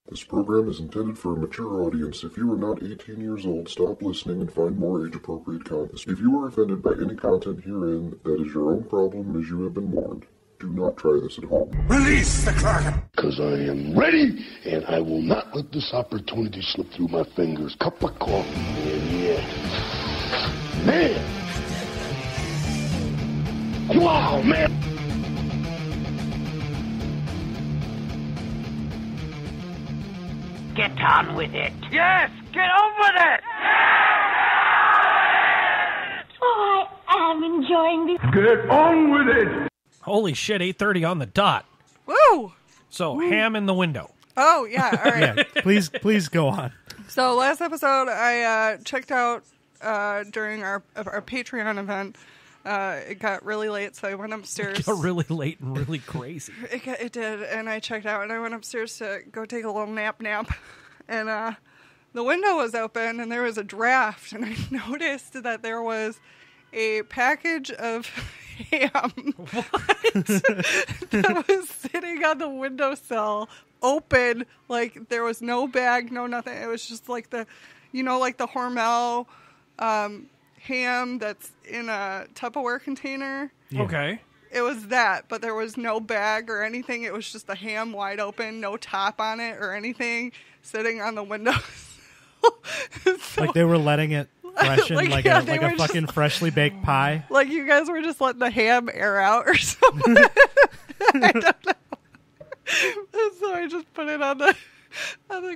This program is intended for a mature audience. If you are not 18 years old, stop listening and find more age-appropriate content. If you are offended by any content herein, that is your own problem, as you have been warned. Do not try this at home. Release the Kraken! Because I am ready, and I will not let this opportunity slip through my fingers. Cup of coffee, man, yeah. Man! Wow, man! Get on with it. Yes, get on with it. Oh, I am enjoying this. Get on with it! Holy shit, 8:30 on the dot. Woo! So, ham in the window. Oh, yeah, all right. Yeah, please go on. So last episode I checked out during our Patreon event. It got really late, so I went upstairs. It got really late and really crazy. It did, and I checked out, and I went upstairs to go take a little nap. And the window was open, and there was a draft, and I noticed that there was a package of ham that was sitting on the windowsill, open, like there was no bag, no nothing. It was just like the Hormel ham that's in a Tupperware container. Yeah. Okay. It was that, but there was no bag or anything. It was just the ham wide open, no top on it or anything, sitting on the window. So, like they were letting it freshen, like a fucking freshly baked pie. Like you guys were just letting the ham air out or something. I don't know. So I just put it on the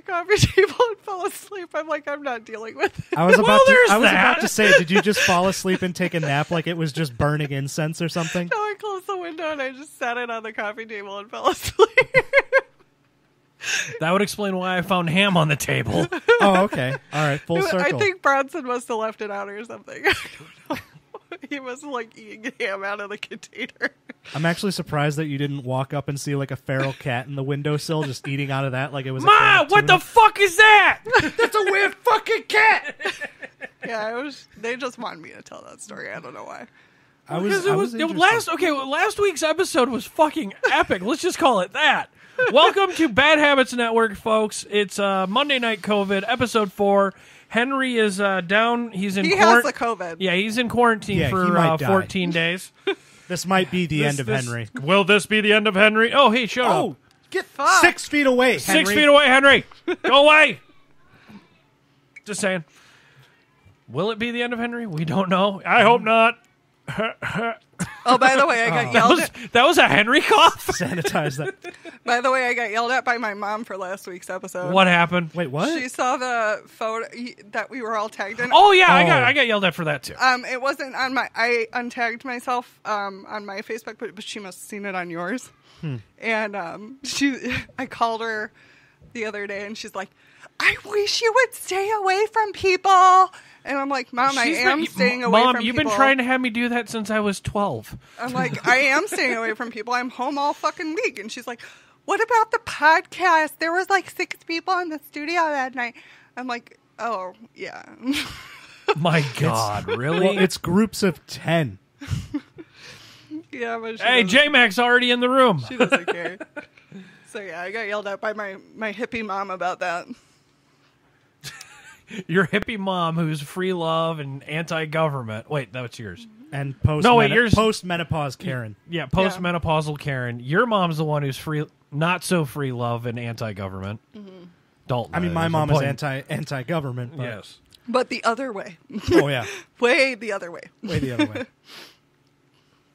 coffee table and fell asleep. I'm like, I'm not dealing with it. I was about to say, did you just fall asleep and take a nap like it was just burning incense or something? No, I closed the window and I just sat it on the coffee table and fell asleep. That would explain why I found ham on the table. Oh, okay. All right, full circle. I think Bronson must have left it out or something. I don't know. He was like eating ham out of the container. I'm actually surprised that you didn't walk up and see like a feral cat in the windowsill just eating out of that like it was. Ma, what the fuck is that? That's a weird fucking cat! Yeah, they just wanted me to tell that story. I don't know why. Last week's episode was fucking epic. Let's just call it that. Welcome to Bad Habits Network, folks. It's Monday Night COVID, episode 4. Henry is down. He has the COVID. Yeah, he's in quarantine for 14 days. This might be the end of Henry. Will this be the end of Henry? Oh, hey, shut up. Get 6 feet away, Henry. 6 feet away, Henry. Go away. Just saying. Will it be the end of Henry? We don't know. I hope not. Oh, by the way, I got yelled at. That was a Henry cough? Sanitize that. By the way, I got yelled at by my mom for last week's episode. What happened? Wait, what? She saw the photo that we were all tagged in. Oh, yeah, I got yelled at for that, too. It wasn't on I untagged myself on my Facebook, but she must have seen it on yours. And I called her the other day, and she's like, I wish you would stay away from people. And I'm like, Mom, I am staying away from people. Mom, you've been trying to have me do that since I was 12. I'm like, I am staying away from people. I'm home all fucking week. And she's like, what about the podcast? There was like 6 people in the studio that night. I'm like, oh, yeah. My God, really? Well, it's groups of 10. Yeah, but hey, J-Mac's already in the room. She doesn't care. So, yeah, I got yelled at by my hippie mom about that. Your hippie mom who's free love and anti-government. Wait, that's yours. And post-menopause Karen. Yeah, post-menopausal Karen. Your mom's the one who's not so free love and anti-government. Mm-hmm. Don't lie. I mean, my mom is anti-government. But... Yes. But the other way. Oh, yeah. Way the other way. Way the other way.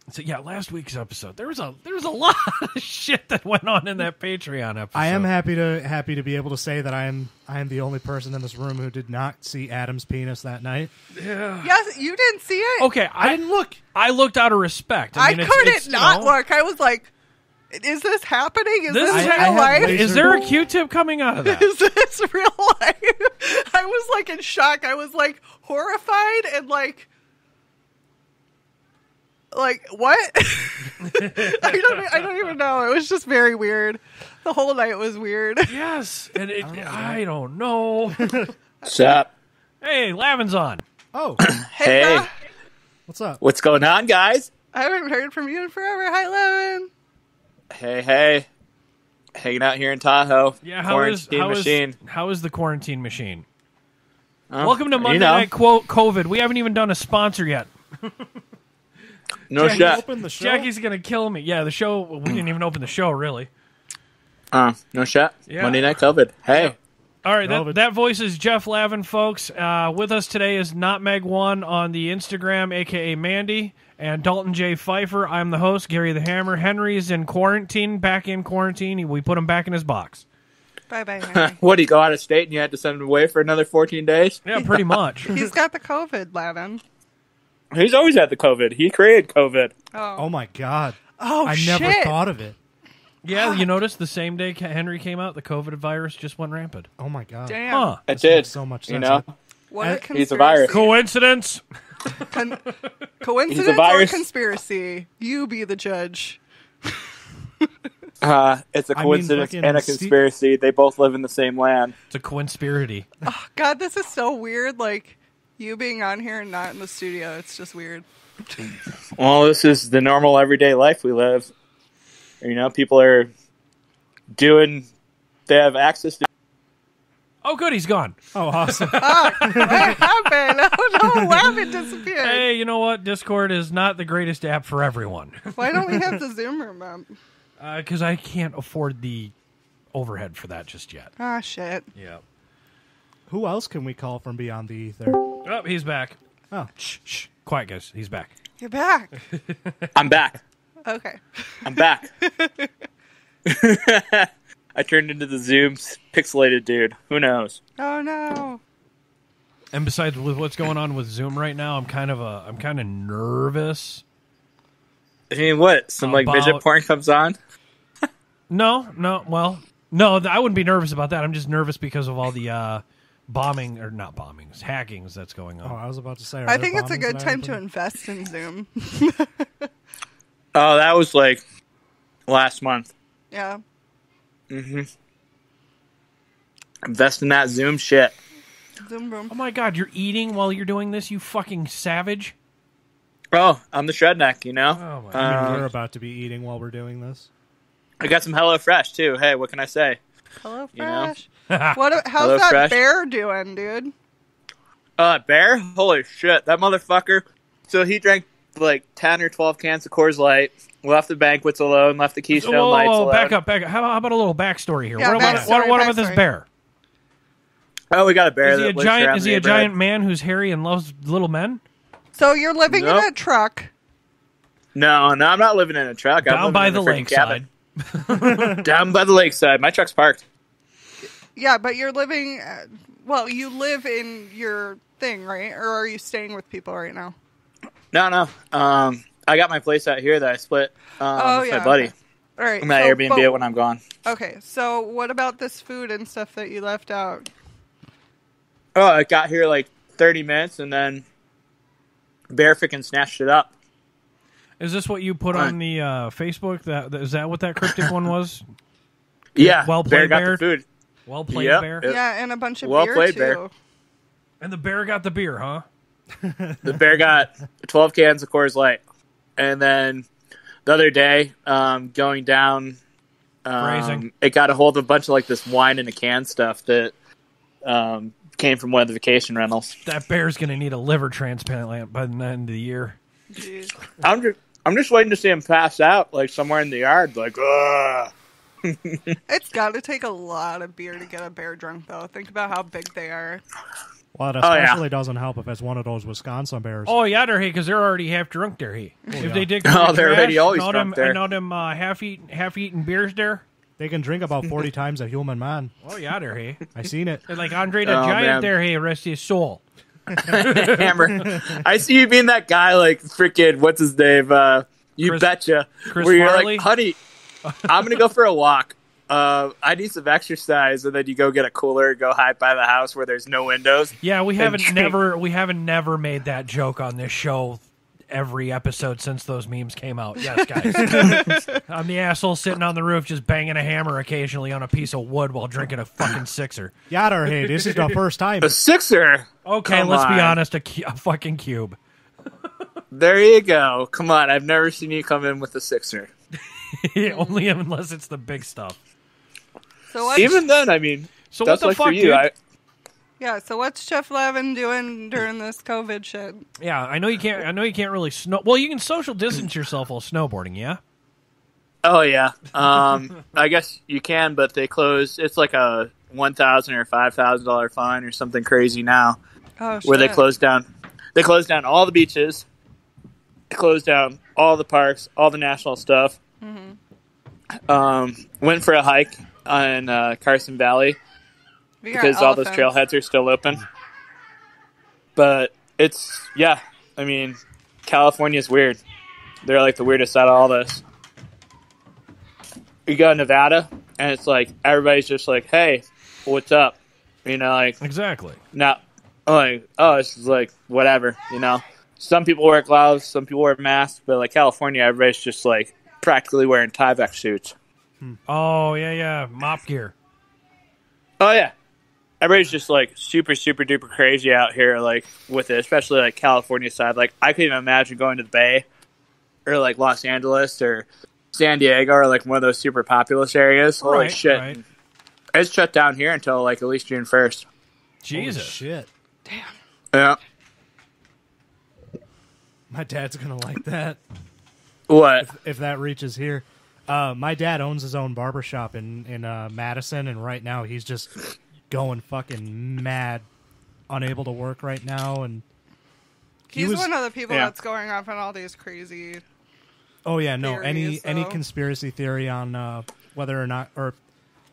So yeah, last week's episode there was a lot of shit that went on in that Patreon episode. I am happy to be able to say that I am the only person in this room who did not see Adam's penis that night. Yeah. Yes, you didn't see it. Okay, I didn't look. I looked out of respect. I couldn't not look. I was like, "Is this happening? Is this real life? Is there a Q-tip coming out of that? Is this real life?" I was like in shock. I was like horrified and like what? I don't even know. It was just very weird. The whole night was weird. Yes, and I don't know. Sup? Hey, Lavin's on. Oh, hey. What's up? What's going on, guys? I haven't heard from you in forever. Hi, Lavin. Hey. hanging out here in Tahoe. Yeah, how is the quarantine machine? Welcome to Monday you know. Night COVID. We haven't even done a sponsor yet. No Jackie, shot. Open the show? Jackie's gonna kill me. Yeah, the show. We didn't even open the show, really. No shot. Yeah. Monday Night COVID. Hey. All right, that voice is Jeff Lavin, folks. With us today is Not Meg1 on the Instagram, a.k.a. Mandy, and Dalton J. Pfeiffer. I'm the host, Gary the Hammer. Henry's in quarantine, back in quarantine. We put him back in his box. Bye-bye, Henry. What, he go out of state and you had to send him away for another 14 days? Yeah, pretty much. He's got the COVID, Lavin. He's always had the COVID. He created COVID. Oh my God. Oh, I shit. never thought of it. Yeah, you noticed the same day Henry came out, the COVID virus just went rampant. Oh my God. Damn. Huh. It This did. makes so much sense. You know? What a conspiracy. He's a virus. Coincidence? Coincidence He's a or virus. conspiracy? You be the judge. It's a coincidence fucking and a conspiracy. They both live in the same land. It's a coinspirity. Oh, God, this is so weird. Like, you being on here and not in the studio. It's just weird. Well, this is the normal everyday life we live. You know, people are they have access to. Oh, good, he's gone. Oh, awesome. What happened? Oh, no, Lavin disappeared. Hey, you know what? Discord is not the greatest app for everyone. Why don't we have the Zoom room up? Because I can't afford the overhead for that just yet. Ah, shit. Yeah. Who else can we call from beyond the ether? Oh, he's back. Oh. Shh. Quiet, guys. He's back. You're back. I'm back. Okay. I'm back. I turned into the Zoom's pixelated dude. Who knows? Oh, no. And besides, with what's going on with Zoom right now, I'm kind of nervous. I mean, what? Some like midget porn comes on? No. Well, no, I wouldn't be nervous about that. I'm just nervous because of all the bombing or not bombings, hackings that's going on. Oh, I was about to say. I think it's a good time to invest in Zoom. Oh, that was like last month. Yeah. Mm-hmm. Invest in that Zoom shit. Zoom room. Oh my God, you're eating while you're doing this, you fucking savage. Oh, I'm the shredneck, you know? Oh my We're about to be eating while we're doing this. I got some HelloFresh, too. Hey, what can I say? Hello, You know? Fresh. How's Hello, that Fresh. bear doing, dude? Bear? Holy shit. That motherfucker. So he drank like 10 or 12 cans of Coors Light, left the banquets alone, left the Keystone Lights alone. Back up. How about a little backstory here? Yeah, what about this bear? Oh, we got a bear. Is he a that lives around giant? Is the he a neighborhood. giant man who's hairy and loves little men? So you're living Nope. in a truck. No, I'm not living in a truck. I'm Down living by in the a freaking lakeside. cabin. Down by the lakeside. My truck's parked. Yeah, but you're living... well, you live in your thing, right? Or are you staying with people right now? No. I got my place out here that I split with my buddy. Okay. All right. I'm at Airbnb it when I'm gone. Okay, so what about this food and stuff that you left out? Oh, I got here like 30 minutes, and then bear freaking snatched it up. Is this what you put on the Facebook? Is that what that cryptic one was? Yeah, Well bear played, got Bear. the food. Well played, Yep. bear. Yeah, and a bunch of Well beer, played, too. Bear. And the bear got the beer, huh? The bear got 12 cans of Coors Light. And then the other day, going down, Phrasing. it got a hold of a bunch of like this wine in a can stuff that came from one of the vacation rentals. That bear's going to need a liver transplant by the end of the year. Jeez. I'm just waiting to see him pass out like somewhere in the yard. Like, ugh. It's got to take a lot of beer to get a bear drunk, though. Think about how big they are. Well, it Oh, yeah. especially doesn't help if it's one of those Wisconsin bears. Oh, yeah, they're because they're already half drunk there. If yeah. they did, Oh, they're already always drunk there. Know them half eaten beers there. They can drink about 40 times a human man. Oh, yeah, they're hey. I seen it. They're like Andre the Oh, Giant man. there. Hey, rest his soul. Hammer. I see you being that guy like freaking, what's his name? You Chris- betcha. Chris where you're Farley? like, honey, I'm going to go for a walk. I need some exercise, and then you go get a cooler and go hide by the house where there's no windows. Yeah, we And haven't drink. never made that joke on this show every episode since those memes came out. Yes, guys. I'm the asshole sitting on the roof just banging a hammer occasionally on a piece of wood while drinking a fucking sixer. Yadder, hey, this is the first time. A sixer. Okay, Come let's be on. honest, a fucking cube. There you go. Come on, I've never seen you come in with a sixer. Only unless it's the big stuff. So even then, I mean, So that's what the like fuck, for you. dude? Yeah, so what's Jeff Lavin doing during this COVID shit? Yeah, I know you can't. I know you can't really snow. Well, you can social distance yourself while snowboarding. Yeah. Oh yeah. I guess you can, but they close. It's like a $1,000 or $5,000 fine or something crazy now, Oh, shit. where they close down. They close down all the beaches. They close down all the parks, all the national stuff. Went for a hike on Carson Valley We got because all those elephants. trailheads are still open. But it's I mean, California's weird. They're like the weirdest out of all this. You go to Nevada, and it's like everybody's just like, "Hey, what's up?" You know, like Exactly. not like, "Oh, this is like whatever." You know, some people wear gloves, some people wear masks, but like California, everybody's just like practically wearing Tyvek suits. Oh yeah, mop gear. Oh yeah, everybody's just like super duper crazy out here, like with it, especially like California side. Like I couldn't even imagine going to the Bay or like Los Angeles or San Diego or like one of those super populous areas. Holy Right, shit! right. It's shut down here until like at least June 1st. Jesus. Holy shit. Yeah. My dad's gonna like that What? if that reaches here. My dad owns his own barbershop in Madison, and right now he's just going fucking mad, unable to work right now, and He's one of the people that's going off on all these crazy. Oh yeah, no. theories, Any so- conspiracy theory on whether or not, or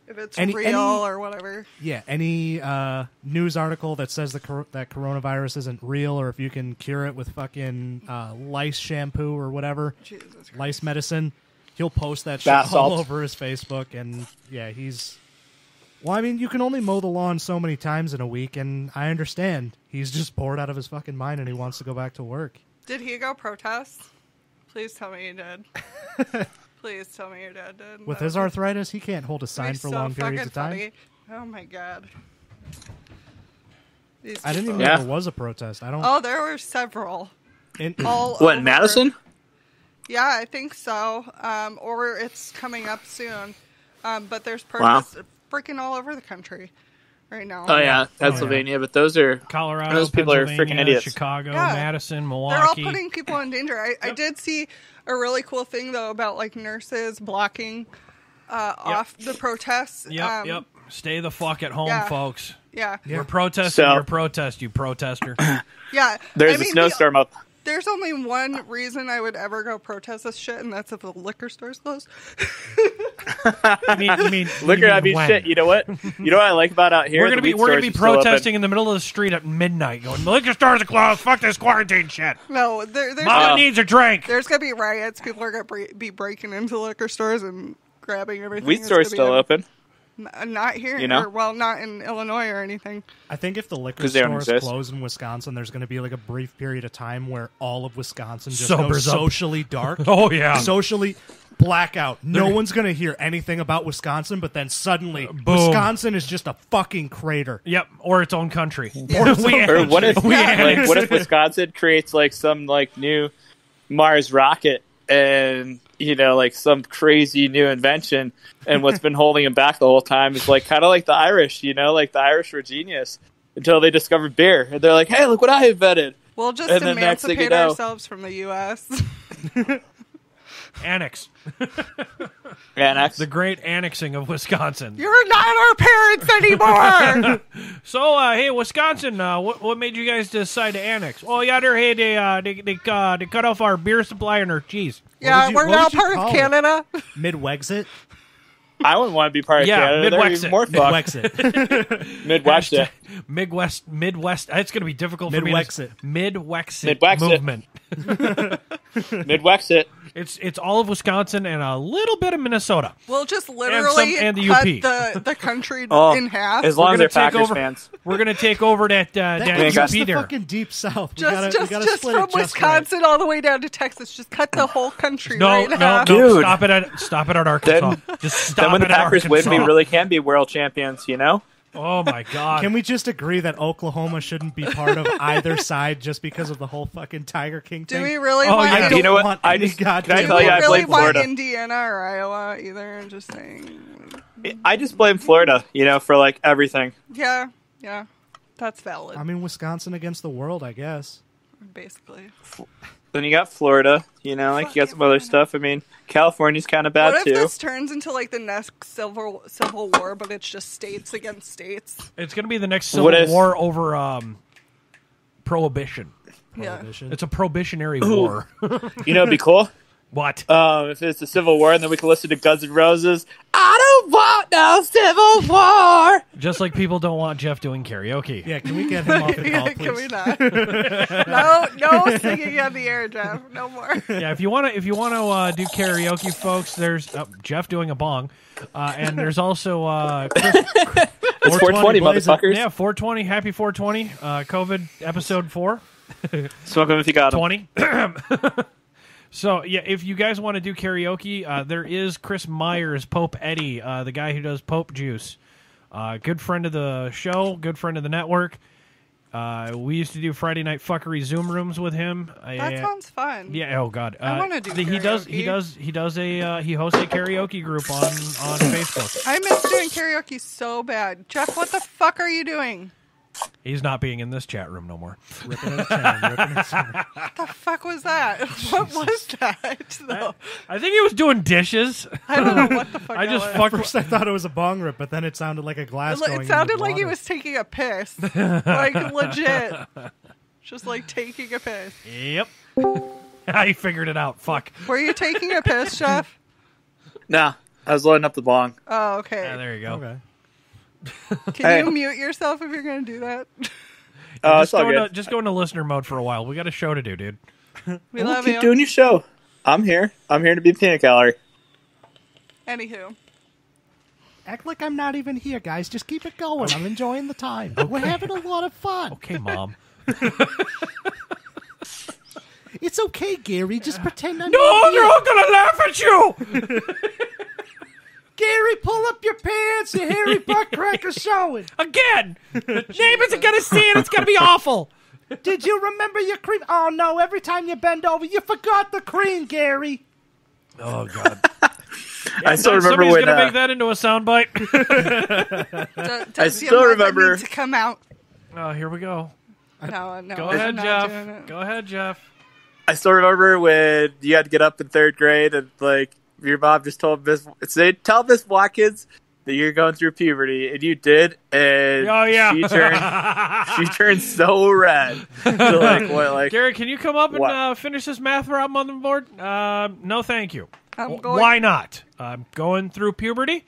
If it's Any- real any- or whatever. yeah, any news article that says that coronavirus isn't real, or if you can cure it with fucking lice shampoo or whatever, Jesus Christ. lice medicine, he'll post that shit Bath all salts. over his Facebook, and yeah, he's. Well, I mean, you can only mow the lawn so many times in a week, and I understand he's just bored out of his fucking mind and he wants to go back to work. Did he go protest? Please tell me he did. Please tell me your dad did. With That his would arthritis, he can't hold a be sign for so long periods fucking of time. funny. Oh my god. These I didn't even people. know there was a protest. I don't. Oh, there were several. in- All What, in over. Madison? Yeah, I think so. Or it's coming up soon. But there's protests freaking all over the country right now. Oh yeah, Pennsylvania. But those are Colorado, those people are freaking Pennsylvania, idiots. Chicago, Yeah. Madison, They're all Milwaukee. putting people in danger. I did see a really cool thing though about like nurses blocking off the protests. Yep. Stay the fuck at home, yeah. folks. Yeah. We're protesting So- your protest, you protester. Yeah. There's I mean, a snowstorm up. There's only one reason I would ever go protest this shit, and that's if the liquor store's closed. You mean Liquor, I mean, when? shit. You know what? You know what I like about out here? We're gonna The be weed we're gonna be stores are still open. protesting in the middle of the street at midnight, going, "The liquor stores are closed. Fuck this quarantine shit. No, there's Mama needs a drink." there's gonna be riots. People are gonna be breaking into liquor stores and grabbing everything. Weed It's store's gonna be still open. Not here, You know? or, well, not in Illinois or anything. I think if the liquor 'Cause they don't stores exist. close in Wisconsin, there's going to be like a brief period of time where all of Wisconsin just Sobers goes up. socially dark. Oh yeah. Socially blackout. No one's going to hear anything about Wisconsin, but then suddenly Wisconsin is just a fucking crater. Yep, or its own country. Or what if We like what if Wisconsin creates like some like new Mars rocket and you know like some crazy new invention and what's been holding them back the whole time is like kind of like the Irish, you know, like the Irish were genius until they discovered beer and they're like, hey, look what I invented. We'll just And then next thing emancipate you know- ourselves from the U.S. Annex. Annex. The great annexing of Wisconsin. You're not our parents anymore. So, hey, Wisconsin, what made you guys decide to annex? Oh, yeah, they cut off our beer supply and our cheese. Yeah, would you- we're what now would you part call of it? Canada. Mid-Wexit? I wouldn't want to be part of Yeah, Canada. They're Midwexit. even more fucked. Mid-Wexit. Midwest. Midwest. It's going to be difficult for me. Midwexit. Midwexit Midwexit. movement. Midwexit. It's all of Wisconsin and a little bit of Minnesota. We'll just literally and the cut UP. the country Oh, in half. as long We're as they're gonna take Packers over- fans. We're going to take over that That's got just UP the there. fucking deep south. We just gotta just split from it just Wisconsin all the way down to Texas. Just cut the whole country No, right in no, half. no. Dude. Stop it at Arkansas. Just stop Then when it the at Packers Arkansas. win, we really can be world champions, you know? Oh, my God. Can we just agree that Oklahoma shouldn't be part of either side just because of the whole fucking Tiger King Do thing? we really Oh, want? yeah. I Indi- don't You know what? want I any just- goddamn. can I Do tell we you, I really blame want Florida. Indiana or Iowa either? I'm just saying. I just blame Florida, for like everything. Yeah, that's valid. I mean, Wisconsin against the world, I guess. Basically. Then you got Florida, you got some other stuff. I mean, California's kind of bad what too. if this turns into like the next civil war, but it's just states against states? It's going to be the next civil war over prohibition. Yeah. It's a prohibitionary war. It'd be cool. What? If it's a civil war, and then we can listen to Guns N' Roses. I don't want no civil war. Just like people don't want Jeff doing karaoke. Yeah, can we get him off the call, please? Can we not? no singing on the air, Jeff. No more. Yeah, if you want to do karaoke, folks, there's Jeff doing a bong, and there's also Chris, it's 420, motherfuckers. Yeah, 420. Happy 420. COVID episode 4. Smoke them if you got them. 20. So, yeah, if you guys want to do karaoke, there is Chris Myers, Pope Eddie, the guy who does Pope Juice. Good friend of the show, good friend of the network. We used to do Friday night fuckery Zoom rooms with him. That sounds fun. Yeah. Oh God. I want to do. He hosts a karaoke group on Facebook. I miss doing karaoke so bad. Jeff, what the fuck are you doing? He's not being in this chat room no more. Ripping a chain. What the fuck was that? What was that? Though? I think he was doing dishes. I don't know what the fuck. I just was. fucked. First, I thought it was a bong rip, but then it sounded like a glass. It sounded like he was taking a piss, like legit, just like taking a piss. Yep. I figured it out. Fuck. Were you taking a piss, Jeff? Nah, I was loading up the bong. Oh, okay. Yeah, there you go. Okay. Can you mute yourself if you're going to do that? Just go into listener mode for a while. We got a show to do, dude. We love Keep you. doing your show. I'm here. I'm here to be peanut gallery. Anywho. Act like I'm not even here, guys. Just keep it going. I'm enjoying the time. We're having a lot of fun. Okay, Mom. It's okay, Gary. Just pretend I'm No, not they're here. all gonna laugh at you. Gary, pull up your pants. Your hairy butt cracker's showing. Again. Neighbors are gonna see it. It's gonna be awful. Did you remember your cream? Oh, no. Every time you bend over, you forgot the cream, Gary. Oh God. I still remember Somebody's when. gonna make that into a soundbite. I still remember. To come out. Oh, here we go. No. Go I'm ahead, not doing Jeff. it. Go ahead, Jeff. I still remember when you had to get up in third grade and like your mom just told tell Miss Watkins that you're going through puberty, and you did, and Oh yeah. she turned so red. So like what? Like Gary, can you come up and What? finish this math problem on the board? No, thank you. I'm going- Why not? I'm going through puberty.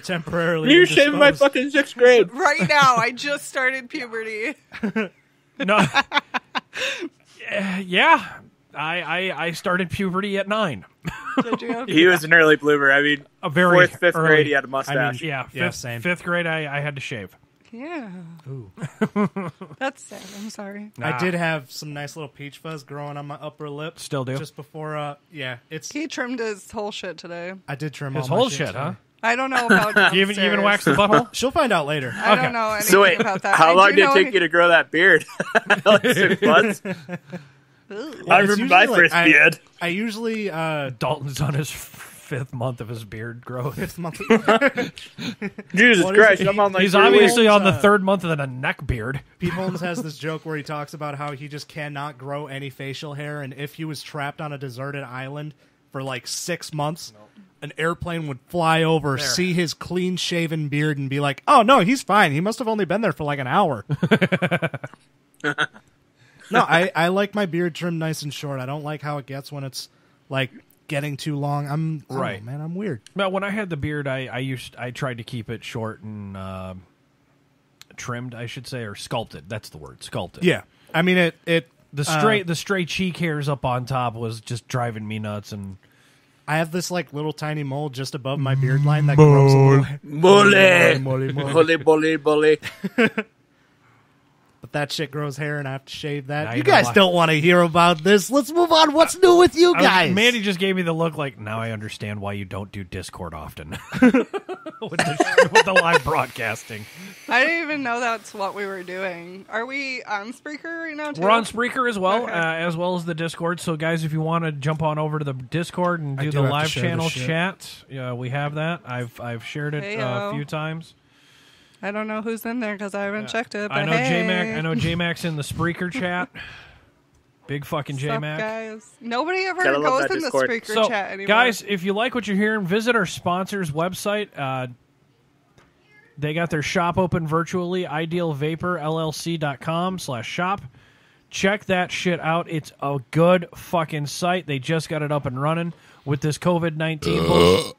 Temporarily. you're shaving my indisposed. fucking 6th grade. Right now, I just started puberty. No. Yeah. I started puberty at 9. Did you? He was an early bloomer. I mean, A very 4th, 5th early. grade, he had a mustache. Yeah, Yeah, same. fifth grade, I had to shave. Yeah. Ooh. That's sad. I'm sorry. I did have some nice little peach fuzz growing on my upper lip. Still do. Just before, it's. He trimmed his whole shit today. I did trim His all whole my shit, today. huh? I don't know about You even wax the butthole? She'll find out later. I Okay. don't know anything So wait, about that. how I long do did it know take you to grow that beard? Like 6 months? I It's remember my usually, first beard. I usually Dalton's on his 5th month of his beard growth. 5th month. Jesus What is Christ, it? I'm on like He's 3 weeks. obviously on the 3rd month of the neck beard. Pete Holmes has this joke where he talks about how he just cannot grow any facial hair, and if he was trapped on a deserted island for like 6 months, an airplane would fly over, see his clean-shaven beard, and be like, "Oh no, he's fine. He must have only been there for like an hour." No, I like my beard trimmed nice and short. I don't like how it gets when it's like getting too long. I don't Right. know, man. I'm weird. But when I had the beard, I tried to keep it short and trimmed, I should say, or sculpted. That's the word, sculpted. Yeah, I mean The stray cheek hairs up on top was just driving me nuts. And I have this like little tiny mole just above my beard line that grows a little. Bully. Mole. Bully, bully, bully. But but that shit grows hair and I have to shave that. Now You you know guys why. don't want to hear about this. Let's move on. What's new with you guys? Mandy just gave me the look like, now I understand why you don't do Discord often. with the live broadcasting. I didn't even know that's what we were doing. Are we on Spreaker right now, too? We're on Spreaker as well, Okay. as well as the Discord. So, guys, if you want to jump on over to the Discord and I do do the have to live share channel this shit. chat, we have that. I've shared it a Heyo. few times. I don't know who's in there because I haven't checked it. But I know hey. J-Mac. I know J-Mac's in the Spreaker chat. Big fucking What's up, J-Mac. guys? Nobody ever Gotta love goes that in Discord. the Spreaker So, chat anymore. guys, if you like what you're hearing, visit our sponsors' website. They got their shop open virtually, idealvaporllc.com/shop. Check that shit out. It's a good fucking site. They just got it up and running with this COVID-19 bullshit.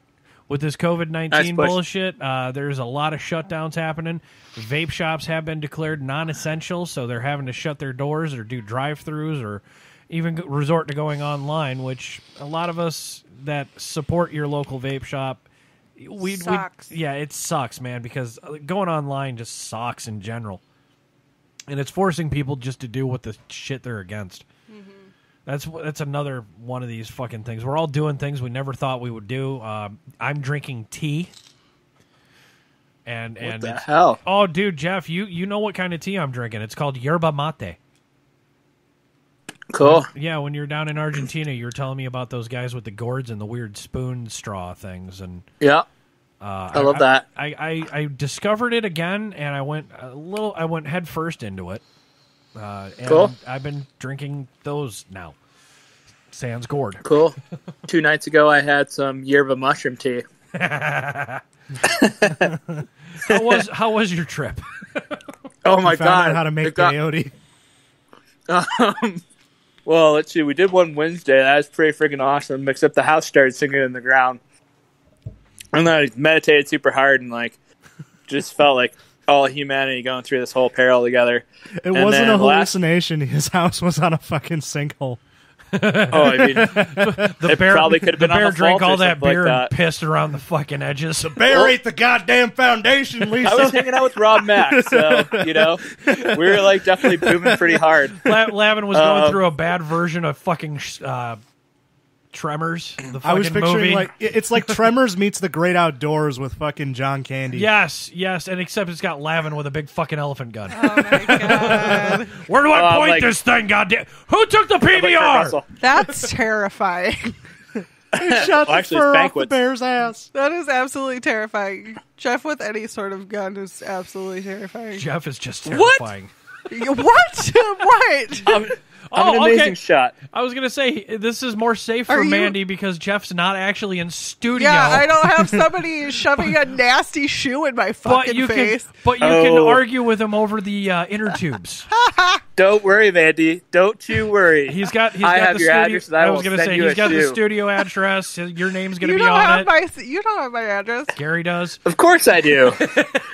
With this COVID-19 Nice push. bullshit, there's a lot of shutdowns happening. Vape shops have been declared non-essential, so they're having to shut their doors or do drive-thrus or even resort to going online, which a lot of us that support your local vape shop, Sucks. yeah, it sucks, man, because going online just sucks in general. And it's forcing people just to do what the shit they're against. That's another one of these fucking things. We're all doing things we never thought we would do. I'm drinking tea. And What the it's- hell? Oh, dude, Jeff, you know what kind of tea I'm drinking. It's called yerba mate. Cool. Yeah, when you're down in Argentina, you were telling me about those guys with the gourds and the weird spoon straw things. And Yeah. I love that. I discovered it again, and I went head first into it. And Cool. I've been drinking those now. Sans gourd. Cool. 2 nights ago, I had some yerba mushroom tea. How was your trip? Oh my You found god! out how to make It got- peyote. Well, let's see. We did one Wednesday. That was pretty freaking awesome. Except the house started sinking in the ground, and then I meditated super hard and just felt like all humanity going through this whole peril together. It wasn't a hallucination. His house was on a fucking sinkhole. Oh, I mean, The bear probably could have been the bear on the drank fault or all that something like beer that. and pissed around the fucking edges. Bear ate the goddamn foundation, Lisa. I was hanging out with Rob Mack, so we were definitely booming pretty hard. Lavin was going through a bad version of fucking Tremors, the fucking I was picturing movie. it's like Tremors meets The Great Outdoors with fucking John Candy. Yes, and except it's got Lavin with a big fucking elephant gun. Oh my god, Where do I point like- this thing, goddamn? Who took the Like Kurt PBR? Russell. that's terrifying. Shot Well, the actually, it's fur off the banquets. bear's ass. That is absolutely terrifying. Jeff with any sort of gun is absolutely terrifying. Jeff is just What? terrifying. What? What? I'm an amazing okay. shot. I was gonna say this is more safe Are for you- Mandy because Jeff's not actually in studio. Yeah, I don't have somebody shoving a nasty shoe in my But fucking you face. can can Oh. argue with him over the inner tubes. Don't worry, Mandy. Don't you worry. He's got. I got have the your studio, address, and I was will gonna send say you he's a got the shoe. studio address. Your name's gonna You be don't on have it. you don't have my address. Gary does. Of course I do.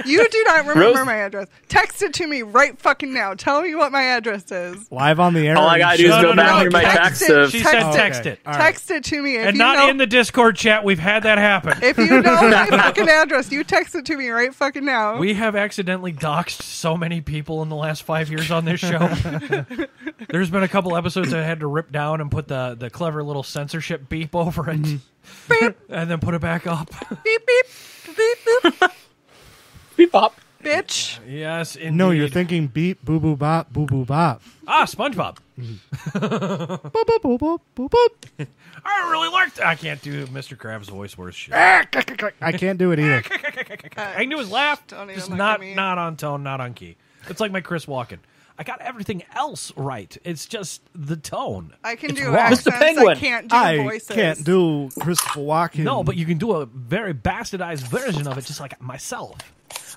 You do not remember Rose- my address. Text it to me right fucking now. Tell me what my address is. Live on the air. All I gotta do is No, go no, back no, through my text text it. of. She Text said it. text it. All right. Text it to me. If And you not know, in the Discord chat. We've had that happen. If you know my fucking address, you text it to me right fucking now. We have accidentally doxed so many people in the last 5 years on this show. There's been a couple episodes I had to rip down and put the clever little censorship beep over it. Beep, And then put it back up. beep, beep, beep, boop, Beep bop. bitch. Yes, indeed. No, you're thinking beep, boo boo bop, boo boo bop. SpongeBob. Boop, boop, boop, boop, boop, boop. I really liked. I can't do Mr. Krabs' voice worth shit. I can't do it either. I knew his laugh, Don't even just look not at me. not on tone, not on key. It's like my Chris Walken. I got everything else right. It's just the tone. I can It's do wrong. accents. Mr. Penguin. I can't do I voices. can't do Christopher Walken. No, but you can do a very bastardized version of it, just like myself.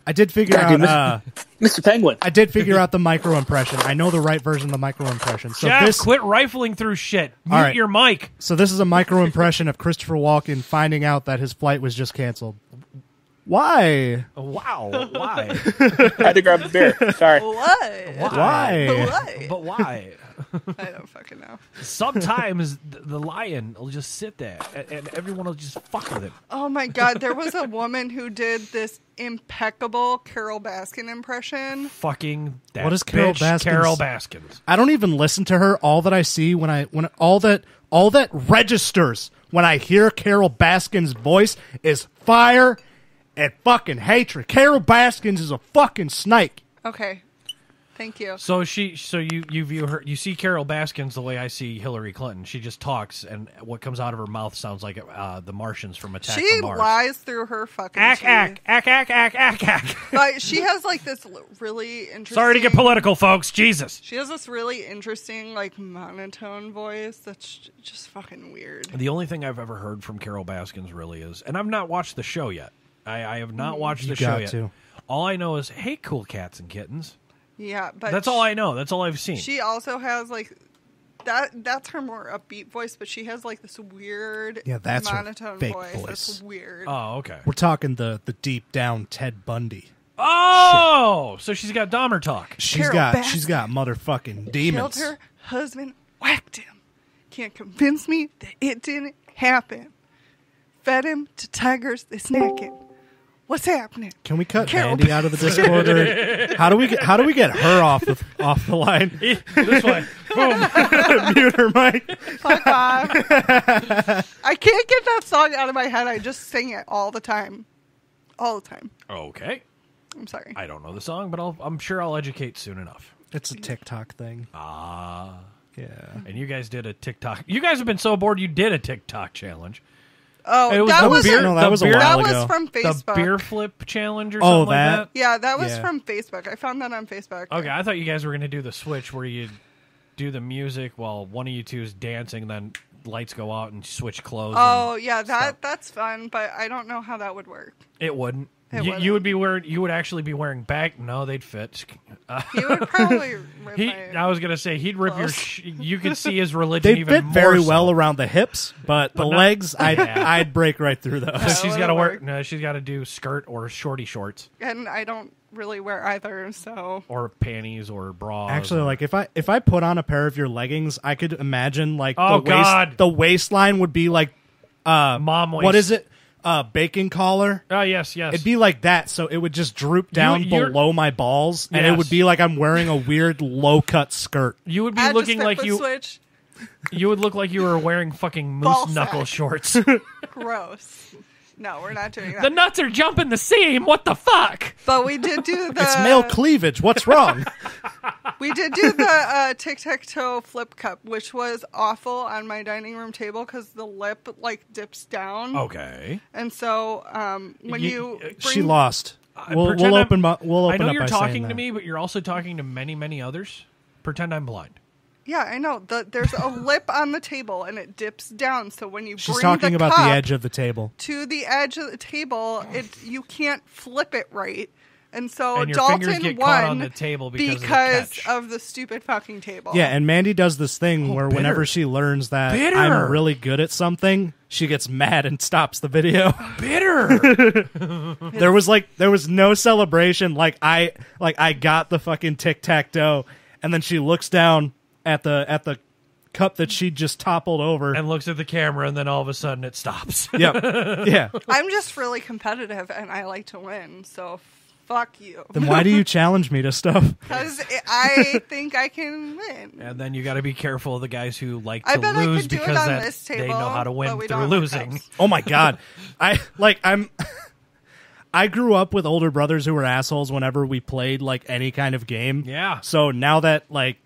I did figure God, dude, out. Mr. Penguin. I did figure out the micro impression. I know the right version of the micro impression. So Jeff, this, quit rifling through shit. Mute All right. your mic. so this is a micro impression of Christopher Walken finding out that his flight was just canceled. Why? Wow, why? I had to grab a beer. Sorry. What? Why? What? But why? I don't fucking know. Sometimes the lion will just sit there, and everyone will just fuck with it. Oh my God, there was a woman who did this impeccable Carol Baskin impression. Fucking that What is Carol bitch, Baskins? Carol Baskins. I don't even listen to her. All that I see when all that registers when I hear Carol Baskin's voice is fire and fucking hatred. Carol Baskins is a fucking snake. Okay. Thank you. So you view her, you see Carol Baskins the way I see Hillary Clinton. She just talks, and what comes out of her mouth sounds like the Martians from Attack She from Mars. lies through her fucking Ack, teeth. ack. But she has like this really interesting. Sorry to get political, folks. Jesus. She has this really interesting like monotone voice that's just fucking weird. The only thing I've ever heard from Carol Baskins really is, and I've not watched the show yet. I have not watched the show yet. To. All I know is, hey, cool cats and kittens. Yeah, but That's all I know. That's all I've seen. She also has like that's her more upbeat voice, but she has like this weird that's her monotone fake voice. voice. That's weird. Oh, okay. We're talking the deep down Ted Bundy. Oh, so she's got Dahmer talk. She's Carol got motherfucking demons. Killed her husband, whacked him. Can't convince me that it didn't happen. Fed him to tigers, they snack him. What's happening? Can we cut Carol Mandy out of the Discord? Or how do we get her off the line? This way. Boom. Mute her mic. Fuck off. I can't get that song out of my head. I just sing it all the time. All the time. Okay. I'm sorry. I don't know the song, but I'm sure I'll educate soon enough. It's a TikTok thing. Ah. Yeah. And you guys did a TikTok. You guys have been so bored you did a TikTok challenge. Oh, It was that the was beer- No, that was a beer- while that ago. was from Facebook. The beer flip challenge or something like that? Yeah, that was Yeah. from Facebook. I found that on Facebook. Okay, I thought you guys were going to do the switch where you do the music while one of you two is dancing, then lights go out and switch clothes. Oh, yeah, that's fun, but I don't know how that would work. It wouldn't. It You would be wearing. You would actually be wearing back. No, they'd fit. He would probably rip my I was gonna say he'd rip your. clothes. You could see his religion They even fit more very so. well around the hips, but the not- legs, Yeah. I'd break right through those. So she's wouldn't got to wear. work. No, she's got to do skirt or shorty shorts And I don't really wear either, so or panties or bras. Actually, or, like if I put on a pair of your leggings, I could imagine like Oh, the God. the waistline would be like mom waist. what is it? Bacon collar. Oh yes. It'd be like that, so it would just droop down you're- below my balls, and it Yes. would be like I'm wearing a weird low cut skirt. You would be I looking just like flip you. switch. You would look like you were wearing fucking moose Ball knuckle sack. shorts. Gross. No, we're not doing that. The nuts are jumping the seam. What the fuck? But we did do the It's male cleavage. What's wrong? we did do the tic-tac-toe flip cup, which was awful on my dining room table because the lip like dips down. Okay. And so when you bring, She lost. We'll Pretend I'm- open up. We'll I open know up you're by saying talking to that. me, but you're also talking to many, many others. Pretend I'm blind. Yeah, I know. There's a lip on the table and it dips down. So when you She's bring talking the about cup the edge of the table. to the edge of the table, you can't flip it right. And so And your Dalton fingers get won caught on the table because of the catch. of the stupid fucking table. Yeah, and Mandy does this thing where bitter. whenever she learns that Bitter. I'm really good at something, she gets mad and stops the video. Bitter. there was no celebration. Like I got the fucking tic-tac-toe, and then she looks down at the cup that she just toppled over. and looks at the camera, and then all of a sudden it stops. Yep. Yeah. I'm just really competitive and I like to win. So fuck you. Then why do you challenge me to stuff? Because I think I can win. And then you got to be careful of the guys who like I to bet I lose could do it because on that this they table, know how to but win we through don't have losing. cups. Oh my god. I grew up with older brothers who were assholes whenever we played like any kind of game. Yeah. So now that I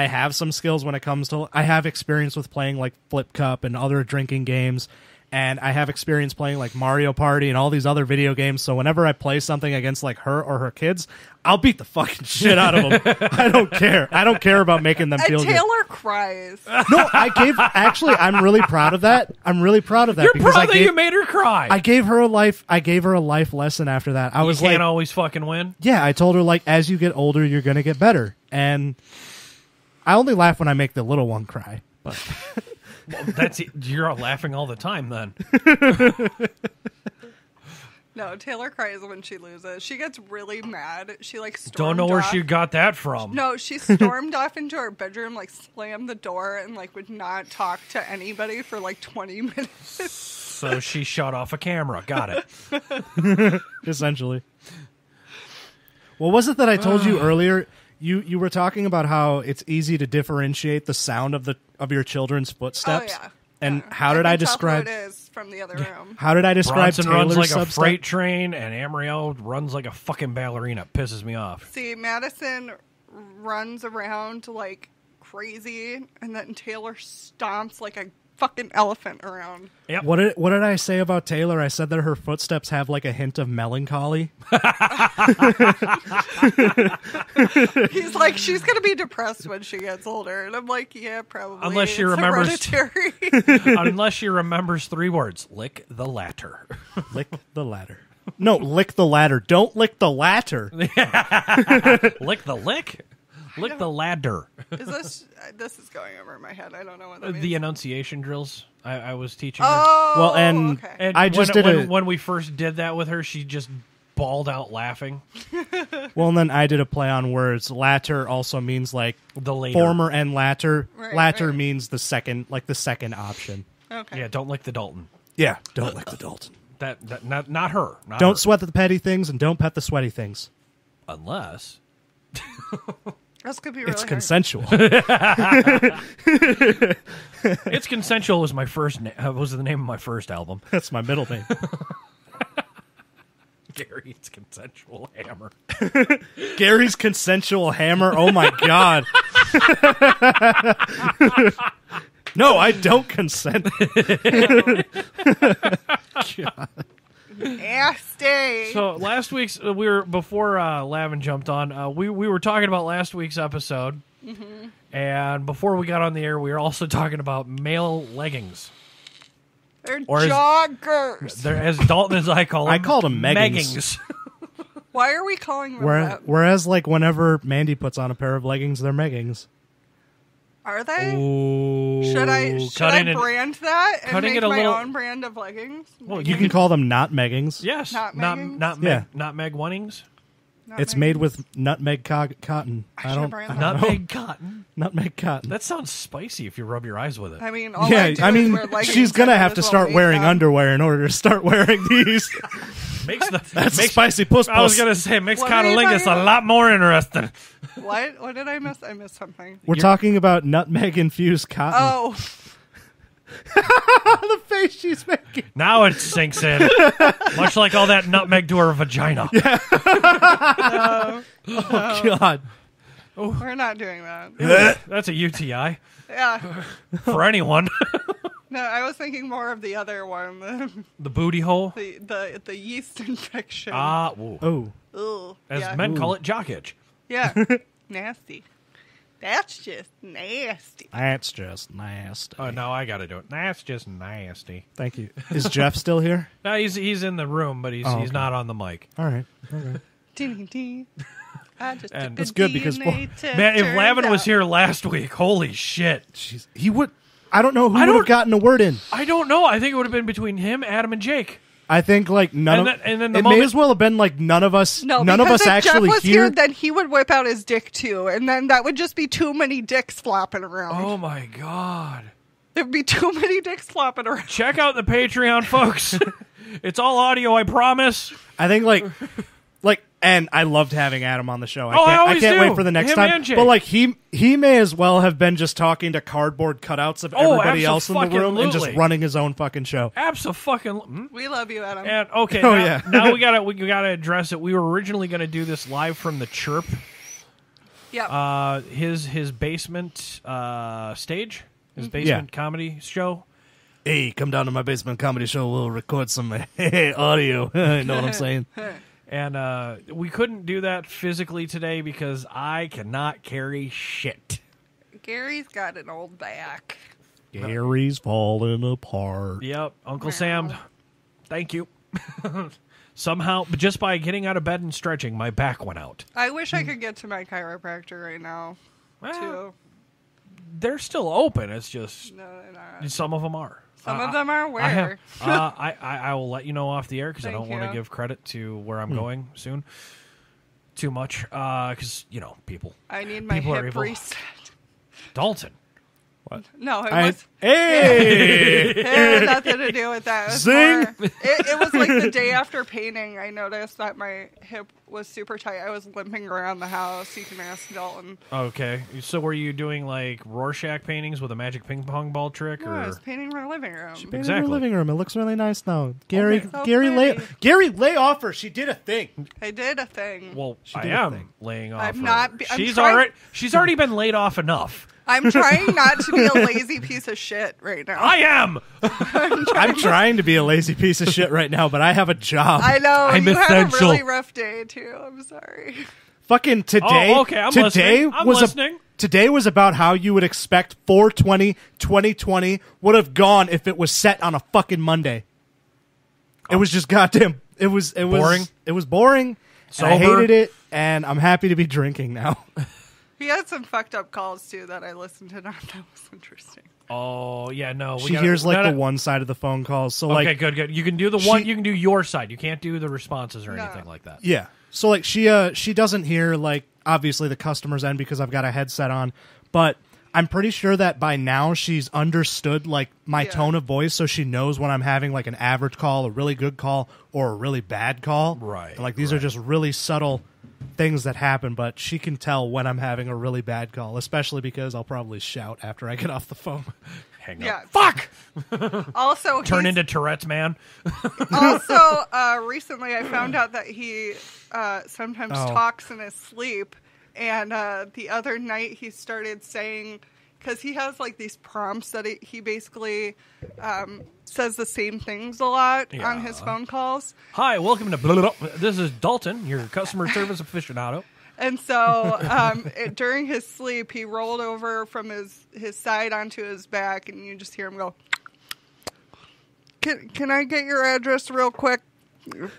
have some skills when it comes to I have experience with playing like Flip Cup and other drinking games, and I have experience playing like Mario Party and all these other video games. So whenever I play something against like her or her kids, I'll beat the fucking shit out of them. I don't care. I don't care about making them feel good. Taylor cries. No, I'm really proud of that. I'm really proud of that. You're because proud that you made her cry. I gave her a life lesson after that. I was you can't like, always fucking win. yeah, I told her like as you get older, you're gonna get better. And I only laugh when I make the little one cry. But Well, you're laughing all the time then. No, Taylor cries when she loses. She gets really mad. She like stormed Don't know where off. she got that from. No, she stormed off into her bedroom, like slammed the door, and like would not talk to anybody for like 20 minutes. So she shut off a camera. Got it. Essentially. Well, was it that I told you earlier? You were talking about how it's easy to differentiate the sound of your children's footsteps. Oh yeah. And how did I describe? Tell who it is from the other room. How did I describe Bronson Taylor's runs like a substep? freight train, and Amriel runs like a fucking ballerina. It pisses me off. See, Madison runs around like crazy, and then Taylor stomps like a fucking elephant around. Yep. What did I say about Taylor? I said that her footsteps have like a hint of melancholy. He's like, she's gonna be depressed when she gets older, and I'm like, yeah, probably. Unless she It's remembers- hereditary. Unless she remembers 3 words. Lick the latter. Lick the ladder. No, lick the ladder. Don't lick the latter. Lick the lick? Lick the ladder. Is this is going over my head. I don't know what that means. The enunciation drills I was teaching her. Oh, Well, and okay. And I just when we first did that with her, she just bawled out laughing. Well, and then I did a play on words. Latter also means like The later. former and latter. Right, Latter right. means the second option. Okay. Yeah, don't lick the Dalton. Yeah, don't lick the Dalton. That not her. Not Don't her. sweat the petty things and don't pet the sweaty things. Unless This could be really It's hard. consensual. It's Consensual was my first was the name of my first album. That's my middle name. Gary, it's Consensual Hammer. Gary's consensual hammer. Oh my god. No, I don't consent. Nasty. So last week's before Lavin jumped on, we were talking about last week's episode, and before we got on the air, we were also talking about male leggings. They're Or is- joggers. They're, as Dalton as I call them, I called them meggings. meggings. Why are we calling them that? Whereas, like, whenever Mandy puts on a pair of leggings, they're meggings. Are they? Ooh, Should I cutting it- brand that and cutting make it a my little- own brand of leggings? Well, You can call them not meggings. Yes, Not not meggings? not Yeah. meg, not meg oneings. Not It's leggings? made with nutmeg cotton. I should brand that. Not meg cotton. Nutmeg cotton. That sounds spicy if you rub your eyes with it. I mean, all Yeah, I do I is mean, wear leggings she's gonna and have might to as well start make wearing them. underwear in order to start wearing these. Makes the That's a makes, spicy puss I was puss. gonna say it makes What are you conolingus talking a about? lot more interesting. What? What did I miss? I missed something. We're talking about nutmeg infused cotton. Oh, The face she's making. Now it sinks in, much like all that nutmeg to her vagina. Oh God. we're not doing that. That's a UTI Yeah. for anyone. No, I was thinking more of the other one, The booty hole. the yeast infection. Ah, whoa. Oh. Ugh. As yeah. men call it jock itch. Yeah. Nasty. That's just nasty. That's just nasty. Oh, no, I got to do it. That's just nasty. Thank you. Is Jeff still here? No, he's in the room, but he's Oh, okay. not on the mic. All right. Ding. I just And took a it's good because- DNA test, Man, if turns Lavin was out- here last week, holy shit. Jeez. He would. I don't know who I would have don't- gotten a word in. I don't know. I think it would have been between him, Adam, and Jake. I think like none And of. then- and then the it may moment- as well have been like none of us. No, none of because us if actually Jeff was here. here, then he would whip out his dick too, and then that would just be too many dicks flopping around. Oh, my God. There'd be too many dicks flopping around. Check out the Patreon, folks. It's all audio, I promise. I think like. And I loved having Adam on the show. Oh, I always can't do. wait for the next Him time. and Jake. But like he may as well have been just talking to cardboard cutouts of everybody else in the room and just abso-fucking-lutely. running his own fucking show. Abso-fucking... We love you, Adam. And okay, Oh, now, yeah. now we gotta address it. We were originally gonna do this live from the Chirp, Yeah. his basement stage, his basement comedy show. Hey, come down to my basement comedy show. We'll record some audio. You know what I'm saying? And we couldn't do that physically today because I cannot carry shit. Gary's got an old back. Gary's falling apart. Yep, Uncle Sam, thank you. Somehow, but just by getting out of bed and stretching, my back went out. I wish I could get to my chiropractor right now, Well, too. they're still open. It's just No, they're not. some of them are. Some of them are. Where? I will let you know off the air because I don't want to you. give credit to where I'm going soon. Too much because people. I need my people are hip evil. reset. Dalton. What? No, it was. Hey! It had nothing to do with that. It was Zing! more- it was like the day after painting. I noticed that my hip was super tight. I was limping around the house. You can ask Dalton. Okay, so were you doing like Rorschach paintings with a magic ping pong ball trick, No, or I was painting my living room. In her exactly? living room. It looks really nice now. Gary, so Gary, pretty. lay off her. She did a thing. I did a thing. Well, I did a am thing. laying off. I'm her. not- I'm She's trying- already been laid off enough. I'm trying not to be a lazy piece of shit right now. I am. I'm trying to be a lazy piece of shit right now, but I have a job. I know. I'm you had a essential. really rough day, too. I'm sorry. Fucking today. Oh, okay, I'm today listening. I'm was listening. Today was about how you would expect 4/20/2020 would have gone if it was set on a fucking Monday. It was just goddamn. It was Boring? It was boring. And I Sober? hated it, and I'm happy to be drinking now. He had some fucked up calls, too, that I listened to. That was interesting. Oh yeah, no. She hears like the one side of the phone calls, so Okay, like good. You can do the one. You can do your side. You can't do the responses or No. anything like that. yeah. So like she doesn't hear like obviously the customer's end because I've got a headset on, but I'm pretty sure that by now she's understood like my tone of voice, so she knows when I'm having like an average call, a really good call, or a really bad call. Right, And, like these are just really subtle things that happen, but she can tell when I'm having a really bad call, especially because I'll probably shout after I get off the phone. Hang Yeah. up. Fuck. Also, Turn he's- into Tourette's man. Also, recently I found out that he sometimes Oh. talks in his sleep. And the other night he started saying, because he has like these prompts that he basically says the same things a lot on his phone calls. Hi, welcome to blah, blah, blah. This is Dalton, your customer service aficionado. And so during his sleep, he rolled over from his side onto his back, and you just hear him go, Can I get your address real quick? And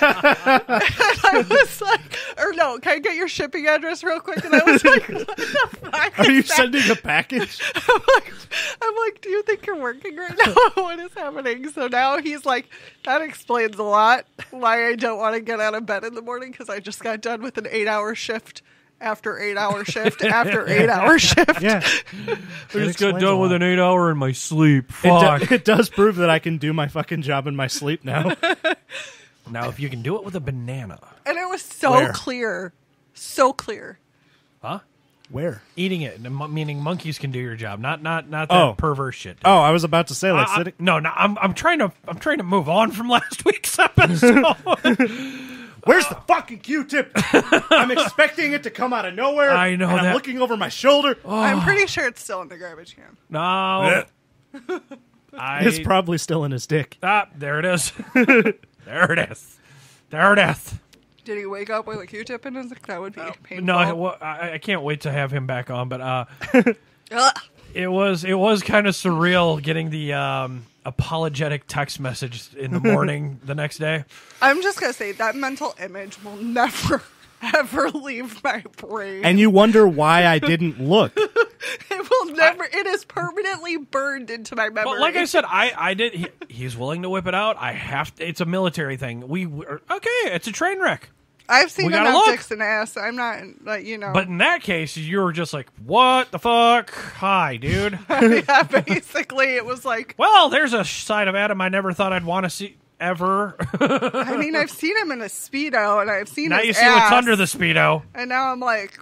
I was like, or no, can I get your shipping address real quick? And I was like, what the fuck? Are you is that? sending a package? I'm like, do you think you're working right now? What is happening? So now he's like, that explains a lot why I don't want to get out of bed in the morning, because I just got done with an 8-hour shift after 8-hour shift after 8-hour shift. Yeah. I just got done with an 8-hour in my sleep. It, Fuck. it does prove that I can do my fucking job in my sleep now. Now, if you can do it with a banana. And it was so Where? clear. So clear. Huh? Where? Eating it, meaning monkeys can do your job, not that Oh. perverse shit. Oh, I was about to say like sitting. No, I'm trying to move on from last week's episode. Where's the fucking Q-tip? I'm expecting it to come out of nowhere. I know and that. I'm looking over my shoulder. I'm pretty sure it's still in the garbage can. No, It's probably still in his dick. there it is. There it is. There it is. Did he wake up with a Q-tip in his? That would be painful. No, I can't wait to have him back on. But Ugh. it was kind of surreal getting the apologetic text message in the morning the next day. I'm just gonna say that mental image will never, ever leave my brain. And you wonder why I didn't look. It will never. It is permanently burned into my memory. But like I said, I did. He's willing to whip it out. I have to. It's a military thing. It's a train wreck. I've seen we gotta enough look. dicks and ass. I'm not like But in that case, you were just like, "What the fuck? Hi, dude." yeah, basically, it was like. Well, there's a side of Adam I never thought I'd want to see ever. I mean, I've seen him in a Speedo, and I've seen Now his you see ass, what's under the Speedo. and now I'm like,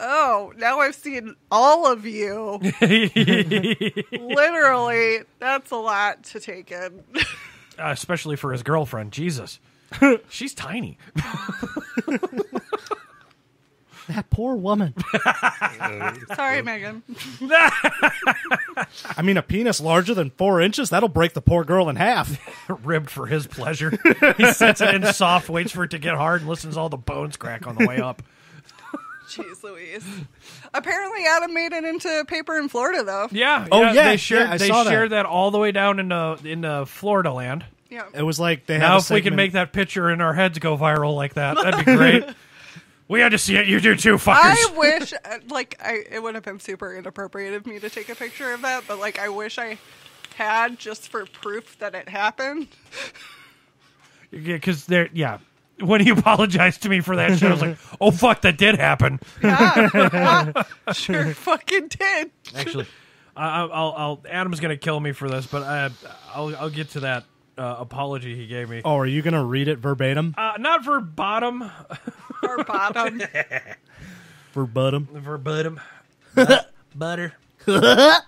oh, now I've seen all of you. Literally, that's a lot to take in. Especially for his girlfriend. Jesus. She's tiny. That poor woman. Sorry, Megan. I mean, a penis larger than 4 inches, that'll break the poor girl in half. Ribbed for his pleasure. He sets it in soft, waits for it to get hard, and listens to all the bones crack on the way up. Jeez Louise. Apparently, Adam made it into paper in Florida, though. Yeah. Oh, yeah, They shared, yeah, I they saw that. shared that all the way down into Florida land. Yeah. It was like they Now, had if we can make that picture in our heads go viral like that, that'd be great. We had to see it. You do too, fuckers. I wish, it would have been super inappropriate of me to take a picture of that, but, I wish I had just for proof that it happened. Yeah, because when you apologized to me for that shit, I was like, oh, fuck, that did happen. Yeah, sure fucking did. Actually, Adam's going to kill me for this, but I'll get to that apology he gave me. Oh, are you going to read it verbatim? Not verbatim. Or bottom. Verbatim. Verbatim. Butter. Done.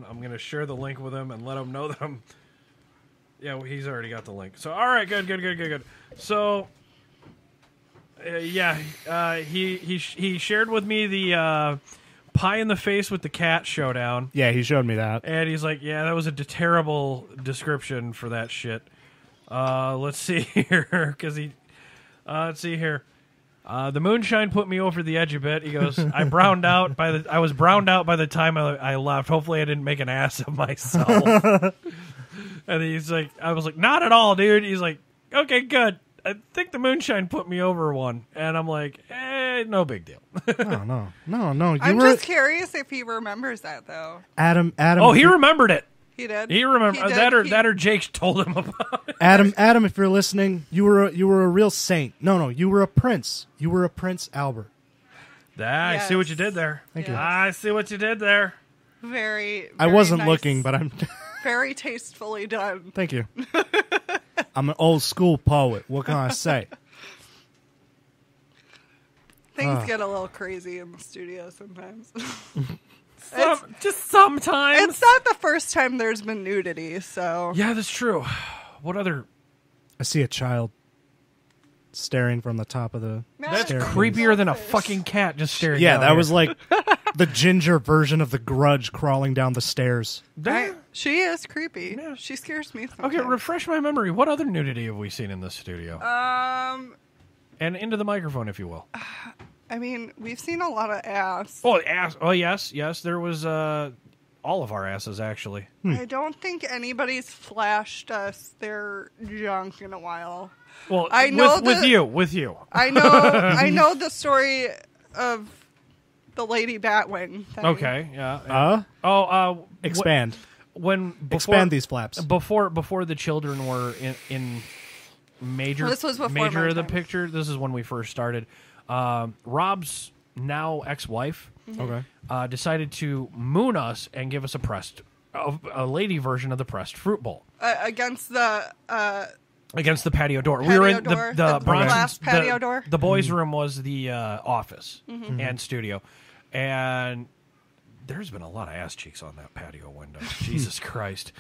I'm going to share the link with him and let him know that I'm... Yeah, well, he's already got the link. So, all right, good. So, he shared with me the pie in the face with the cat showdown. Yeah, he showed me that. And he's like, yeah, that was a terrible description for that shit. Let's see here, because let's see here. The moonshine put me over the edge a bit. He goes, I was browned out by the time I left. Hopefully I didn't make an ass of myself. And he's like, I was like, not at all, dude. He's like, okay, good. I think the moonshine put me over one. And I'm like, no big deal. No. I'm just curious if he remembers that, though. Adam. Oh, he remembered it. He did. He remembered that, or Jake told him about it. Adam, if you're listening, you were a real saint. No, you were a prince. You were a Prince Albert. I see what you did there. Thank you. I see what you did there. Very I wasn't nice. looking, but I'm... Very tastefully done. Thank you. I'm an old school poet. What can I say? Things get a little crazy in the studio sometimes. Just sometimes. It's not the first time there's been nudity, so... Yeah, that's true. What other... I see a child staring from the top of the... That's staircase. creepier than a fucking cat just staring Yeah, down that here. was like the ginger version of the Grudge crawling down the stairs. She is creepy. Yeah. She scares me sometimes. Okay, refresh my memory. What other nudity have we seen in this studio? And into the microphone, if you will. I mean, we've seen a lot of ass. Oh, ass. Oh, yes. There was all of our asses, actually. I don't think anybody's flashed us their junk in a while. Well, I know with you. I know the story of the Lady Batwing thing. Okay, yeah. Expand. Expand these flaps. Before the children were in major Well, this was before major my of the time. picture. This is when we first started. Rob's now ex-wife decided to moon us and give us a lady version of the pressed fruit bowl Against the patio door. Patio We were in door, the the Bronson's glass patio door. The boys' room was the office and studio, and there's been a lot of ass cheeks on that patio window. Jesus Christ!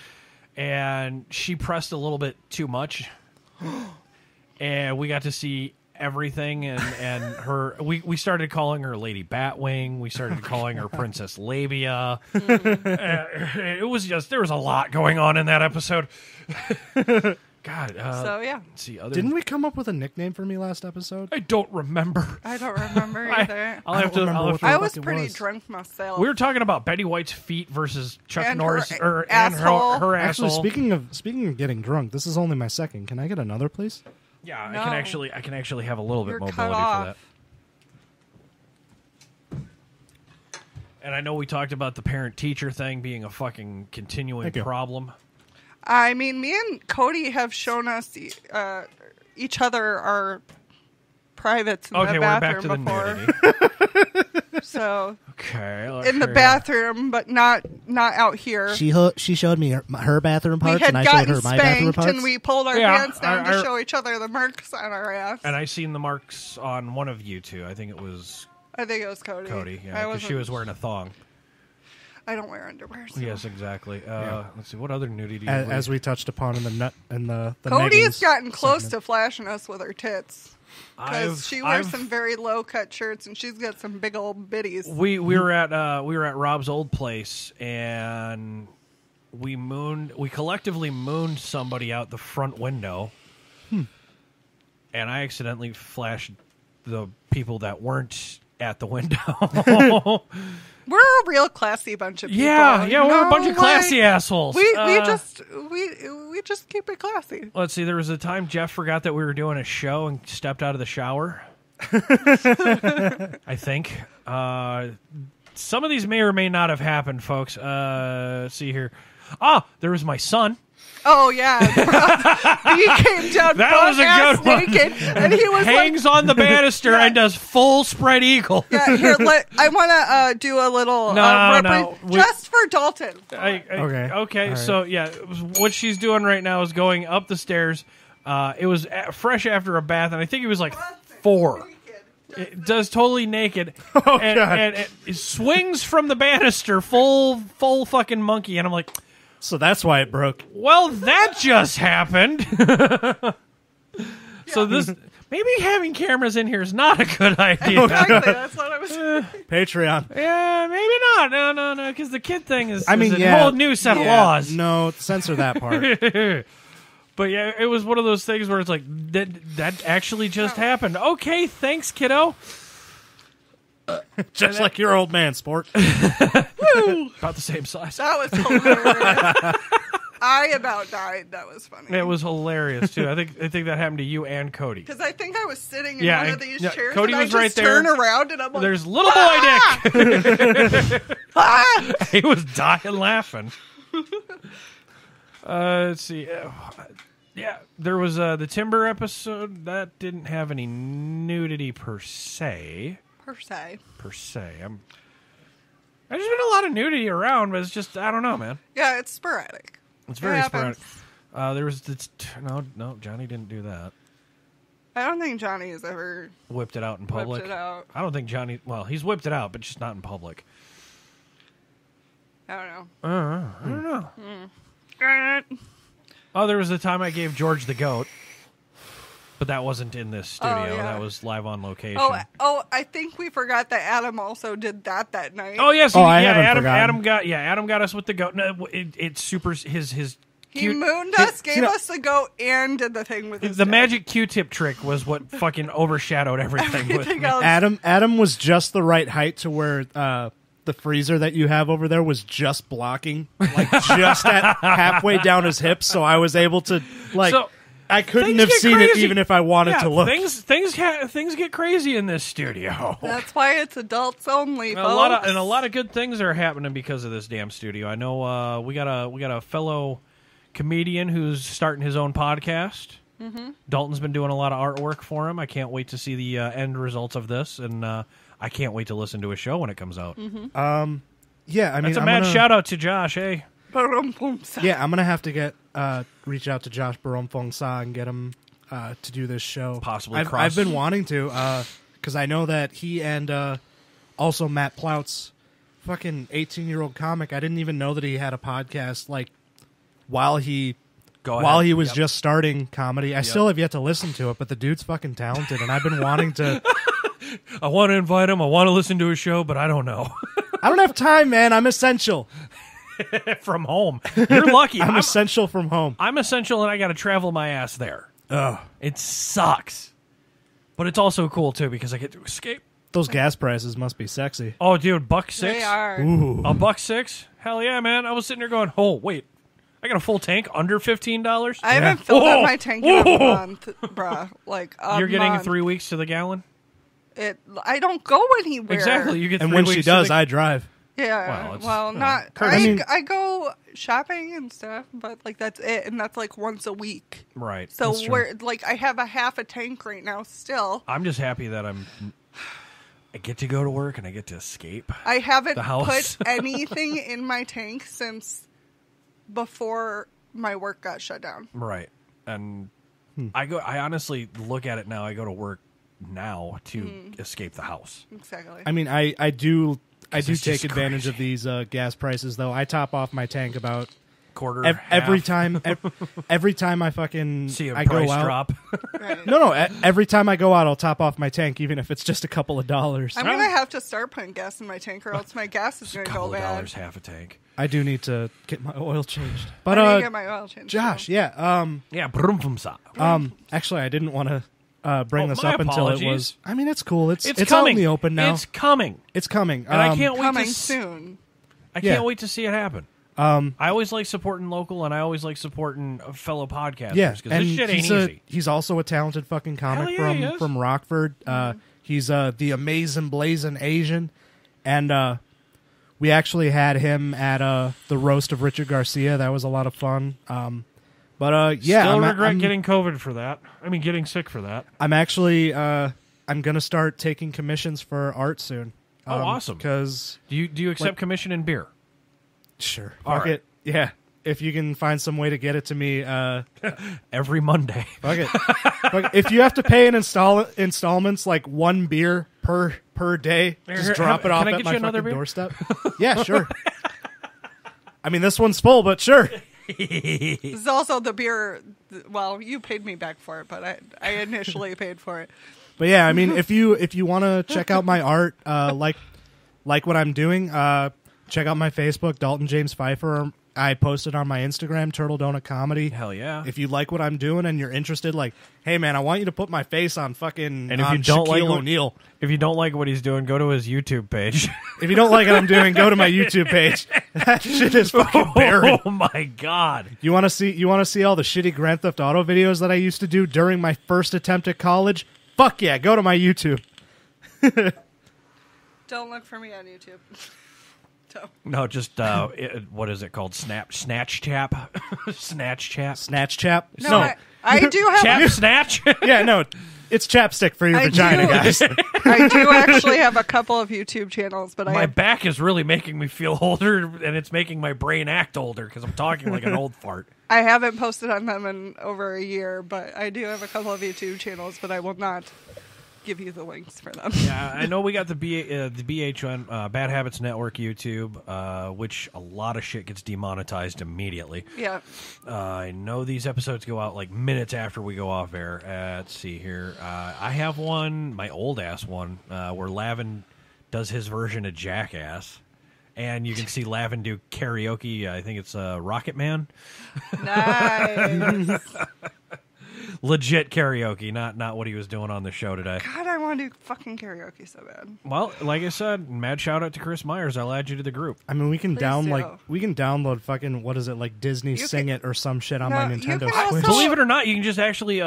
And she pressed a little bit too much, and we got to see everything. And her, we started calling her Lady Batwing. We started calling her Princess Labia. It was just, there was a lot going on in that episode. God. So yeah. Let's see, Didn't we come up with a nickname for me last episode? I don't remember. I don't remember either. I was pretty drunk myself. We were talking about Betty White's feet versus Chuck And Norris, her and asshole. her Actually, asshole. speaking of getting drunk, this is only my second. Can I get another, please? Yeah, No. I can actually have a little bit You're mobility cut for off. that. And I know we talked about the parent-teacher thing being a fucking continuing Thank you. problem. I mean, me and Cody have shown us each other our privates in Okay, the we're back bathroom to the before. nudity. So Okay. in the bathroom, but not out here. She showed me her bathroom We parts, had and I showed gotten her my bathroom spanked, parts. and we pulled our Yeah, pants down I- to show each other the marks on our ass. And I seen the marks on one of you two. I think it was I think it was Cody. Cody. I Yeah, because she wasn't- was wearing a thong. I don't wear underwear. So. Yes, exactly. Let's see. What other nudity? As we touched upon in the Cody's Megan's gotten close segment. to flashing us with her tits. Because she wears I've- some very low cut shirts and she's got some big old bitties. We were at Rob's old place, and we collectively mooned somebody out the front window, and I accidentally flashed the people that weren't at the window. We're a real classy bunch of people. Yeah, we're a bunch of classy assholes. We just keep it classy. Let's see. There was a time Jeff forgot that we were doing a show and stepped out of the shower. I think. Some of these may or may not have happened, folks. Let's see here. There was my son. Oh yeah, he came down. That was a good one. Naked, and he was hangs on the banister and does full spread eagle. Yeah, here. I want to do a little just for Dalton. Okay. Right. So yeah, what she's doing right now is going up the stairs. It was fresh after a bath, and I think he was like 4. It does totally naked, and it swings from the banister, full fucking monkey, and I'm like. So that's why it broke. Well, that just happened. So this maybe having cameras in here is not a good idea. Exactly, that's what I was. Patreon. Yeah, maybe not. No, because the kid thing is a yeah, whole new set of laws. No, censor that part. But yeah, it was one of those things where it's like that actually just happened. Okay, thanks, kiddo. Just like your old man, sport. About the same size. That was hilarious. I about died. That was funny. It was hilarious too. I think that happened to you and Cody. Because I think I was sitting in one of these chairs. Cody and was I right just there. Turn around and I'm like, "There's little boy Dick." He was dying laughing. Let's see. Yeah, there was the Timber episode that didn't have any nudity per se. There's been a lot of nudity around, but it's just I don't know, man. Yeah, it's sporadic. It's very sporadic. There was no, Johnny didn't do that. I don't think Johnny has ever whipped it out in public. I don't think Johnny. Well, he's whipped it out, but just not in public. I don't know. I don't know. Oh, there was the time I gave George the goat. But that wasn't in this studio. Oh, yeah. That was live on location. Oh, I think we forgot that Adam also did that night. Oh yes, Adam got us with the goat. No, it's super. His he mooned us, gave us the goat, and did the thing with his the magic Q-tip trick was what fucking overshadowed everything else. Adam was just the right height to where the freezer that you have over there was just blocking, like just at halfway down his hips, so I was able to I couldn't have seen it even if I wanted to look. Things get crazy in this studio. That's why it's adults only, folks. A lot of good things are happening because of this damn studio. I know we got a fellow comedian who's starting his own podcast. Mm-hmm. Dalton's been doing a lot of artwork for him. I can't wait to see the end results of this, and I can't wait to listen to his show when it comes out. Mm-hmm. Yeah, I mean, that's a mad shout out to Josh. Hey. Yeah, I'm gonna have to reach out to Josh Barumfong Sa and get him to do this show. Possibly, I've been wanting to because I know that he and also Matt Ploutz, fucking 18-year-old comic. I didn't even know that he had a podcast. Like while he was just starting comedy. I still have yet to listen to it, but the dude's fucking talented, and I've been wanting to. I want to invite him. I want to listen to his show, but I don't know. I don't have time, man. I'm essential. From home. You're lucky. I'm essential from home. I'm essential, and I got to travel my ass there. Ugh. It sucks. But it's also cool, too, because I get to escape. Those gas prices must be sexy. Oh, dude, $1.06? They are. Ooh. $1.06? Hell yeah, man. I was sitting there going, oh, wait. I got a full tank under $15? I haven't filled up my tank in a month, bruh. Like You're getting 3 weeks to the gallon? I don't go anywhere. Exactly. You get 3 and weeks. when she does, I drive. Yeah, not. I go shopping and stuff, but like that's it, and that's like once a week. Right. So we're like, I have a half a tank right now still. I'm just happy that I get to go to work and I get to escape. I haven't the house. put anything in my tank since before my work got shut down. Right, and I honestly look at it now. I go to work now to escape the house. Exactly. I mean, I do take advantage of these gas prices, though. I top off my tank about every time. Every time I fucking see a I price go out. drop. Right. No. Every time I go out, I'll top off my tank, even if it's just a couple of dollars. I'm gonna have to start putting gas in my tank, or else my gas is gonna go bad. $2 half a tank. I do need to get my oil changed. But I need to get my oil changed. Josh, too. yeah, yeah, brum. actually, I didn't want to bring this my up until it was. apologies. I mean, it's cool. It's It's out coming. in the open now. It's coming. It's coming. And I can't wait Coming to soon. I Yeah. can't wait to see it happen. I always like supporting local, and I always like supporting fellow podcasters. Yeah, because and this shit ain't he's easy. he's also a talented fucking comic Hell yeah, he is. from Rockford. He's the amazing blazing Asian, and we actually had him at the roast of Richard Garcia. That was a lot of fun. But yeah, Still I'm regret getting COVID for that. I mean, getting sick for that. I'm actually I'm gonna start taking commissions for art soon. Oh, awesome! Because Do you accept commission in beer? sure, All fuck right. it. Yeah, if you can find some way to get it to me, Every Monday. fuck it. Fuck it. If you have to pay in installments like one beer per day, just Here, drop it off can I at get my you another fucking beer? doorstep. Yeah, sure. I mean, this one's full, but sure. This is also the beer. Well, you paid me back for it, but I initially paid for it. But yeah, I mean, if you want to check out my art, like what I'm doing, check out my Facebook, Dalton James Pfeiffer. I posted on my Instagram, Turtle Donut Comedy. Hell yeah! If you like what I'm doing and you're interested, like, hey man, I want you to put my face on fucking And if you don't Shaquille like O'Neal. If you don't like what he's doing, go to his YouTube page. If you don't like what I'm doing, go to my YouTube page. That shit is fucking barren. Oh my god! You want to see all the shitty Grand Theft Auto videos that I used to do during my first attempt at college? Fuck yeah, go to my YouTube. Don't look for me on YouTube. Don't. No, just what is it called? Snatch chap, snatch chap, Snatch chap. No, I do have. chap snatch. Yeah, no, it's chapstick for your I vagina, do. guys. I do actually have a couple of YouTube channels, but My back is really making me feel older, and it's making my brain act older because I'm talking like an old fart. I haven't posted on them in over a year. But I do have a couple of YouTube channels, but I will not give you the links for them. Yeah, I know we got the BHN Bad Habits Network YouTube, which a lot of shit gets demonetized immediately. Yeah. I know these episodes go out like minutes after we go off air. Let's see here. I have one, my old ass one, where Lavin does his version of Jackass. And you can see Lavin do karaoke. I think it's Rocket Man. Nice. Legit karaoke, not what he was doing on the show today. God, I want to do fucking karaoke so bad. Well, like I said, mad shout out to Chris Myers. I'll add you to the group. I mean, we can Please do. download fucking what is it like Disney You Sing can- It or some shit on No, my you Nintendo can also- Switch. Believe it or not, you can just actually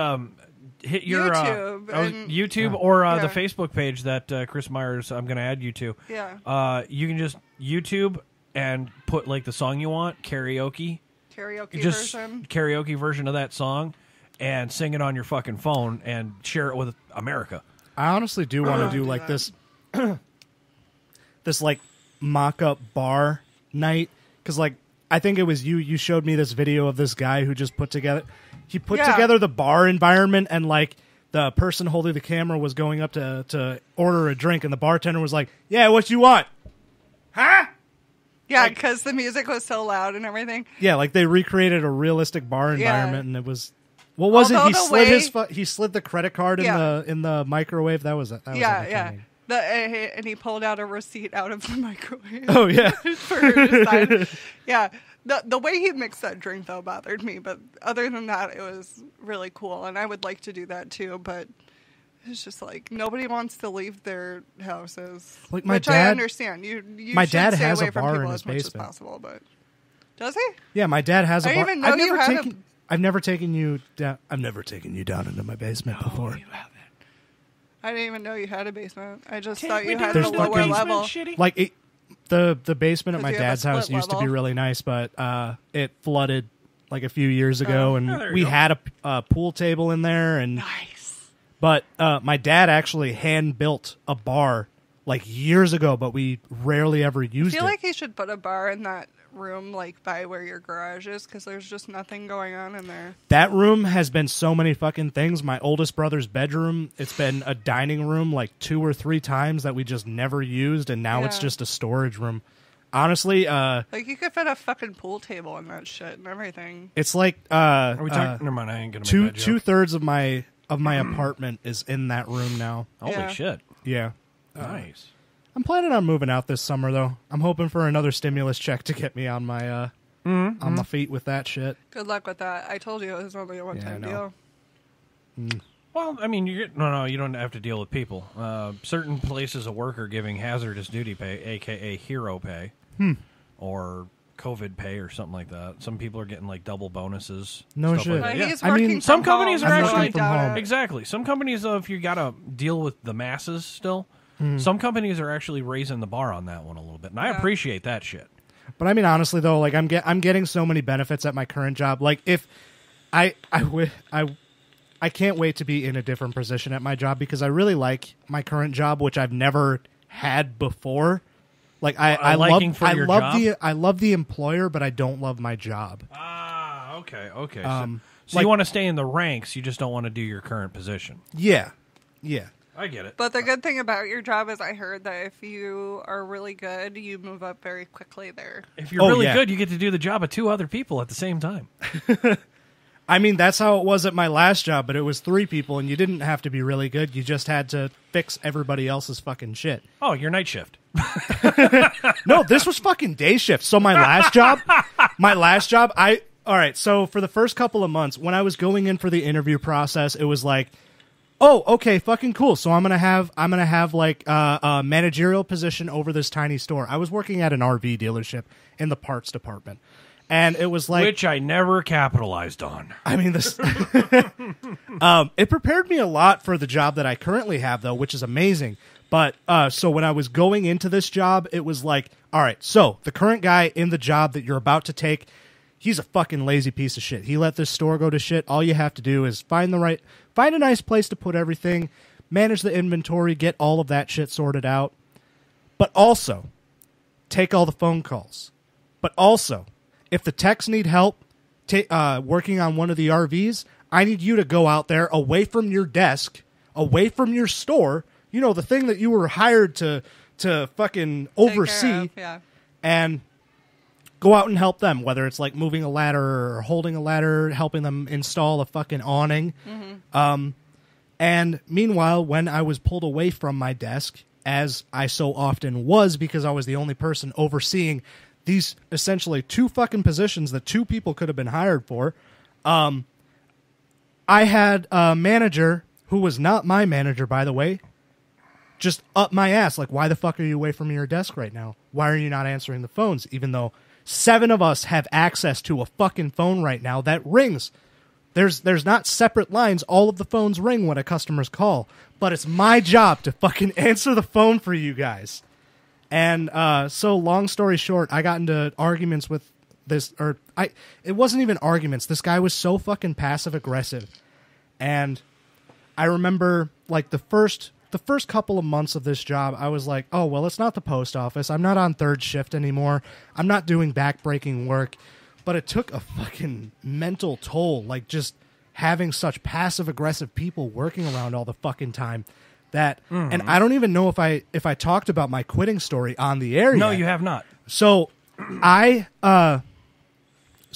hit your YouTube and- YouTube or Yeah. the Facebook page that Chris Myers. I'm going to add you to. Yeah. You can just YouTube and put like the song you want, karaoke, Karaoke just version. karaoke version of that song, and sing it on your fucking phone and share it with America. I honestly do want to do like this, this like mock-up bar night because like I think it was you showed me this video of this guy who just put together the bar environment and like the person holding the camera was going up to order a drink and the bartender was like, yeah, what you want? Huh? Yeah, because the music was so loud and everything. Yeah, like they recreated a realistic bar Yeah. environment and it was. What was Although it? the He slid the credit card Yeah. in the microwave. That was it. Yeah, yeah. And he pulled out a receipt out of the microwave. Oh yeah. For her to sign. Yeah. The way he mixed that drink though bothered me, but other than that, it was really cool, and I would like to do that too. But it's just like nobody wants to leave their houses, Like my which I dad- understand. You my should dad stay has away a from bar people in as his much as basement. possible. But does he? Yeah, my dad has a I bar. didn't even know you had a- I've never taken you down. I've never taken you down into my basement before. I didn't even know you had a basement. I just Take thought me you to had the a There's lower fucking- level. Shitty. Like the basement at 'Cause my you have a dad's house split used to be level. really nice, but it flooded like a few years ago, and there you we go. had a pool table in there, and Nice. but my dad actually hand built a bar like years ago, but we rarely ever I used feel it. like he should put a bar in that room, like by where your garage is, because there's just nothing going on in there. That room has been so many fucking things. My oldest brother's bedroom, it's been a dining room like 2 or 3 times that we just never used, and now it's Yeah. just a storage room. Honestly, Like you could fit a fucking pool table in that shit and everything. it's like Are we talking? Never mind. I ain't gonna make that joke. 2/3 of my apartment is in that room now. Holy Yeah. shit! Yeah. Nice. I'm planning on moving out this summer though. I'm hoping for another stimulus check to get me on my on my feet with that shit. Good luck with that. I told you it was only a one-time Yeah, I know. deal. Well, I mean, no, you don't have to deal with people. Certain places of work are giving hazardous duty pay, a.k.a. hero pay, or COVID pay or something like that. Some people are getting like double bonuses. No stuff shit. like that. But Yeah. he's I mean, working Some from companies home, are I'm actually working from home. Exactly. Some companies, though, if you got to deal with the masses still, some companies are actually raising the bar on that one a little bit, and I appreciate that shit. But I mean, honestly, though, like I'm getting so many benefits at my current job. Like if I can't wait to be in a different position at my job because I really like my current job, which I've never had before. Like I love the employer, but I don't love my job. Ah, okay. So like- you want to stay in the ranks, you just don't want to do your current position. Yeah. I get it. But the good thing about your job is I heard that if you are really good, you move up very quickly there. If you're really good, you get to do the job of 2 other people at the same time. I mean, that's how it was at my last job, but it was 3 people, and you didn't have to be really good. You just had to fix everybody else's fucking shit. Oh, your night shift. No, this was fucking day shift. So my last job, all right, so for the first couple of months, when I was going in for the interview process, it was like, oh, okay, fucking cool. So I'm gonna have like a managerial position over this tiny store. I was working at an RV dealership in the parts department, and it was like, which I never capitalized on. I mean, this it prepared me a lot for the job that I currently have, though, which is amazing. But so when I was going into this job, it was like, all right, so the current guy in the job that you're about to take, he's a fucking lazy piece of shit. He let this store go to shit. All you have to do is find a nice place to put everything, manage the inventory, get all of that shit sorted out. But also, take all the phone calls. But also, if the techs need help working on one of the RVs, I need you to go out there away from your desk, away from your store, you know, the thing that you were hired to fucking oversee, and go out and help them, whether it's like moving a ladder or holding a ladder, helping them install a fucking awning. And meanwhile, when I was pulled away from my desk, as I so often was because I was the only person overseeing these essentially 2 fucking positions that 2 people could have been hired for, I had a manager who was not my manager, by the way, just up my ass. Like, why the fuck are you away from your desk right now? Why are you not answering the phones? Even though 7 of us have access to a fucking phone right now that rings. There's not separate lines. All of the phones ring when a customer's call. But it's my job to fucking answer the phone for you guys. And so long story short, I got into arguments with this, it wasn't even arguments. This guy was so fucking passive aggressive. And I remember like the first couple of months of this job, I was like, oh, well, it's not the post office. I'm not on 3rd shift anymore. I'm not doing backbreaking work. But it took a fucking mental toll, like just having such passive-aggressive people working around all the fucking time. That, and I don't even know if I talked about my quitting story on the air yet. No, you have not. So I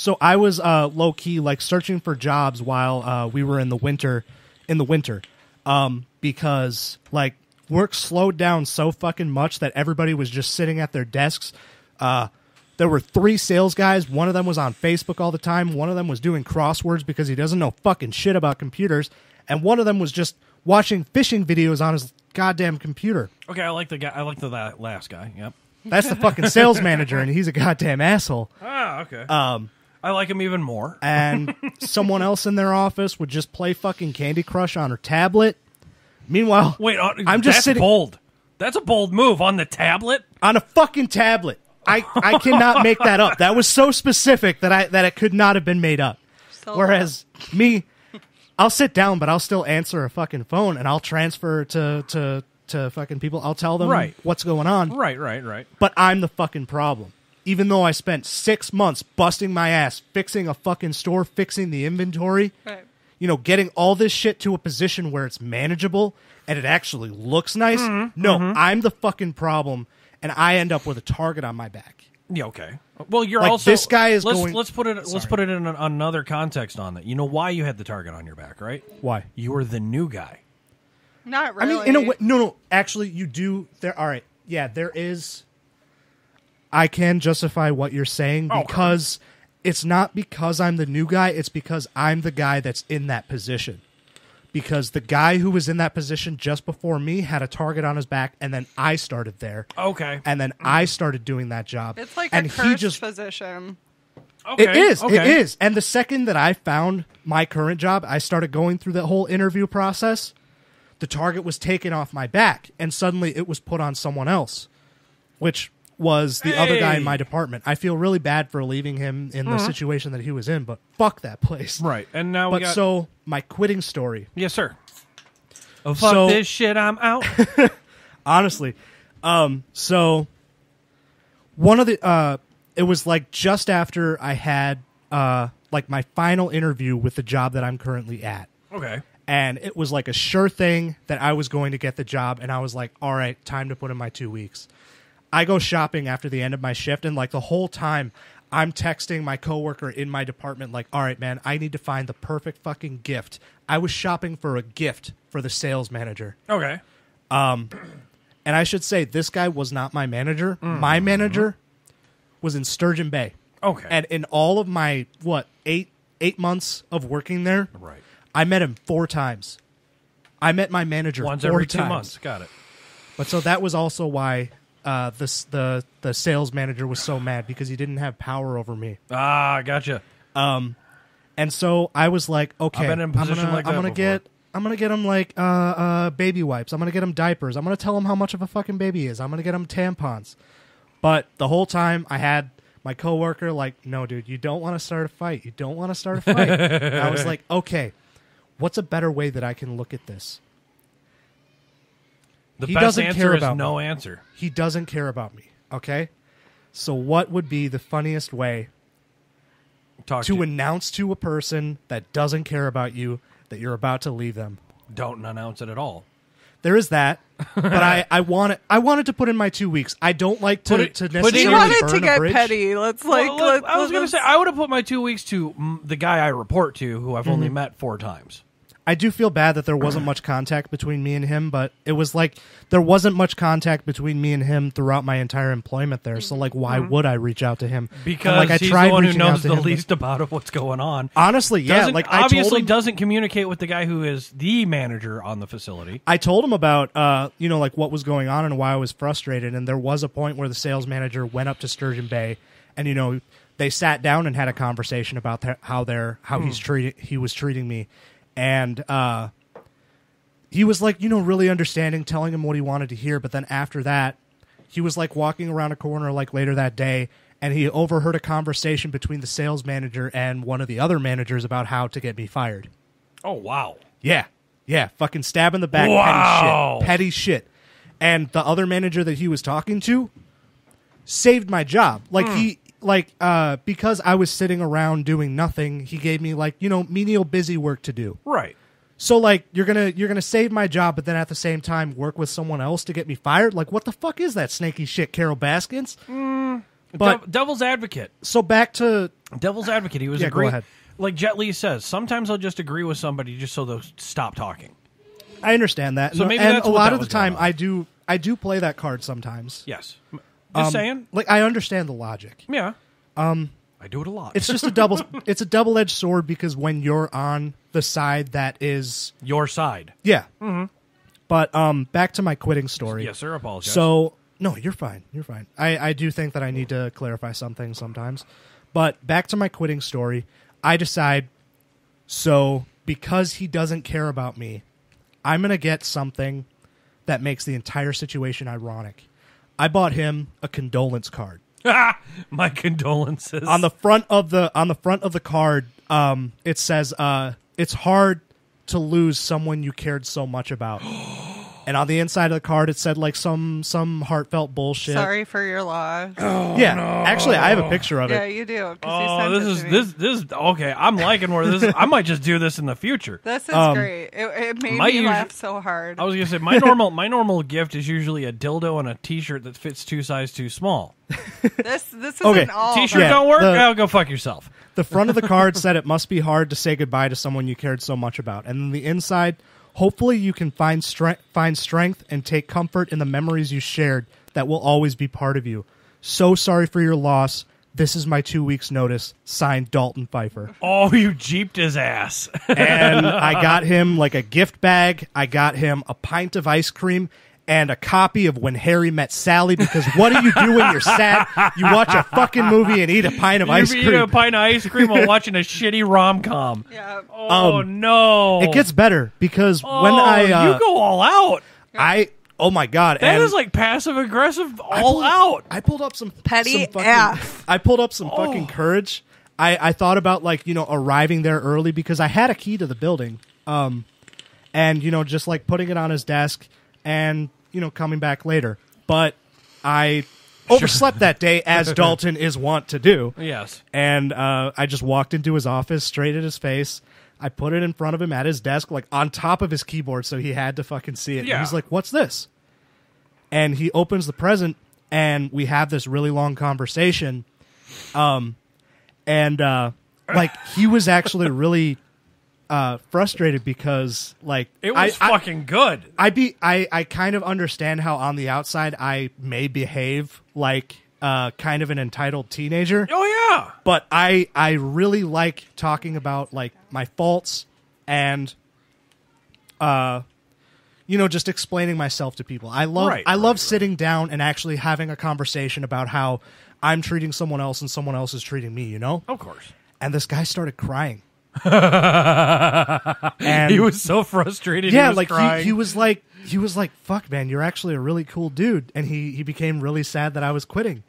was low-key like searching for jobs while we were in the winter. Because like work slowed down so fucking much that everybody was just sitting at their desks. There were 3 sales guys. One of them was on Facebook all the time. One of them was doing crosswords because he doesn't know fucking shit about computers. And one of them was just watching fishing videos on his goddamn computer. Okay, I like the guy. I like the last guy. Yep. That's the fucking sales manager, and he's a goddamn asshole. Ah, okay. I like him even more. And someone else in their office would just play fucking Candy Crush on her tablet. Meanwhile, wait, I'm just that's sitting bold. That's a bold move on the tablet. On a fucking tablet. I cannot make that up. That was so specific that it could not have been made up. Whereas me, I'll sit down, but I'll still answer a fucking phone, and I'll transfer to fucking people. I'll tell them what's going on. Right. But I'm the fucking problem. Even though I spent 6 months busting my ass, fixing a fucking store, fixing the inventory, you know, getting all this shit to a position where it's manageable and it actually looks nice. I'm the fucking problem. And I end up with a target on my back. Yeah, okay. Well, you're like also this guy is going. Let's put it in another context on that. You know why you had the target on your back, right? Why? You were the new guy. Not really. I mean, in a way, no. Actually, you do. There. All right. Yeah, there is. I can justify what you're saying because it's not because I'm the new guy. It's because I'm the guy that's in that position. because the guy who was in that position just before me had a target on his back, and then I started there. Okay. And then I started doing that job. It's like and a cursed position. Okay. It is. Okay. It is. And the second that I found my current job, I started going through that whole interview process. The target was taken off my back, and suddenly it was put on someone else, which was the other guy in my department. I feel really bad for leaving him in the situation that he was in, but fuck that place. Right. And now we got... So, my quitting story. Yes, sir. Oh, fuck this shit, I'm out. Honestly. So, one of the... it was like just after I had like my final interview with the job that I'm currently at. Okay. And it was like a sure thing that I was going to get the job, and I was like, all right, time to put in my 2 weeks. I go shopping after the end of my shift, and like the whole time I'm texting my coworker in my department like, all right, man, I need to find the perfect fucking gift. I was shopping for a gift for the sales manager. Okay. And I should say, this guy was not my manager. My manager was in Sturgeon Bay. Okay. And in all of my, eight months of working there, Right. I met him 4 times. I met my manager Once 4 every times. 2 months. Got it. But so that was also why the sales manager was so mad, because he didn't have power over me. Ah, gotcha. And so I was like, okay, I've been in a position like that I'm gonna get him like baby wipes. I'm gonna get him diapers. I'm gonna tell him how much of a fucking baby he is. I'm gonna get him tampons. But the whole time I had my coworker like, no, dude, you don't want to start a fight. You don't want to start a fight. And I was like, okay, what's a better way that I can look at this? The He best doesn't answer care is about no me. answer. He doesn't care about me. Okay, so what would be the funniest way to announce to a person that doesn't care about you that you're about to leave them? Don't announce it at all. There is that, but I wanted to put in my 2 weeks. I don't like to necessarily He wanted burn to a get bridge. petty. Let's like. Well, I was going to say, I would have put my 2 weeks to the guy I report to, who I've only met 4 times. I do feel bad that there wasn't much contact between me and him, but it was like there wasn't much contact between me and him throughout my entire employment there. So like, why would I reach out to him? Because I he's tried the one who reaching out knows to the him, least about what's going on. Honestly, yeah. Doesn't- Like obviously I told him, doesn't communicate with the guy who is the manager on the facility. I told him about like what was going on and why I was frustrated. And there was a point where the sales manager went up to Sturgeon Bay, and they sat down and had a conversation about how he was treating me, and he was like, really understanding, telling him what he wanted to hear. But then after that, he was like walking around a corner like later that day, and he overheard a conversation between the sales manager and one of the other managers about how to get me fired. Oh, wow. Yeah. Fucking stab in the back. Wow. Petty shit. And the other manager that he was talking to saved my job. Like because I was sitting around doing nothing, he gave me menial busy work to do. Right. So like you're gonna save my job, but then at the same time work with someone else to get me fired? Like what the fuck is that snaky shit, Carol Baskins? But Devil's advocate. so back to Devil's advocate. He was Yeah, go agreeing. ahead. Like Jet Li says, sometimes I'll just agree with somebody just so they'll stop talking. I understand that. So maybe and that's a what lot that of the was going time on. I do play that card sometimes. Yes. Just saying. Like I understand the logic. Yeah. I do it a lot. It's just a double-edged sword, because when you're on the side that is your side. yeah. Mm-hmm. But back to my quitting story. Yes, sir. Apologize. So no, you're fine. You're fine. I do think that I need to clarify something sometimes. But back to my quitting story, I decide, so because he doesn't care about me, I'm going to get something that makes the entire situation ironic. I bought him a condolence card. My condolences. On the front of the card, it says, "It's hard to lose someone you cared so much about." And on the inside of the card, it said like some heartfelt bullshit. Sorry for your loss. Yeah, actually, I have a picture of Yeah, it. you do. Oh, this is okay. I'm liking where this is. I might just do this in the future. This is great. It made my me usu- laugh so hard. I was gonna say my normal gift is usually a dildo and a T-shirt that fits 2 sizes too small. This isn't Okay, all. T-shirt Yeah, don't work. the- I'll go fuck yourself. The front of the card said it must be hard to say goodbye to someone you cared so much about, and then the inside, hopefully you can find strength and take comfort in the memories you shared that will always be part of you. So sorry for your loss. this is my 2 weeks notice, signed Dalton Pfeiffer. Oh, you jeeped his ass. And I got him like a gift bag. I got him a pint of ice cream and a copy of When Harry Met Sally, because what do you do when you're sad? You watch a fucking movie and eat a pint of ice cream. You eat a pint of ice cream while watching a shitty rom-com. Yeah. Oh, no. It gets better because when you go all out. Oh my god, that is like passive-aggressive all out. I pulled up some Petty fucking, F. I pulled up some fucking courage. I thought about like, arriving there early because I had a key to the building. And just like putting it on his desk and coming back later. But I overslept that day, as Dalton is wont to do. Yes. And I just walked into his office, straight at his face. I put it in front of him at his desk, like on top of his keyboard, so he had to fucking see it. Yeah. And he's like, "What's this?" And he opens the present, and we have this really long conversation. Like he was actually really frustrated because like it was fucking good. I kind of understand how on the outside I may behave like kind of an entitled teenager. Oh yeah. But I really like talking about like my faults and just explaining myself to people. I love sitting down and actually having a conversation about how I'm treating someone else and someone else is treating me, Of course. And this guy started crying. And he was so frustrated. Yeah, he was crying. he was like, fuck, man, you're actually a really cool dude. And he became really sad that I was quitting.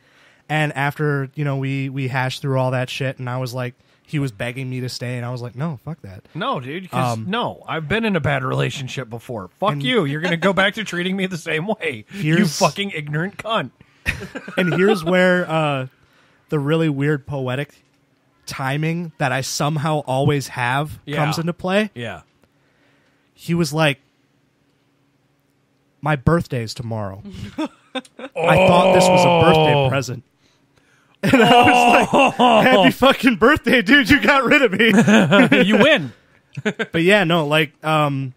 And after, we hashed through all that shit, and I was like, he was begging me to stay, and I was like, no, fuck that. No, dude, because no, I've been in a bad relationship before. Fuck you. You're going to go back to treating me the same way. You fucking ignorant cunt. And here's where the really weird poetic timing that I somehow always have comes into play. Yeah. He was like, my birthday's tomorrow. I thought this was a birthday present. And I was like, happy fucking birthday, dude. You got rid of me. You win. But yeah, no, like, I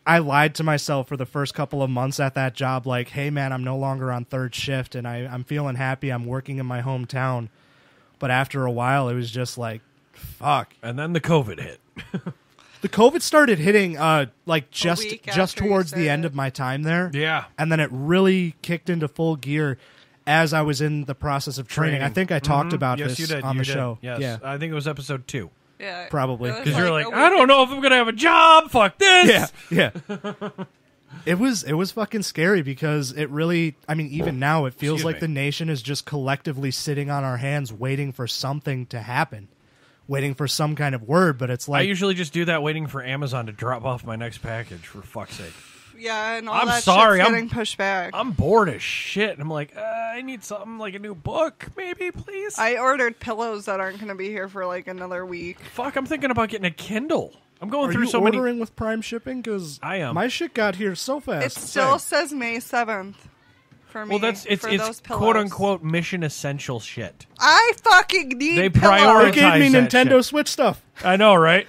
lied to myself for the first couple of months at that job. Like, hey, man, I'm no longer on third shift, and I'm feeling happy. I'm working in my hometown. But after a while, it was just like, fuck. And then the COVID hit. The COVID started hitting like just after towards the end of my time there. Yeah. And then it really kicked into full gear as I was in the process of training. I think I talked about yes, this you did. on You the did. show. Yes. Yeah. I think it was episode 2. Yeah, Probably. Because you're like, I don't know if I'm going to have a job. Fuck this. Yeah. It was fucking scary because it really, I mean, even now it feels like the nation is just collectively sitting on our hands waiting for something to happen. Waiting for some kind of word, but it's like... I usually just do that waiting for Amazon to drop off my next package, for fuck's sake. Yeah, and all I'm that sorry, shit's getting pushed back. I'm bored as shit. And I'm like, I need something like a new book, maybe, please. I ordered pillows that aren't going to be here for like another week. Fuck, I'm thinking about getting a Kindle. I'm going Are through you so ordering many... with Prime shipping? Because I am. My shit got here so fast. It still says May 7th for me. Well, it's those pillows. quote unquote mission essential shit. I fucking need They pillows. prioritize They gave me that Nintendo shit. Switch stuff. I know, right?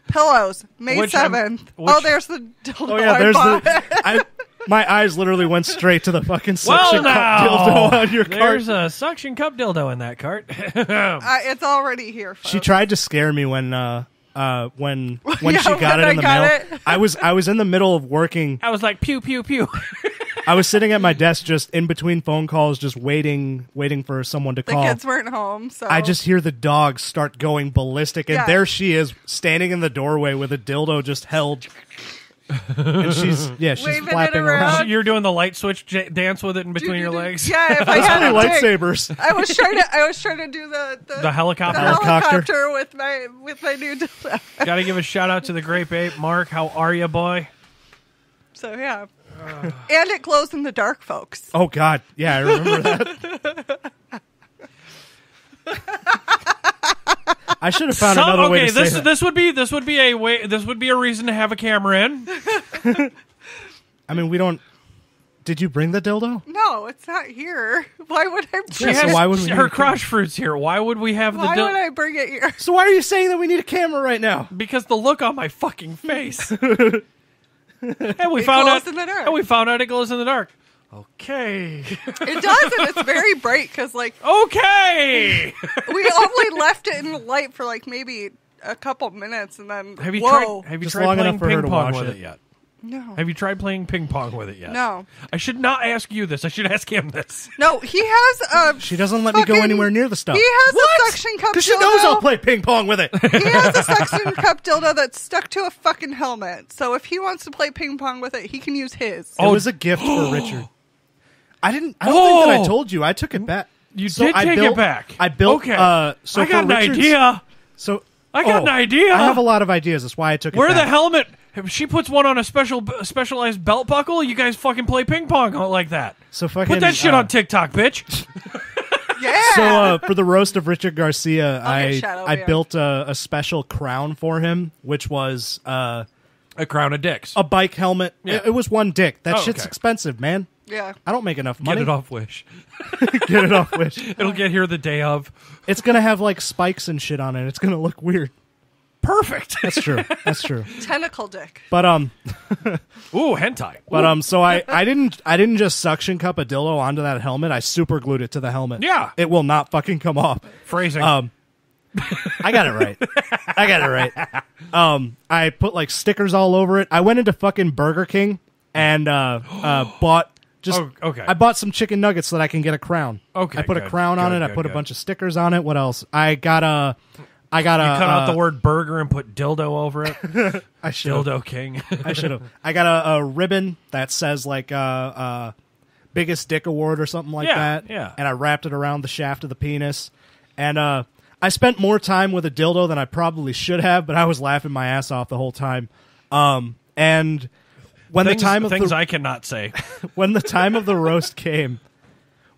Pillows, May Which 7th. which- There's the dildo Oh yeah, I there's bought. my eyes literally went straight to the fucking Well, suction cup now, dildo on your cart. there's a suction cup dildo in that cart. It's already here, folks. She tried to scare me when Yeah, she got when it I in the got mail. it. I was in the middle of working. I was like, pew, pew, pew. I was sitting at my desk just in between phone calls, just waiting for someone to The call. kids weren't home, so I just hear the dogs start going ballistic, and Yeah. there she is standing in the doorway with a dildo just held. And she's Waving it flapping around. around. You're doing the light switch dance with it in between your legs. Yeah, if I had Only a dick. lightsabers. I was trying to do The helicopter. helicopter with my new dildo. Got to give a shout out to the Grape Ape. Mark, how are you, boy? So yeah, and it glows in the dark, folks. Oh God, yeah, I remember that. I should have found another way to say that. This would be a reason to have a camera in. I mean, we don't. Did you bring the dildo? No, it's not here. Why would I? Yeah, so why would we? Her crotch fruit's here. Why would we have Why the would I bring it here? So why are you saying that we need a camera right now? Because the look on my fucking face. And we It found glows out in the dark. And we found out it glows in the dark. Okay. It does, and it's very bright because, like, Okay. we only left it in the light for like maybe a couple minutes, and then Have you whoa. tried? Have you Just tried long playing enough for her ping to pong watch with it. it yet? No. Have you tried playing ping pong with it yet? No. I should not ask you this. I should ask him this. No, he has a. She doesn't let me go fucking- anywhere near the stuff. He has What? a suction cup. Because she dildo. knows I'll play ping pong with it. He has a suction cup dildo that's stuck to a fucking helmet. So if he wants to play ping pong with it, he can use his. It was a gift for Richard. I don't think that I told you. I took it back. You So did I take built- it back. I built. Okay. So I got for an Richard's- idea. So I got an idea. I have a lot of ideas. That's why I took it Where back. the helmet? If she puts one on a specialized belt buckle, you guys fucking play ping pong like that. So fucking Put that shit on TikTok, bitch. Yeah. So for the roast of Richard Garcia, get shadow I banned. built a special crown for him, which was A crown of dicks. a bike helmet. Yeah. It was one dick. That Oh, shit's okay. expensive, man. Yeah. I don't make enough Get money. it off Wish. Get it off Wish. It'll get here the day of. It's gonna have like spikes and shit on it. It's gonna look weird. Perfect. That's true. That's true. Tentacle dick. But Ooh, hentai. But so I didn't just suction cup a dildo onto that helmet. I super glued it to the helmet. Yeah. It will not fucking come off. Phrasing. I got it right. I got it right. I put like stickers all over it. I went into fucking Burger King and bought just Oh, okay. I bought some chicken nuggets so that I can get a crown. Okay, I put a good, crown on good, it. I good, put a good. bunch of stickers on it. What else? I got a you cut out the word burger and put dildo over it. I should Dildo king. I should have. I got a ribbon that says like biggest dick award or something like Yeah, that. yeah. And I wrapped it around the shaft of the penis. And I spent more time with a dildo than I probably should have, but I was laughing my ass off the whole time. And when things, the time of things the I cannot say. when the time of the roast came,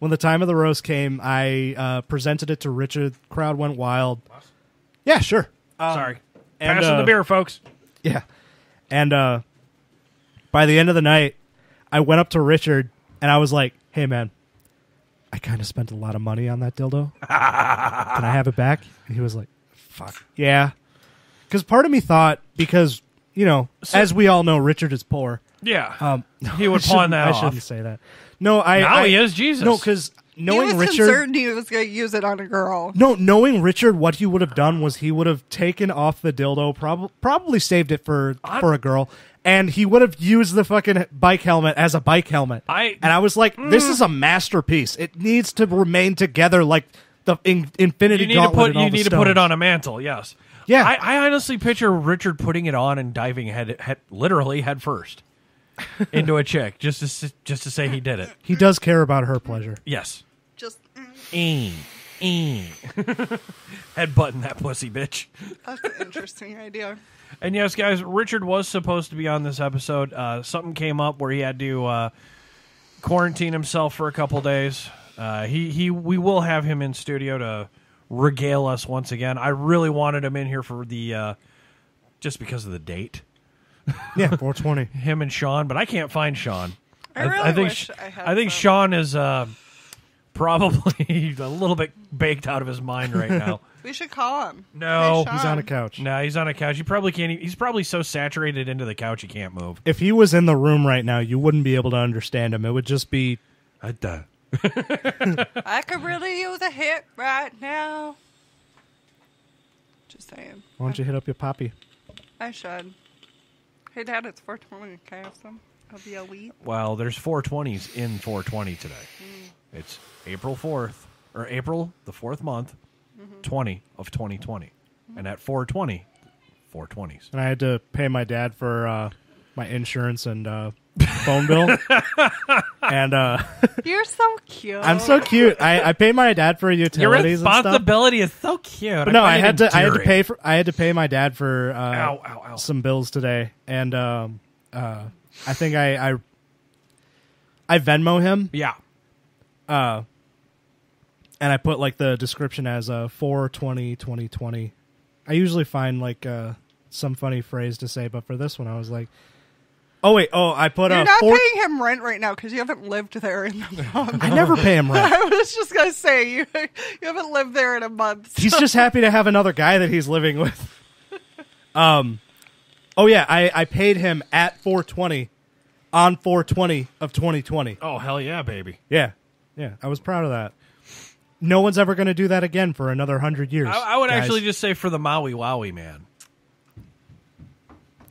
I presented it to Richard. Crowd went wild. Yeah, sure. Sorry. and, Passing the beer, folks. Yeah. And by the end of the night, I went up to Richard and I was like, hey, man, I kind of spent a lot of money on that dildo. Can I have it back? And he was like, fuck. Yeah. Because part of me thought, because, you know, as we all know, Richard is poor. Yeah. He would pawn that I off. shouldn't say that. No, Now he is, Jesus. No, because knowing he was Richard. concerned he was going to use it on a girl. No, knowing Richard, what he would have done was he would have taken off the dildo, probably saved it for a girl, and he would have used the fucking bike helmet as a bike helmet. And I was like, this is a masterpiece. It needs to remain together like the Infinity You need Gauntlet. to put and all the to put it stones. on a mantle. Yes. Yeah. I honestly picture Richard putting it on and diving literally head first into a chick just to say he did it. He does care about her pleasure. Yes. Just, Headbutting that pussy, bitch. that's an interesting idea. And yes, guys, Richard was supposed to be on this episode. Something came up where he had to quarantine himself for a couple days. We will have him in studio to regale us once again. I really wanted him in here for the just because of the date. Yeah, 420. Him and Sean, but I can't find Sean. I really think wish I had I think some. Sean is probably a little bit baked out of his mind right now. We should call him. No. Hey, He's Sean. on a couch. No, he's on a couch. He probably can't. He's probably so saturated into the couch he can't move. If he was in the room right now, you wouldn't be able to understand him. It would just be... I could really use a hit right now. Just saying. Why don't you hit up your poppy? I should. Hey, Dad, it's 420. Can I have some of your weed? Well, there's 420s in 420 today. It's April 4th, or April the 4th month, 20 of 2020. And at 420, 420s. And I had to pay my dad for my insurance and phone bill. And You're so cute. I'm so cute. I pay my dad for Your utilities and stuff. responsibility is so cute. But no, I find had it to endearing. I had to pay my dad for Ow, ow, ow. some bills today. And I think I Venmo him. Yeah. And I put like the description as 4/20/2020. I usually find like some funny phrase to say, but for this one I was like, I put You're a not 4. paying him rent right now because you haven't lived there in a month. I never pay him rent. I was just going to say, you haven't lived there in a month. He's just happy to have another guy that he's living with. I paid him at 420 on 4/20 of 2020. Oh, hell yeah, baby. Yeah. I was proud of that. No one's ever going to do that again for another 100 years. I would guys. actually just say for the Maui Wowie man.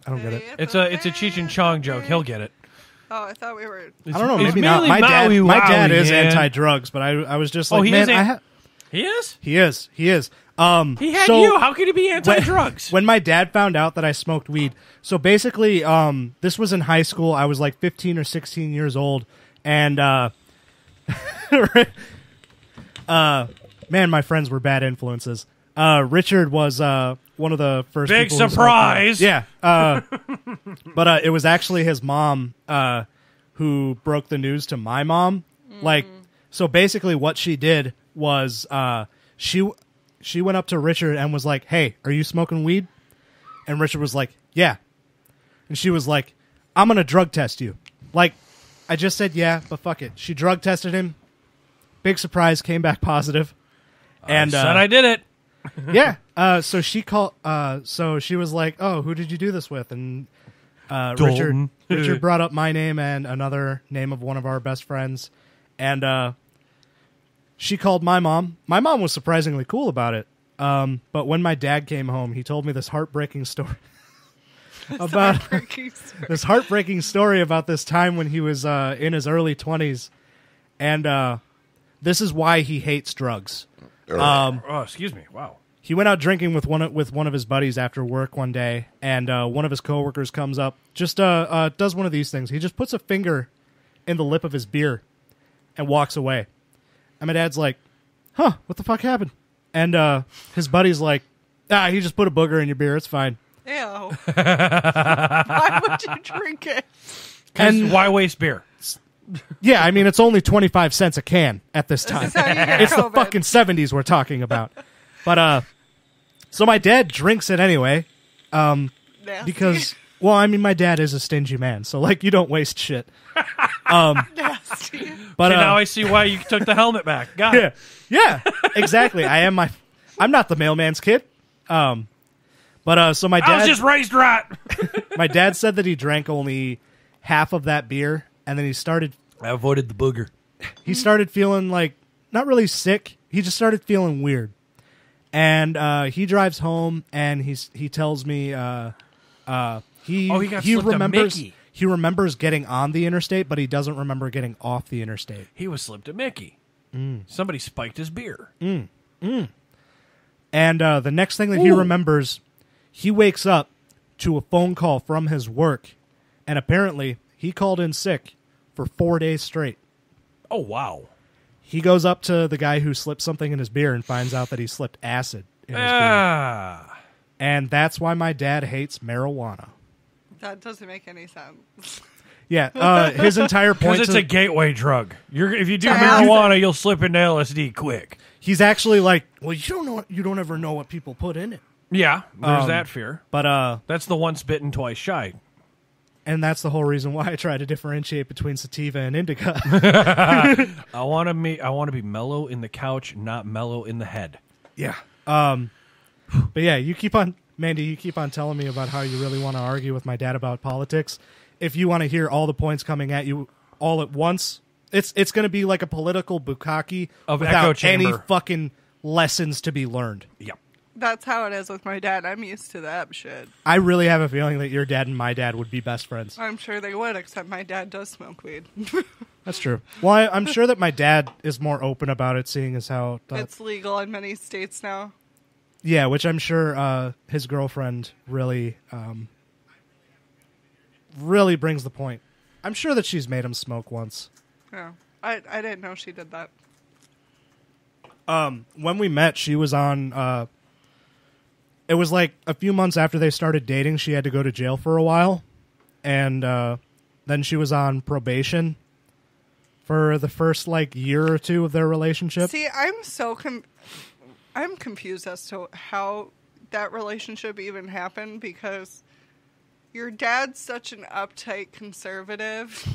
I don't get it. It's a Cheech and Chong joke. He'll get it. Oh, I thought we were. I don't know. It's Maybe not. mainly My dad Maui, is man. anti-drugs, but I was just like, he man, is. He is. He is. He had So you. How could he be anti-drugs? When my dad found out that I smoked weed, so basically, this was in high school. I was like 15 or 16 years old, and man, my friends were bad influences. Richard was one of the first. Big people who surprise. Yeah, but it was actually his mom who broke the news to my mom. Like, so basically, what she did was she went up to Richard and was like, "Hey, are you smoking weed?" And Richard was like, "Yeah." And she was like, "I'm gonna drug test you." Like, I just said yeah, but fuck it. She drug tested him. Big surprise, came back positive. And said I did it. yeah. So she called. So she was like, "Oh, who did you do this with?" And Richard brought up my name and another name of one of our best friends, and she called my mom. My mom was surprisingly cool about it. But when my dad came home, he told me this heartbreaking story about this heartbreaking story about this time when he was in his early 20s, and this is why he hates drugs. Oh, excuse me. Wow. He went out drinking with one of his buddies after work one day, and one of his coworkers comes up, just does one of these things. He just puts a finger in the lip of his beer and walks away. And my dad's like, "Huh, what the fuck happened?" And his buddy's like, "He just put a booger in your beer. It's fine." Ew. Why would you drink it? And why waste beer? Yeah, I mean, it's only 25 cents a can at this time. This is how you get It's the COVID. fucking 70s we're talking about. But, so my dad drinks it anyway, Nasty. because, well, I mean, my dad is a stingy man, so, like, you don't waste shit. Nasty. But, Now I see why you took the helmet back. Got it. yeah, exactly. I'm not the mailman's kid. So my dad, I was just raised right. my dad said that he drank only half of that beer, and then I avoided the booger. he started feeling like, not really sick, he just started feeling weird. And he drives home, and he tells me he got slipped a remembers Mickey. he remembers getting on the interstate, but he doesn't remember getting off the interstate. He was slipped a Mickey. Somebody spiked his beer. And the next thing that he remembers, he wakes up to a phone call from his work, and apparently he called in sick for 4 days straight. Oh, wow. He goes up to the guy who slipped something in his beer and finds out that he slipped acid in his beer. And that's why my dad hates marijuana. That doesn't make any sense. Yeah, his entire point Because it's a gateway drug. If you do To marijuana, you'll slip into LSD quick. he's actually like, well, you don't ever know what people put in it. Yeah, there's that fear. But That's the once bitten, twice shy. and that's the whole reason why I try to differentiate between sativa and indica. I want to be mellow in the couch, not mellow in the head. Yeah. But yeah, Mandy, you keep on telling me about how you really want to argue with my dad about politics. If you want to hear all the points coming at you all at once, it's going to be like a political bukkake Of echo without chamber. any fucking lessons to be learned. Yep. That's how it is with my dad. I'm used to that shit. I really have a feeling that your dad and my dad would be best friends. I'm sure they would, except my dad does smoke weed. That's true. Well, I'm sure that my dad is more open about it, seeing as how... It's legal in many states now. yeah, which I'm sure his girlfriend really brings the point. I'm sure that she's made him smoke once. Yeah. I didn't know she did that. When we met, she was on... it was like a few months after they started dating, she had to go to jail for a while. And then she was on probation for the first, like, year or two of their relationship. See, I'm so I'm confused as to how that relationship even happened, because your dad's such an uptight conservative,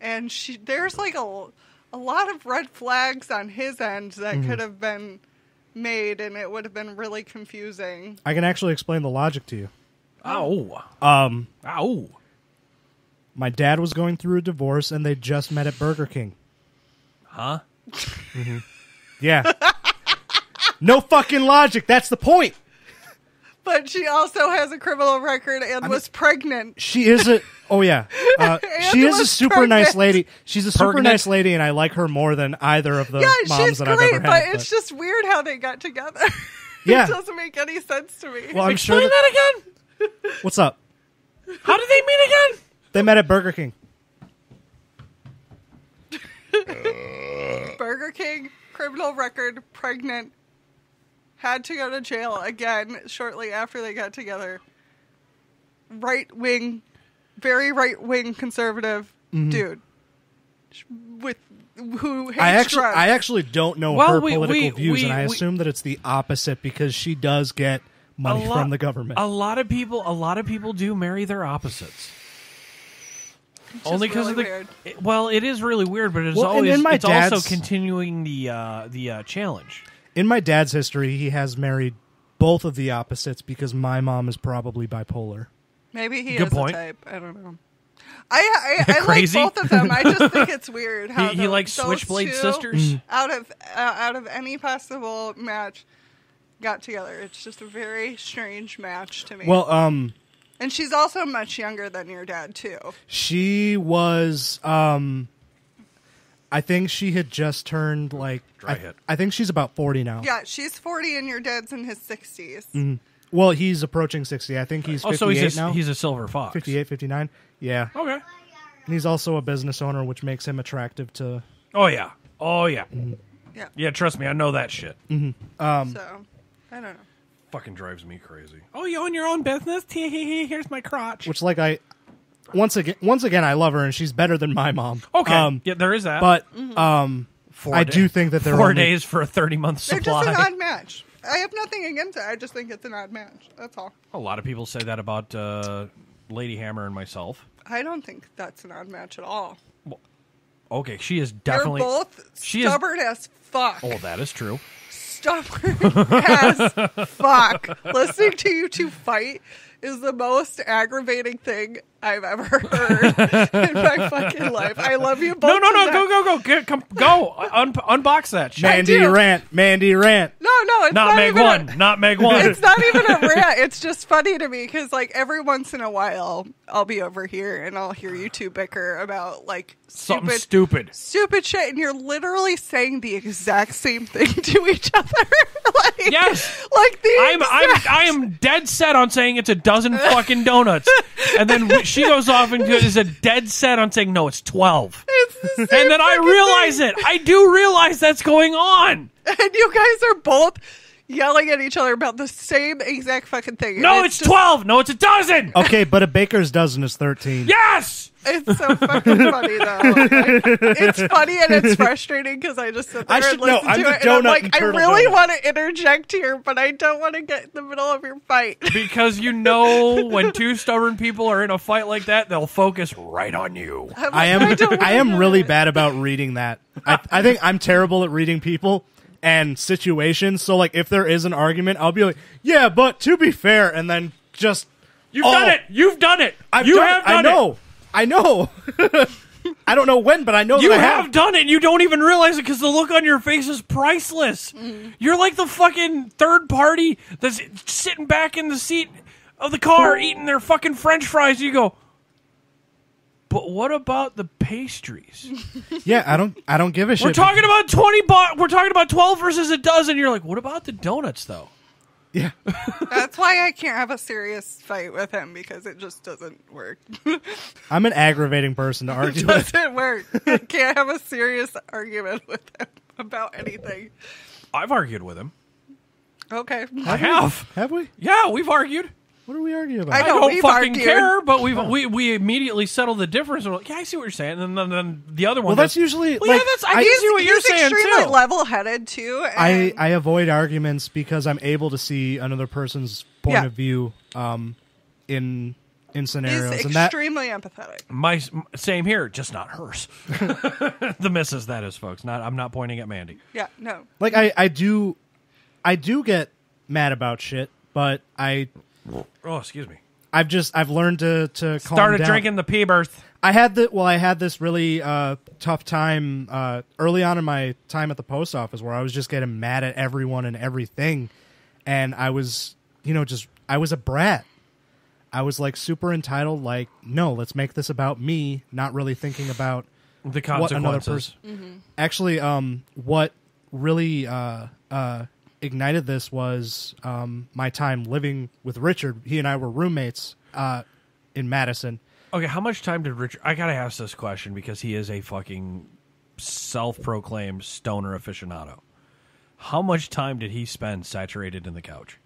and there's like a lot of red flags on his end that could have been made, and it would have been really confusing. I can actually explain the logic to you. Ow. Ow. My dad was going through a divorce, and they just met at Burger King. Huh? Mm-hmm. Yeah. No fucking logic. That's the point. But she also has a criminal record and was pregnant. She is a... Oh, yeah. She is a super nice lady. She's a super nice lady, and I like her more than either of the moms that I've ever had. But it's just weird how they got together. Yeah. It doesn't make any sense to me. Well, I'm Explain sure that again. What's up? How did they meet again? They met at Burger King. Burger King, criminal record, pregnant, had to go to jail again shortly after they got together. Right-wing, very right-wing conservative dude with who hates drugs. I actually don't know her political views, and I assume that it's the opposite because she does get money from the government. A lot of people do marry their opposites. Only because of the it is really weird, but it's also continuing the challenge. In my dad's history, he has married both of the opposites because my mom is probably bipolar. Maybe he is a type. I don't know. I like both of them. I just think it's weird how he likes Switchblade sisters. Out of any possible match, got together. It's just a very strange match to me. Well, and she's also much younger than your dad too. She was, I think she had just turned I think she's about 40 now. Yeah, she's 40 and your dad's in his 60s. Mm-hmm. Well, he's approaching 60. I think he's 58 now. He's a silver fox. 58, 59. Yeah. Okay. And he's also a business owner, which makes him attractive to... Oh, yeah. Oh, yeah. Mm-hmm. Yeah. Yeah, trust me, I know that shit. Mm-hmm. So, I don't know. Fucking drives me crazy. Oh, you own your own business? Here's my crotch. Which, once again, I love her, and she's better than my mom. Okay. Yeah, there is that. But, I do think that they're 4 days for a 30-month supply. They're just an odd match. I have nothing against it. I just think it's an odd match. That's all. A lot of people say that about Lady Hammer and myself. I don't think that's an odd match at all. Well, okay, she is definitely... You're both stubborn as fuck. Oh, that is true. Stubborn as fuck. Listening to you two fight is the most aggravating thing I've ever heard in my fucking life. I love you both. No, go. Unbox that shit. Mandy rant. No, it's not Meg one. Not Meg one. It's not even a rant. It's just funny to me because, every once in a while, I'll be over here and I'll hear you two bicker about something stupid shit, and you're literally saying the exact same thing to each other. Yes, I am dead set on saying it's a dozen fucking donuts, and then she goes off and is a dead set on saying no, it's 12. It's the same and then I realize it. I do realize that's going on. And you guys are both yelling at each other about the same exact fucking thing. No, it's 12. No, it's a dozen. Okay, but a baker's dozen is 13. Yes! It's so fucking funny, though. It's funny and it's frustrating because I just sit there and listen to it. And I'm like, I really want to interject here, but I don't want to get in the middle of your fight. Because when two stubborn people are in a fight like that, they'll focus right on you. I am really bad about reading that. I think I'm terrible at reading people and situations. So, if there is an argument, I'll be like, yeah, but to be fair, and then just... You've done it! You've done it! I know! I don't know when, but I know you that I have done it. And you don't even realize it because the look on your face is priceless. You're like the fucking third party that's sitting back in the seat of the car eating their fucking French fries. You go, but what about the pastries? Yeah, I don't give a shit. We're talking about we're talking about 12 versus a dozen. You're like, what about the donuts though? Yeah. That's why I can't have a serious fight with him because it just doesn't work. I'm an aggravating person to argue with. It doesn't work. I can't have a serious argument with him about anything. I've argued with him. Okay. I have. Have we? Yeah, we've argued. What are we arguing about? I don't fucking care, but we immediately settle the difference. We're like, yeah, I see what you're saying. And then the other one. Well, that's usually. Well, I can see what you're saying too. He's extremely level-headed too. And I avoid arguments because I'm able to see another person's point of view in scenarios. He's extremely empathetic. Same here, just not hers. The missus, that is, folks. I'm not pointing at Mandy. Yeah, no. I do get mad about shit, but Oh, excuse me. I've learned to calm Started down. drinking the P-Birth. I had this really tough time early on in my time at the post office where I was just getting mad at everyone and everything, and I was, I was a brat. I was like super entitled, like, no, let's make this about me, not really thinking about The what another consequences. person. Actually, what really ignited this was my time living with Richard. He and I were roommates in Madison. Okay, how much time did Richard... I gotta ask this question because he is a fucking self-proclaimed stoner aficionado. How much time did he spend saturated in the couch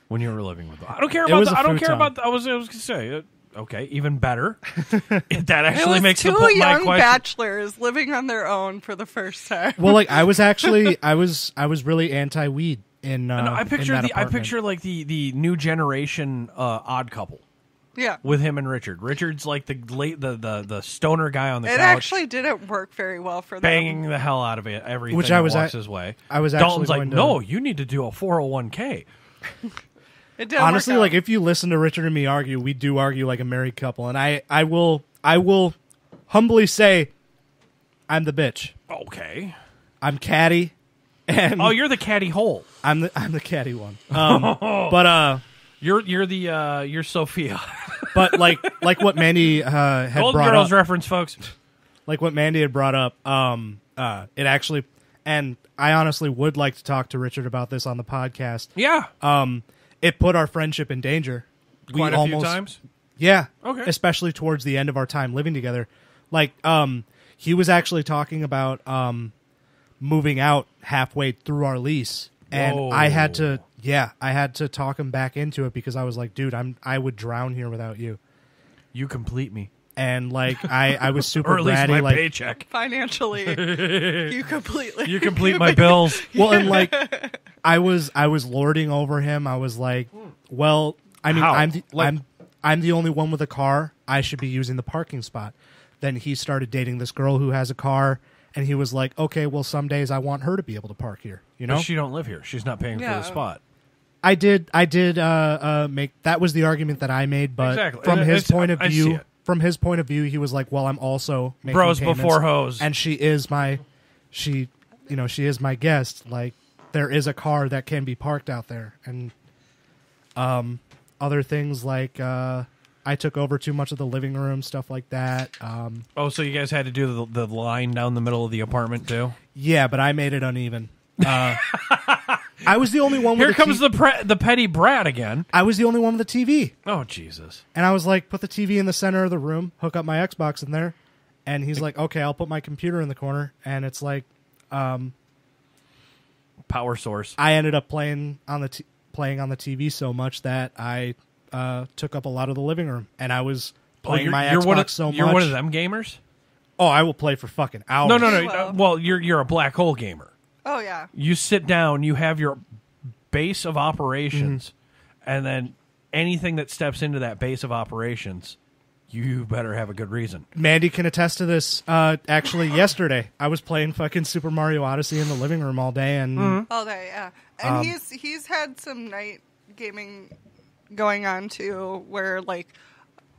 when you were living with him? I don't care about I don't care about... I was gonna say... Okay, even better. That actually makes two my young question. bachelors living on their own for the first time. Well, like I was actually I was really anti-weed in I picture in that I apartment. picture like the new generation Odd Couple Yeah. with him and Richard. Richard's like the stoner guy on the It couch. actually didn't work very well for them. Banging the hell out of it, everything Which I was that walks at- his way. I was actually Dalton's like, going to- no, you need to do a 401k. It didn't Honestly, work out. like if you listen to Richard and me argue, we do argue like a married couple, and I will humbly say, I'm the bitch. Okay. I'm catty, and Oh, you're the catty hole. I'm the catty one. But You're Sophia. but like what Mandy had Golden brought Girls up, reference, folks. like what Mandy had brought up, it actually, and I honestly would like to talk to Richard about this on the podcast. Yeah. It put our friendship in danger. Quite a few times. Yeah. Okay. Especially towards the end of our time living together. Like, he was actually talking about moving out halfway through our lease. And Whoa. I had to talk him back into it because I was like, dude, I would drown here without you. You complete me. And like I was super Or at least bratty, my like paycheck. Financially, you complete my bills. well, and like I was lording over him. I was like, well, I mean, How? I'm the only one with a car. I should be using the parking spot. Then he started dating this girl who has a car, and he was like, okay, well, some days I want her to be able to park here. You know, But she don't live here. She's not paying for the spot. I did make that was the argument that I made, but Exactly. from his It's- point of I see view, it. from his point of view, he was like, well, I'm also making Bros payments, before hoes. and she is my guest. Like, there is a car that can be parked out there, and other things like I took over too much of the living room, stuff like that. Oh, so you guys had to do the line down the middle of the apartment too? Yeah, but I made it uneven. I was the only one with Here comes the petty brat again. I was the only one with a TV. Oh, Jesus. And I was like, put the TV in the center of the room, hook up my Xbox in there. And he's like, okay, I'll put my computer in the corner. And it's like, Power source. I ended up playing on the TV so much that I took up a lot of the living room. And I was playing my Xbox so much. You're one of them gamers? Oh, I will play for fucking hours. No. Well, you're a black hole gamer. Oh yeah. You sit down, you have your base of operations, and then anything that steps into that base of operations, you better have a good reason. Mandy can attest to this. Actually, yesterday I was playing fucking Super Mario Odyssey in the living room all day, and All day, yeah. And he's had some night gaming going on too, where like,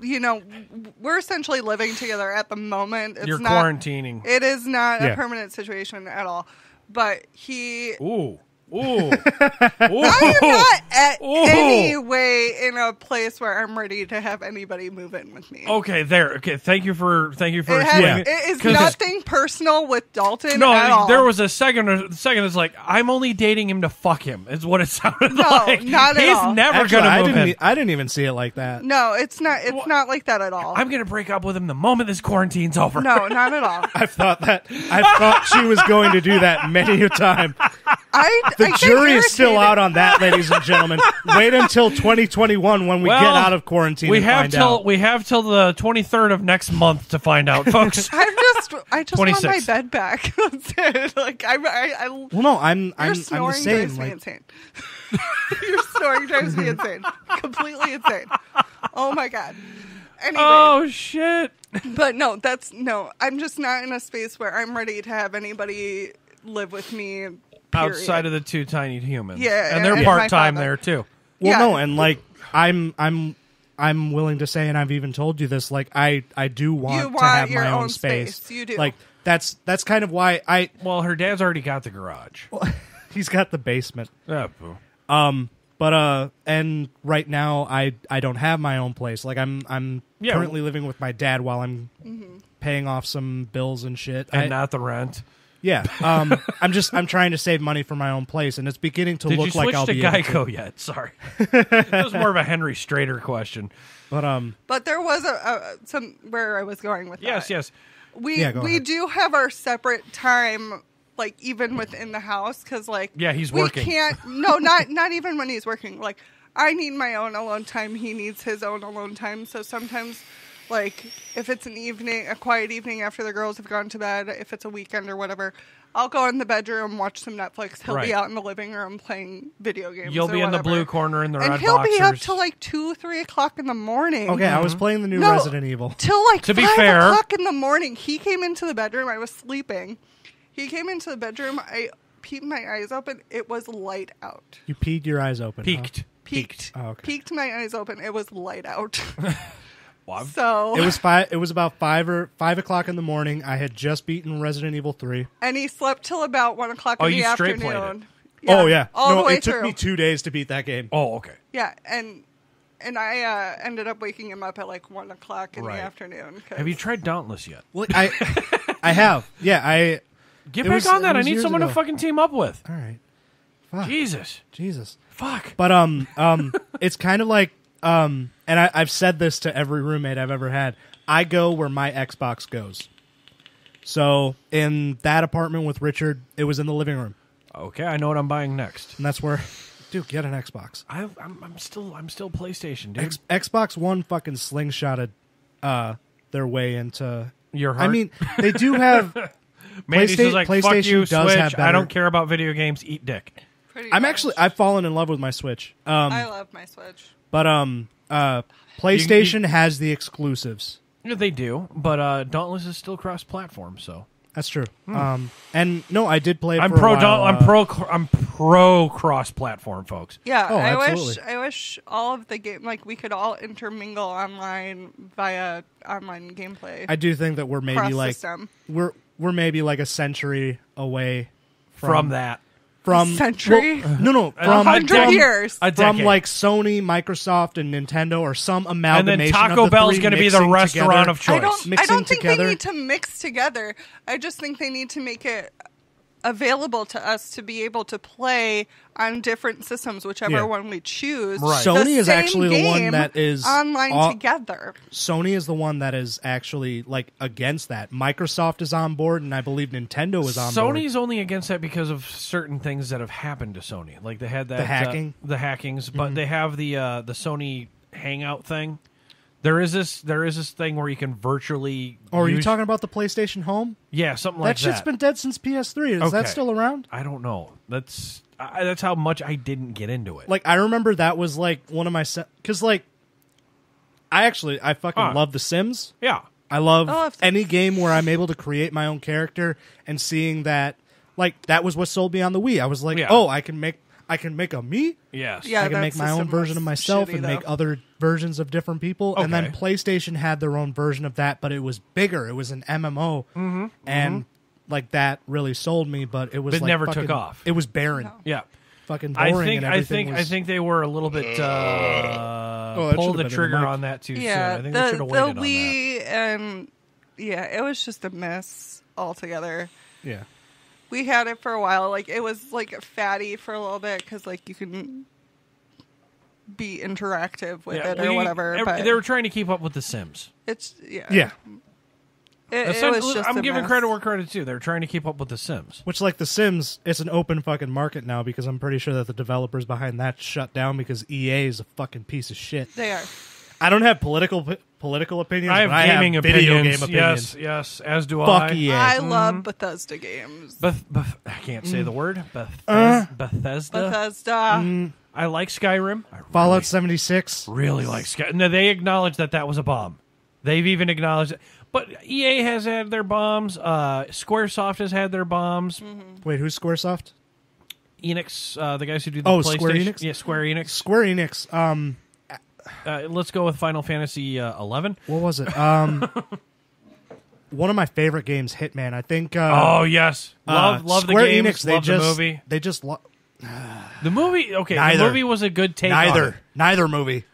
we're essentially living together at the moment. It's You're not quarantining. It is not Yeah. a permanent situation at all. But he Ooh. I am not at any way in a place where I'm ready to have anybody move in with me. Okay, there. Okay, thank you for It explaining it. is 'Cause- nothing personal with Dalton No, at all. there was a second. It's like I'm only dating him to fuck him. Is what it sounded No, like. not at He's all. never actually, gonna move in. I didn't even see it like that. No, it's not. It's not like that at all. I'm gonna break up with him the moment this quarantine's over. No, not at all. I thought she was going to do that many a time. I The get jury is still irritated. out on that, ladies and gentlemen. Wait until 2021 when we get out of quarantine. We and have find till out. we have till the 23rd of next month to find out, folks. I just want my 26. bed back. That's it. Like I Well, no, I'm your the snoring same. drives me Like, insane. Your snoring drives me insane. Completely insane. Oh my god. Anyway, Oh shit! but no, I'm just not in a space where I'm ready to have anybody live with me. Period. Outside of the two tiny humans, Yeah, and they're and part my time father. there too. Well, no, and like I'm willing to say, and I've even told you this, like I do want to have your my own own space. You do. Like that's kind of why I. Well, her dad's already got the garage. He's got the basement. Yeah, boo. But and right now I don't have my own place. Like I'm currently living with my dad while I'm paying off some bills and shit. And not the rent. Yeah. I'm trying to save money for my own place, and it's beginning to look like I'll be Did you switch to able Geico yet? Sorry. That was more of a Henry Strader question. But there was some where I was going with that. Yes. We do have our separate time, like even within the house, because like he's we working. not even when he's working. Like I need my own alone time. He needs his own alone time. So sometimes, like if it's a quiet evening after the girls have gone to bed, if it's a weekend or whatever, I'll go in the bedroom, watch some Netflix. He'll be out in the living room playing video games. You'll be in the blue corner in the red boxers. And he'll be up till like 2-3 o'clock in the morning. Okay, I was playing the new Resident Evil till like 5 o'clock in the morning. He came into the bedroom. I was sleeping. He came into the bedroom. I peeped my eyes open. It was light out. You peed your eyes open. Peeked. Oh, okay. Peeked my eyes open. It was light out. Wow. So it was about 5 o'clock in the morning. I had just beaten Resident Evil 3. And he slept till about 1 o'clock in the you straight played afternoon. it? Oh yeah. All the way it took through. me 2 days to beat that game. Oh, okay. Yeah, and I ended up waking him up at like 1 o'clock in the afternoon. Have you tried Dauntless yet? Well, I have. Yeah, Get back on that. I need someone to fucking team up with. All right. Fuck. Jesus. Fuck. But it's kind of like and I've said this to every roommate I've ever had. I go where my Xbox goes. So in that apartment with Richard, it was in the living room. Okay, I know what I'm buying next. And that's where, dude, get an Xbox. I'm still PlayStation, dude. Xbox One fucking slingshotted their way into your heart. I mean, they do have. Mandy's just like, PlayStation fuck you, does Switch. have better. I don't care about video games. Eat dick. I've fallen in love with my Switch. I love my Switch. But PlayStation has the exclusives. Yeah, they do, but Dauntless is still cross-platform, so that's true. And no, I did play it I'm for a while. I'm pro cross-platform, folks. Yeah, Oh, I wish all of the game, like we could all intermingle online via online gameplay. I do think that we're maybe like system. we're maybe like a century away from that. From century? From 100 years. From like Sony, Microsoft, and Nintendo, or some amalgamation. And then Taco of the Bell's going to be the restaurant of choice. I don't think they need to mix together. I just think they need to make it available to us to be able to play on different systems, whichever one we choose. Right. Sony is actually the one that is online together. Sony is the one that is actually like against that. Microsoft is on board, and I believe Nintendo is on board. Sony's only against that because of certain things that have happened to Sony. Like they had that the hackings, but they have the Sony Hangout thing. There is this thing where you can virtually. Oh, are you talking about the PlayStation Home? Yeah, something like that. That shit's been dead since PS3. Is that still around? I don't know. That's how much I didn't get into it. Like I remember that was like one of my because like I fucking love The Sims. Yeah, I love any game where I'm able to create my own character, and seeing that like that was what sold me on the Wii. I was like, oh, I can make a me. Yes. Yeah, I can make my own version of myself and make other versions of different people. Okay. And then PlayStation had their own version of that, but it was bigger. It was an MMO, and like that really sold me. But it was never took off. It was barren. No. Yeah, fucking boring. I think they were a little bit pull the trigger on that too soon. I think they should have waited on that. Wii and it was just a mess altogether. Yeah. We had it for a while. Like it was like fatty for a little bit because like you can be interactive with it or whatever. But they were trying to keep up with The Sims. It's yeah. It was just I'm giving mess. credit where credit too. They're trying to keep up with The Sims. Which, like The Sims, it's an open fucking market now because I'm pretty sure that the developers behind that shut down because EA is a fucking piece of shit. They are. I don't have political opinions. I have but gaming have video opinions. game opinions. Yes, as do Fuck I. EA. I love Bethesda games. I can't say the word. Bethesda. I like Skyrim. Fallout 76. Really like Skyrim. No, they acknowledge that was a bomb. They've even acknowledged it. But EA has had their bombs. Squaresoft has had their bombs. Wait, who's Squaresoft? Enix, the guys who do the PlayStation. Square Enix? Yeah, Square Enix. Square Enix. Let's go with Final Fantasy 11. What was it? One of my favorite games, Hitman. I think. Oh yes, love Square the games. Enix. Love the movie. They just. The movie. Okay, Neither. the movie was a good take. On it. Neither movie.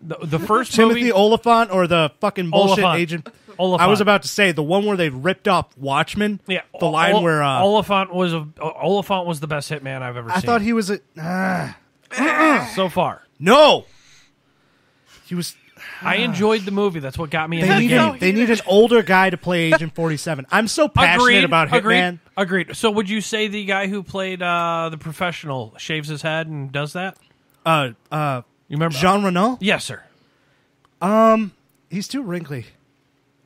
The first Timothy movie. Oliphant or the fucking bullshit Oliphant. agent. Oliphant. I was about to say the one where they ripped off Watchmen. Yeah, the line where Oliphant was the best Hitman I've ever seen. I thought he was a so far. no. He was. I enjoyed the movie. That's what got me into the game. They need an older guy to play Agent 47. I'm so passionate about Hitman. Agreed. So would you say the guy who played the professional shaves his head and does that? You remember Jean Reno? Yes, sir. He's too wrinkly.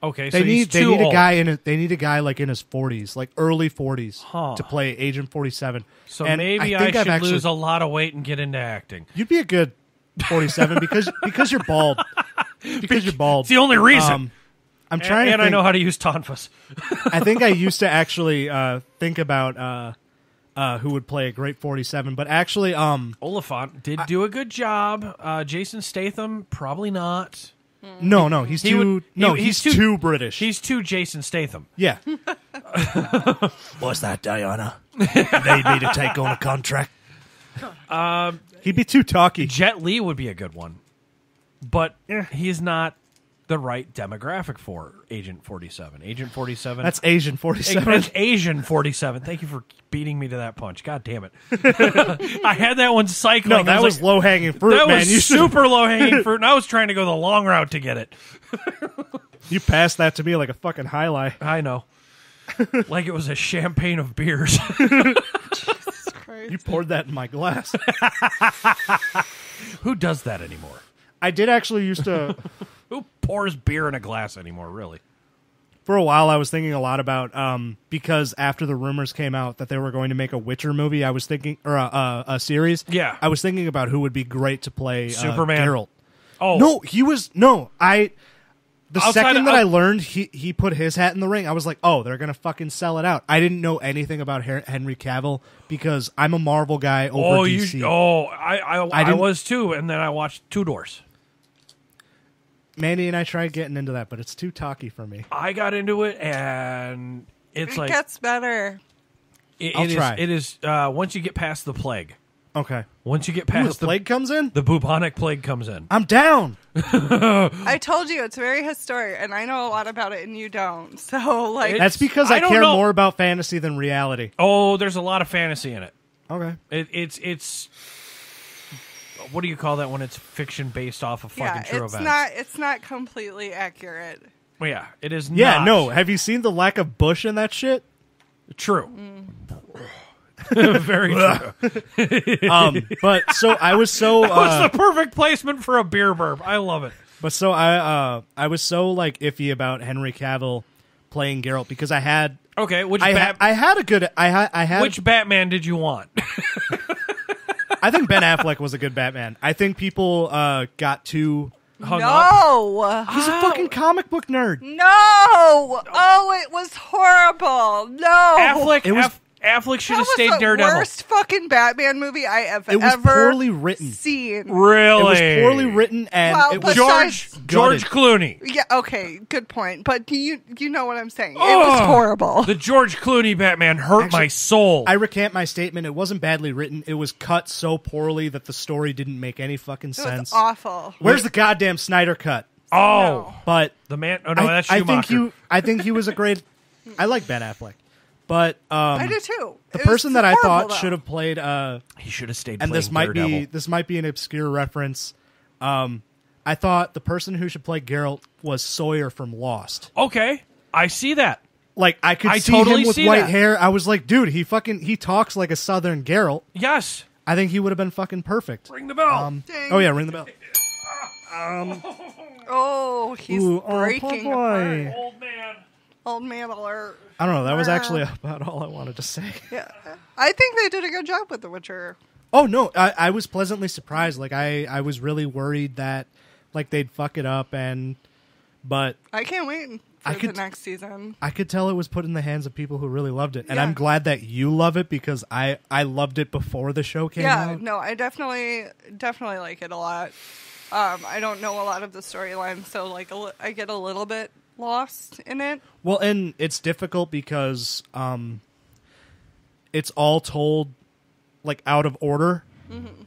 Okay, They so he's need too a old. guy they need a guy like in his 40s, like early 40s, to play Agent 47. So And maybe think I I've should lose a lot of weight and get into acting. You'd be a good 47 because you're bald. Because you're bald. It's the only reason. I'm trying to and think, I know how to use tonfas. I think I used to actually think about who would play a great 47, but actually Oliphant did do a good job. Jason Statham, probably not. no, he's he's too British. He's too Jason Statham. Yeah. What's that, Diana? Need me to take on a contract? He'd be too talky. Jet Li would be a good one, but he's not the right demographic for Agent 47. Agent 47. That's Asian 47. That's Asian 47. Thank you for beating me to that punch. God damn it. I had that one cycling. No, that was low-hanging fruit, that man. was super low-hanging fruit, and I was trying to go the long route to get it. You passed that to me like a fucking highlight. I know. Like it was a champagne of beers. You poured that in my glass. Who does that anymore? I did actually used to... Who pours beer in a glass anymore, really? For a while, I was thinking a lot about, because after the rumors came out that they were going to make a Witcher movie, I was thinking, or a series. Yeah. I was thinking about who would be great to play Superman. Geralt. Oh. No, he was, the Outside second of- that I learned he put his hat in the ring, I was like, oh, they're going to fucking sell it out. I didn't know anything about Henry Cavill because I'm a Marvel guy over DC. I was too, and then I watched Two Doors. Mandy and I tried getting into that, but it's too talky for me. I got into it, and it's It gets better. I'll try. It is once you get past the plague. Okay. Once you get Ooh, past the plague comes in? the bubonic plague comes in. I'm down. I told you it's very historic, and I know a lot about it, and you don't. So, like, That's because I I don't care know. more about fantasy than reality. Oh, there's a lot of fantasy in it. Okay. It's what do you call that when it's fiction based off of fucking true it's events? it's not completely accurate. Well, yeah, it is. Yeah, not no. Have you seen the lack of bush in that shit? true. Very true. But so I was so That's the perfect placement for a beer burp. I love it. but so I was so like iffy about Henry Cavill playing Geralt because I had Okay, which I had a good I had which Batman did you want? I think Ben Affleck was a good Batman. I think people got too Hung up. No! He's a fucking comic book nerd. No! Oh, it was horrible. No! Affleck should That have was stayed the Daredevil. worst fucking Batman movie I have It was ever poorly written. seen. Really? It was poorly written and Well, it was besides- George Clooney. Yeah, okay, good point. But you know what I'm saying. It was horrible. The George Clooney Batman hurt my soul. I recant my statement. It wasn't badly written. It was cut so poorly that the story didn't make any fucking It sense. was awful. Where's the goddamn Snyder cut? Oh, But the man. Oh no, that's Schumacher. I think he was a great. I like Ben Affleck, but I do too. the It was person that I horrible, thought though. should have played. He should have stayed. And playing this might Daredevil. be an obscure reference. I thought the person who should play Geralt was Sawyer from Lost. Okay, I see that. Like I could see totally him with see white that. hair. I was like, dude, he talks like a Southern Geralt. Yes. I think he would have been fucking perfect. Ring the bell. Ding. Oh yeah, ring the bell. Oh, he's Ooh, breaking oh, boy. apart. Old man. Old man alert. I don't know. That was actually about all I wanted to say. Yeah, I think they did a good job with The Witcher. Oh no, I was pleasantly surprised. Like I was really worried that like they'd fuck it up, but I can't wait for the next season. I could tell it was put in the hands of people who really loved it, and Yeah. I'm glad that you love it because I loved it before the show came out. Yeah, no, I definitely like it a lot. I don't know a lot of the storyline, so like I get a little bit lost in it. Well, and it's difficult because it's all told like out of order. Mm-hmm.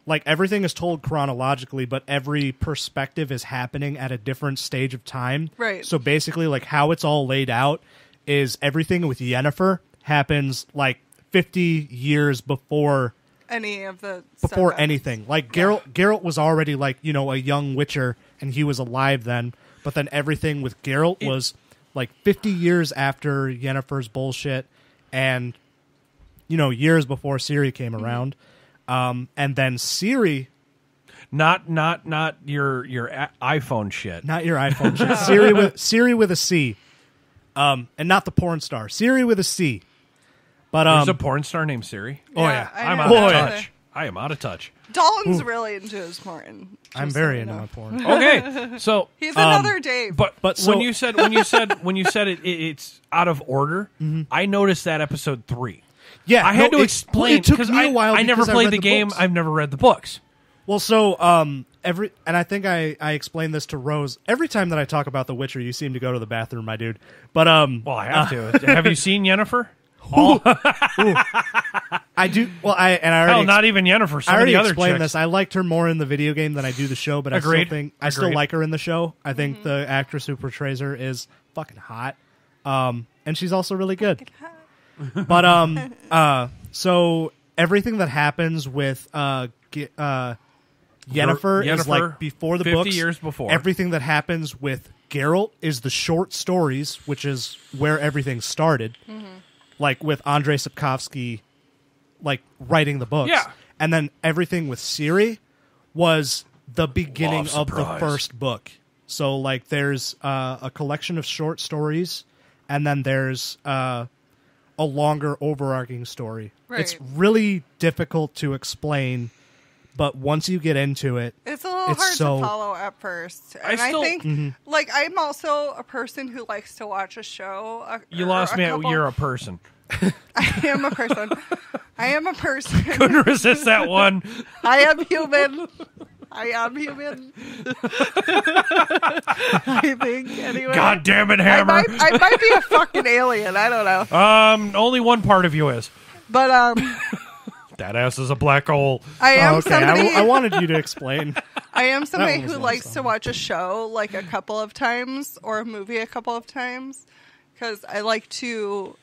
Like everything is told chronologically, but every perspective is happening at a different stage of time. Right. So basically, like how it's all laid out is everything with Yennefer happens like 50 years before Any of the before stuff. anything. Like Geralt was already like, you know, a young Witcher and he was alive then, but then everything with Geralt was like 50 years after Yennefer's bullshit and you know, years before Ciri came around. And then Ciri, Not your iPhone shit. not your iPhone shit. Ciri with a C. And not the porn star. Ciri with a C. But There's a porn star named Siri. oh yeah. I I'm know out of that. touch. I am out of touch. Dalton's really into his porn. I'm just very so you into know. my porn. Okay, so He's another Dave. but so- when you said it's out of order, I noticed that episode 3. Yeah, I had to explain It took because me a while. I never because played read the game. books. I've never read the books. Well, so and I think I explained this to Rose. Every time that I talk about The Witcher, you seem to go to the bathroom, my dude. But Well, I have to. Have you seen Yennefer? I do. Well, I already Hell, not even Yennefer. Some I of already the other explained chicks. this. I liked her more in the video game than I do the show, but Agreed. I still Agreed. like her in the show. I think the actress who portrays her is fucking hot, and she's also really good. But so everything that happens with Yennefer is like before the 50 books. years before. Everything that happens with Geralt is the short stories, which is where everything started. Like with Andrei Sapkowski, like writing the books. Yeah. And then everything with Ciri was the beginning Love of the surprise. first book. So like there's a collection of short stories, and then there's a longer overarching story. Right. It's really difficult to explain, but once you get into it, It's a little It's hard so- to follow at first. I And I, still- think, like, I'm also a person who likes to watch a show. You or lost a me at couple- you're a person. I am a person. I am a person. Couldn't resist that one. I am human. I am human. I think, anyway. God damn it, I Hammer. might be a fucking alien. I don't know. Only one part of you is. But, That ass is a black hole. I am okay, somebody... I wanted you to explain. I am somebody one was who nice, likes to though. watch a show like a couple of times or a movie a couple of times because I like to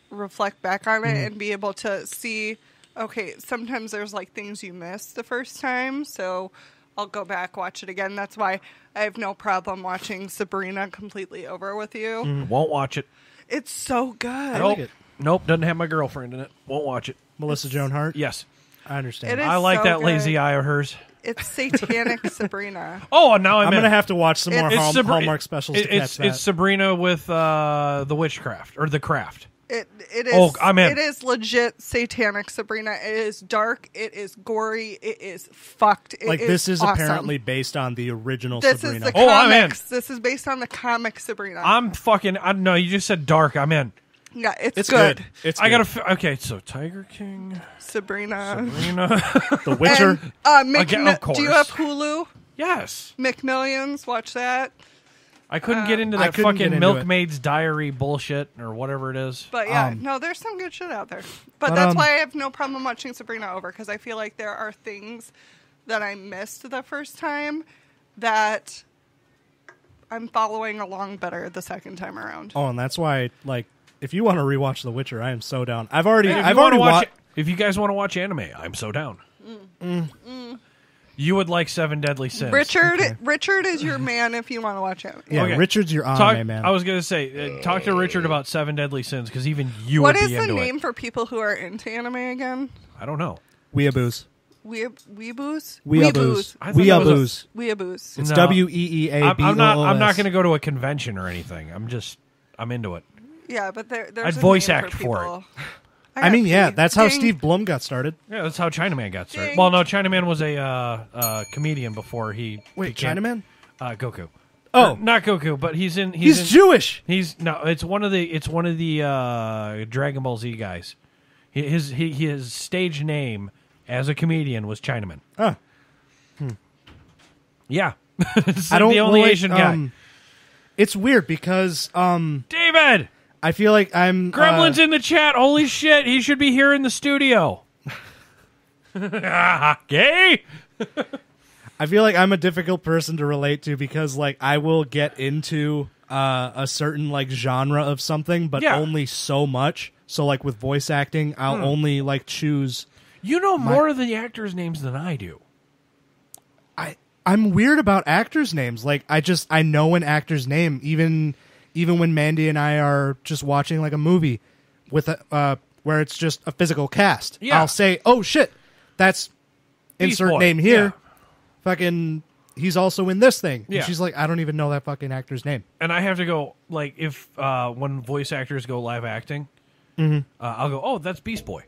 reflect back on it and be able to see, okay, sometimes there's like things you missed the first time, so I'll go back, watch it again. That's why I have no problem watching Sabrina completely over with you. Won't watch it. It's so good. Nope. it. Nope. Doesn't have my girlfriend in it. Won't watch it. Melissa Joan Hart? Yes. I understand. It is I like so that good. lazy eye of hers. It's Satanic Sabrina. Oh, now I'm in. going to have to watch some more It's Hallmark specials to catch that. It's Sabrina with the witchcraft or the craft. It is. Oh, I'm in. It is legit Satanic Sabrina. It is dark. It is gory. It is fucked. It like, this is awesome. apparently based on the original This Sabrina. is the Oh, I'm in. comics. This is based on the comic Sabrina. I'm fucking. I know you just said dark. I'm in. yeah, it's good. good. It's I good. gotta. Okay, so Tiger King, Sabrina. Sabrina. The Witcher. Again, of course. Do you have Hulu? Yes. McMillions. Watch that. I couldn't get into I that couldn't get fucking into Milkmaid's Diary bullshit or whatever it is. But yeah, no, there's some good shit out there. But but, that's why I have no problem watching Sabrina over because I feel like there are things that I missed the first time that I'm following along better the second time around. Oh, and that's why, like, if you want to rewatch The Witcher, I am so down. I've If already you wanna watched. watch. If you guys want to watch anime, I'm so down. You would like Seven Deadly Sins. Richard is your man if you want to watch it. Yeah, Okay. Richard's your Talk, anime man. I was gonna say, talk to Richard about Seven Deadly Sins because even you What would is be the into name it. for people who are into anime again? I don't know. Weeaboos. Weeaboos? Weeaboos. I thought that was Weeaboos. Weeaboos. It's No. WEEABOOS. I'm not going to go to a convention or anything. I'm into it. Yeah, but there's I'd a voice name act for it. people. I mean, yeah, that's how Ding. Steve Blum got started. Yeah, that's how Chinaman got started. Ding. Well, no, Chinaman was a comedian before he Wait, became, Chinaman? Goku. Oh, not Goku, but he's in. he's in, Jewish. It's one of the Dragon Ball Z guys. His stage name as a comedian was Chinaman. Oh. Yeah, it's I don't the only like, Asian guy. It's weird because David, I feel like I'm Gremlin's in the chat. Holy shit, he should be here in the studio. Gay. I feel like I'm a difficult person to relate to because like I will get into a certain like genre of something, but only so much. So like with voice acting, I'll only like choose. You know more of the actors' names than I do. I'm weird about actors' names. Like I know an actor's name even when Mandy and I are just watching like a movie with where it's just a physical cast. Yeah. I'll say, "Oh shit, that's insert name here." Yeah. Fucking, he's also in this thing. Yeah. And she's like, I don't even know that fucking actor's name. And I have to go, like, if when voice actors go live acting, I'll go, oh, that's Beast Boy.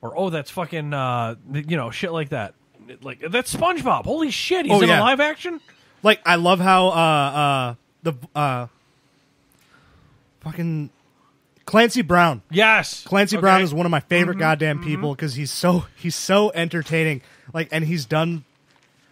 Or, oh, that's fucking, shit like that. Like, that's SpongeBob. Holy shit, he's in a live action? Like, I love how the fucking Clancy Brown. Yes. Clancy Brown is one of my favorite goddamn people because he's so entertaining. Like, and he's done...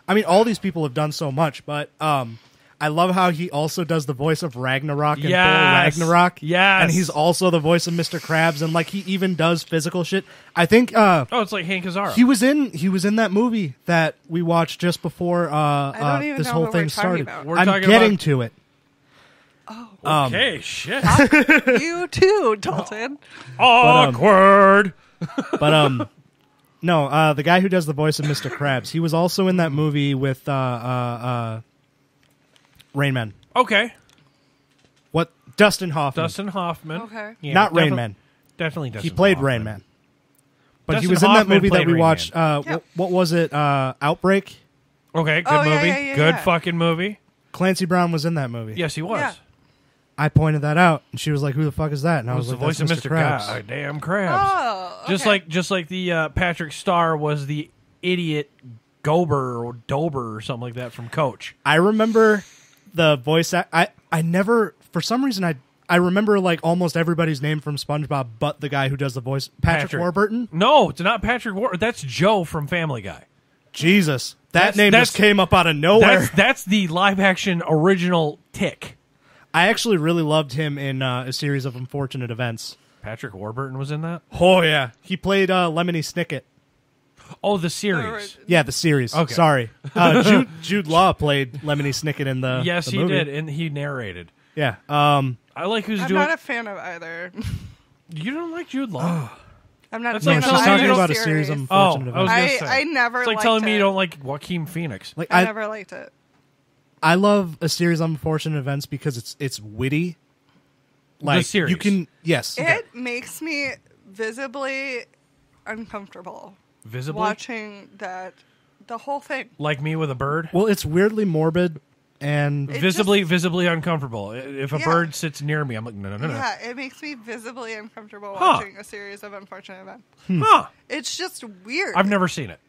I mean, all these people have done so much, but I love how he also does the voice of Ragnarok and Thor Ragnarok. Yes. And he's also the voice of Mr. Krabs, and like he even does physical shit. I think it's like Hank Azaria. He was in that movie that we watched just before this whole thing started. I'm getting to it. Oh, okay, shit. You too, Dalton. Awkward. But no, the guy who does the voice of Mr. Krabs, he was also in that movie with Rain Man. Okay. What? Dustin Hoffman. Dustin Hoffman. Okay. Yeah, not Rain Man. Definitely Dustin He played Hoffman. Rain Man. But Dustin he was in that Hoffman movie that played we Rain watched. Man. What was it? Outbreak? Okay, good movie. Good fucking movie. Clancy Brown was in that movie. Yes, he was. Yeah. I pointed that out, and she was like, "Who the fuck is that?" And I It was was like, the voice of "That's Mr. Krabs." Goddamn Krabs. Oh, okay. Just like the Patrick Starr was the idiot Gober or Dober or something like that from Coach. I remember the voice. I never, for some reason, I remember like almost everybody's name from SpongeBob, but the guy who does the voice, Patrick Warburton. No, it's not Patrick Warburton. That's Joe from Family Guy. Jesus, that name just came up out of nowhere. That's the live action original Tick. I actually really loved him in a series of unfortunate events. Patrick Warburton was in that? Oh, yeah. He played Lemony Snicket. Oh, the series. Yeah, the series. Okay. Sorry. Jude Law played Lemony Snicket in the Yes, the he movie. did, and he narrated. Yeah. I like who's I'm doing... not a fan of either. You don't like Jude Law? I'm not a That's fan like of telling me either you don't- about a series of unfortunate I was events. gonna say. I never It's like liked telling me it. you don't like Joaquin Phoenix. Like I never liked it. I love a series of unfortunate events because it's witty. Like The series. you can It makes me visibly uncomfortable Visibly? watching the whole thing. Like me with a bird? Well, it's weirdly morbid and Visibly uncomfortable. If a Yeah. bird sits near me, I'm like, no. Yeah, it makes me visibly uncomfortable Huh. watching a series of unfortunate events. Huh. It's just weird. I've never seen it.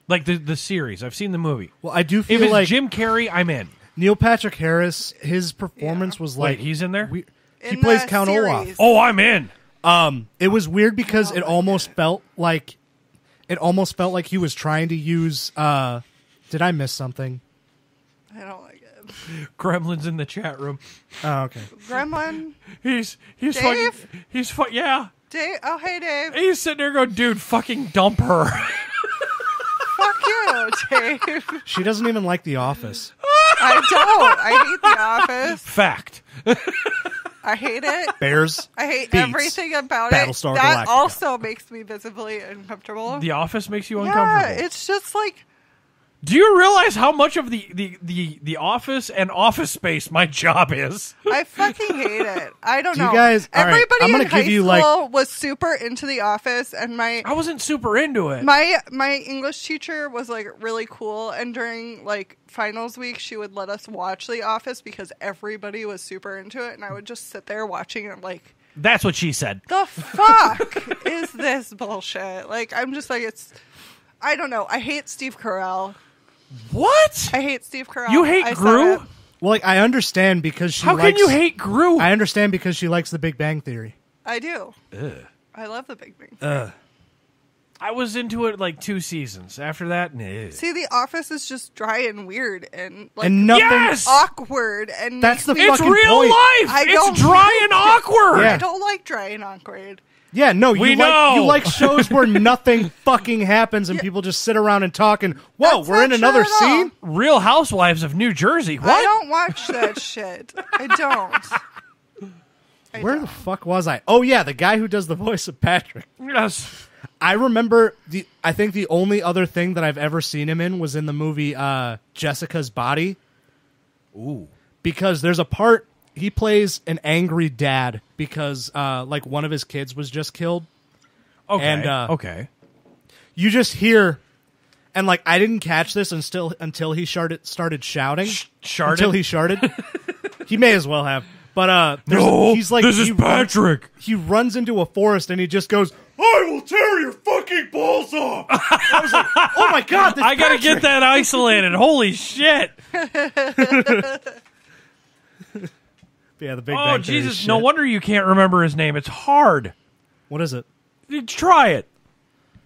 Like the series. I've seen the movie. well, I do If feel it's like Jim Carrey, I'm in. Neil Patrick Harris, his performance was like Wait, he's in there? he In plays the Count series. Olaf. Oh, I'm in. It was weird because it almost felt like he was trying to use did I miss something? I don't like it. Gremlin's in the chat room. Oh, okay. Gremlin. He's Dave? fucking yeah. Dave. Oh, hey, Dave. He's sitting there going, dude, fucking dump her. Fuck you, Dave. She doesn't even like The Office. I don't. I hate The Office. Fact. I hate it. Bears. I hate Beats. everything about Battlestar it. That Galactica. also makes me visibly uncomfortable. The Office makes you Yeah, uncomfortable. it's just like Do you realize how much of the Office and Office Space my job is? I fucking hate it. I don't Do you know. guys- all right, Everybody I'm gonna in high give you, school was super into The Office, and I wasn't super into it. my English teacher was like really cool, and during like finals week she would let us watch The Office because everybody was super into it, and I would just sit there watching it like, That's what she said. the fuck is this bullshit? Like, I'm just like, I don't know. I hate Steve Carell. What? I hate Steve Carell. You hate I said Gru? it. Well, like I understand because she. How can you hate Gru? I understand because she likes The Big Bang Theory. I do. I love The Big Bang Theory. I was into it like 2 seasons. After that, nah. See, The Office is just dry and weird and like And nothing. Yes! awkward. And That's makes the me- It's fucking real point. life. I don't It's dry and awkward. Yeah. I don't like dry and awkward. Yeah, no, We know. you like shows where nothing fucking happens and people just sit around and talk and whoa, That's we're in not another true at all. scene. Real Housewives of New Jersey. I What? don't watch that shit. I don't. Where the fuck was I? Oh yeah, the guy who does the voice of Patrick. Yes. I remember I think the only other thing that I've ever seen him in was in the movie Jessica's Body. Ooh. Because there's a part he plays an angry dad because like one of his kids was just killed. Okay. And, okay. You just hear, and like I didn't catch this until he started shouting. Sharted? Until he sharted. He may as well have. But he's like, this is Patrick. He runs into a forest and he just goes, "I will tear your fucking balls off." I was like, "Oh my god, I gotta get that isolated. Holy shit. Yeah, the Big Oh, Bang Theory Jesus. shit. No wonder you can't remember his name. It's hard. What is it? Try it.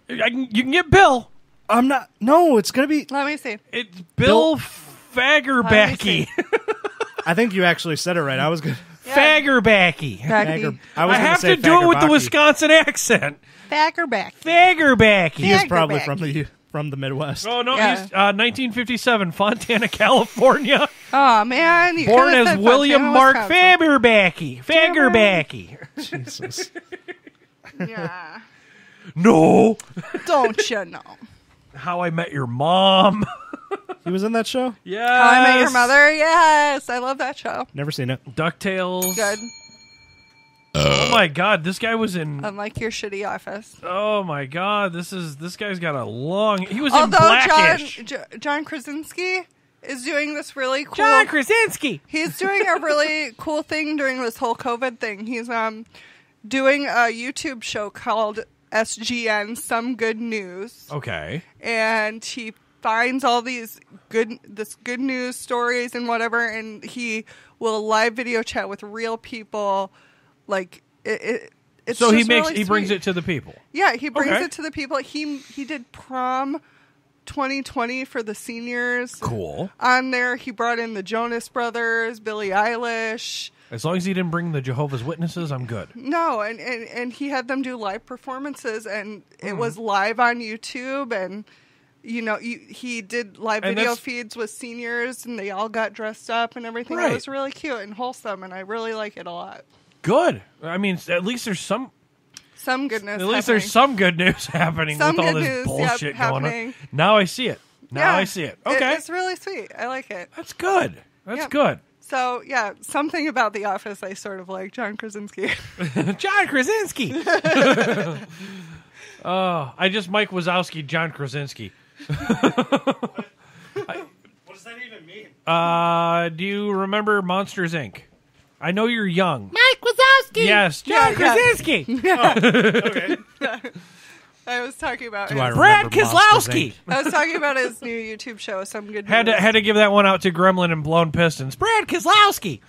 You can get Bill. I'm not. No, it's gonna be. Let me see. It's Bill Fagerbacky. I think you actually said it right. I was good. Fagerbacky. I have to do it with the Wisconsin accent. Fagerbacky. He is probably from the Midwest. Oh, no, Yeah. he's 1957, Fontana, California. Oh man, you Born could've as said William Fontana, Mark Wisconsin. Fagerbacky. Jesus. Yeah. No. Don't you know? How I Met Your Mom. He was in that show? Yes. How I Met Your Mother. Yes, I love that show. Never seen it. DuckTales. Good. Oh my God, this guy was in. Unlike your shitty Office. Oh my God, this guy's got a long. He was Although in Blackish. John Krasinski is doing this really cool. John Krasinski. He's doing a really cool thing during this whole COVID thing. He's doing a YouTube show called SGN Some Good News. Okay. And he finds all these good news stories and whatever, and he will live video chat with real people. Like it's so just he really brings sweet. it to the people. Yeah, he brings Okay. it to the people. He did prom 2020 for the seniors. Cool. On there, he brought in the Jonas Brothers, Billie Eilish. As long as he didn't bring the Jehovah's Witnesses, I'm good. No, and he had them do live performances, and it was live on YouTube, and he did live And video that's- feeds with seniors, and they all got dressed up and everything. Right. It was really cute and wholesome, and I really like it a lot. Good. I mean, at least there's some. Some goodness. At least happening. there's some good news happening Some with all good this news, bullshit yep, going on. happening. Now I see it. Now Yeah, I see it. Okay. It's really sweet. I like it. That's good. That's Yep. good. So, yeah, something about The Office I sort of like. John Krasinski. John Krasinski. Oh, I just Mike Wazowski, John Krasinski. What does that even mean? Do you remember Monsters, Inc.? I know you're young. Mike Wazowski! Yes, John Krasinski. Okay. I was talking about Do I his, Brad remember Monsters, Keselowski. Inc.? I was talking about his new YouTube show, Some Good News. Had to give that one out to Gremlin and Blown Pistons. Brad Keselowski.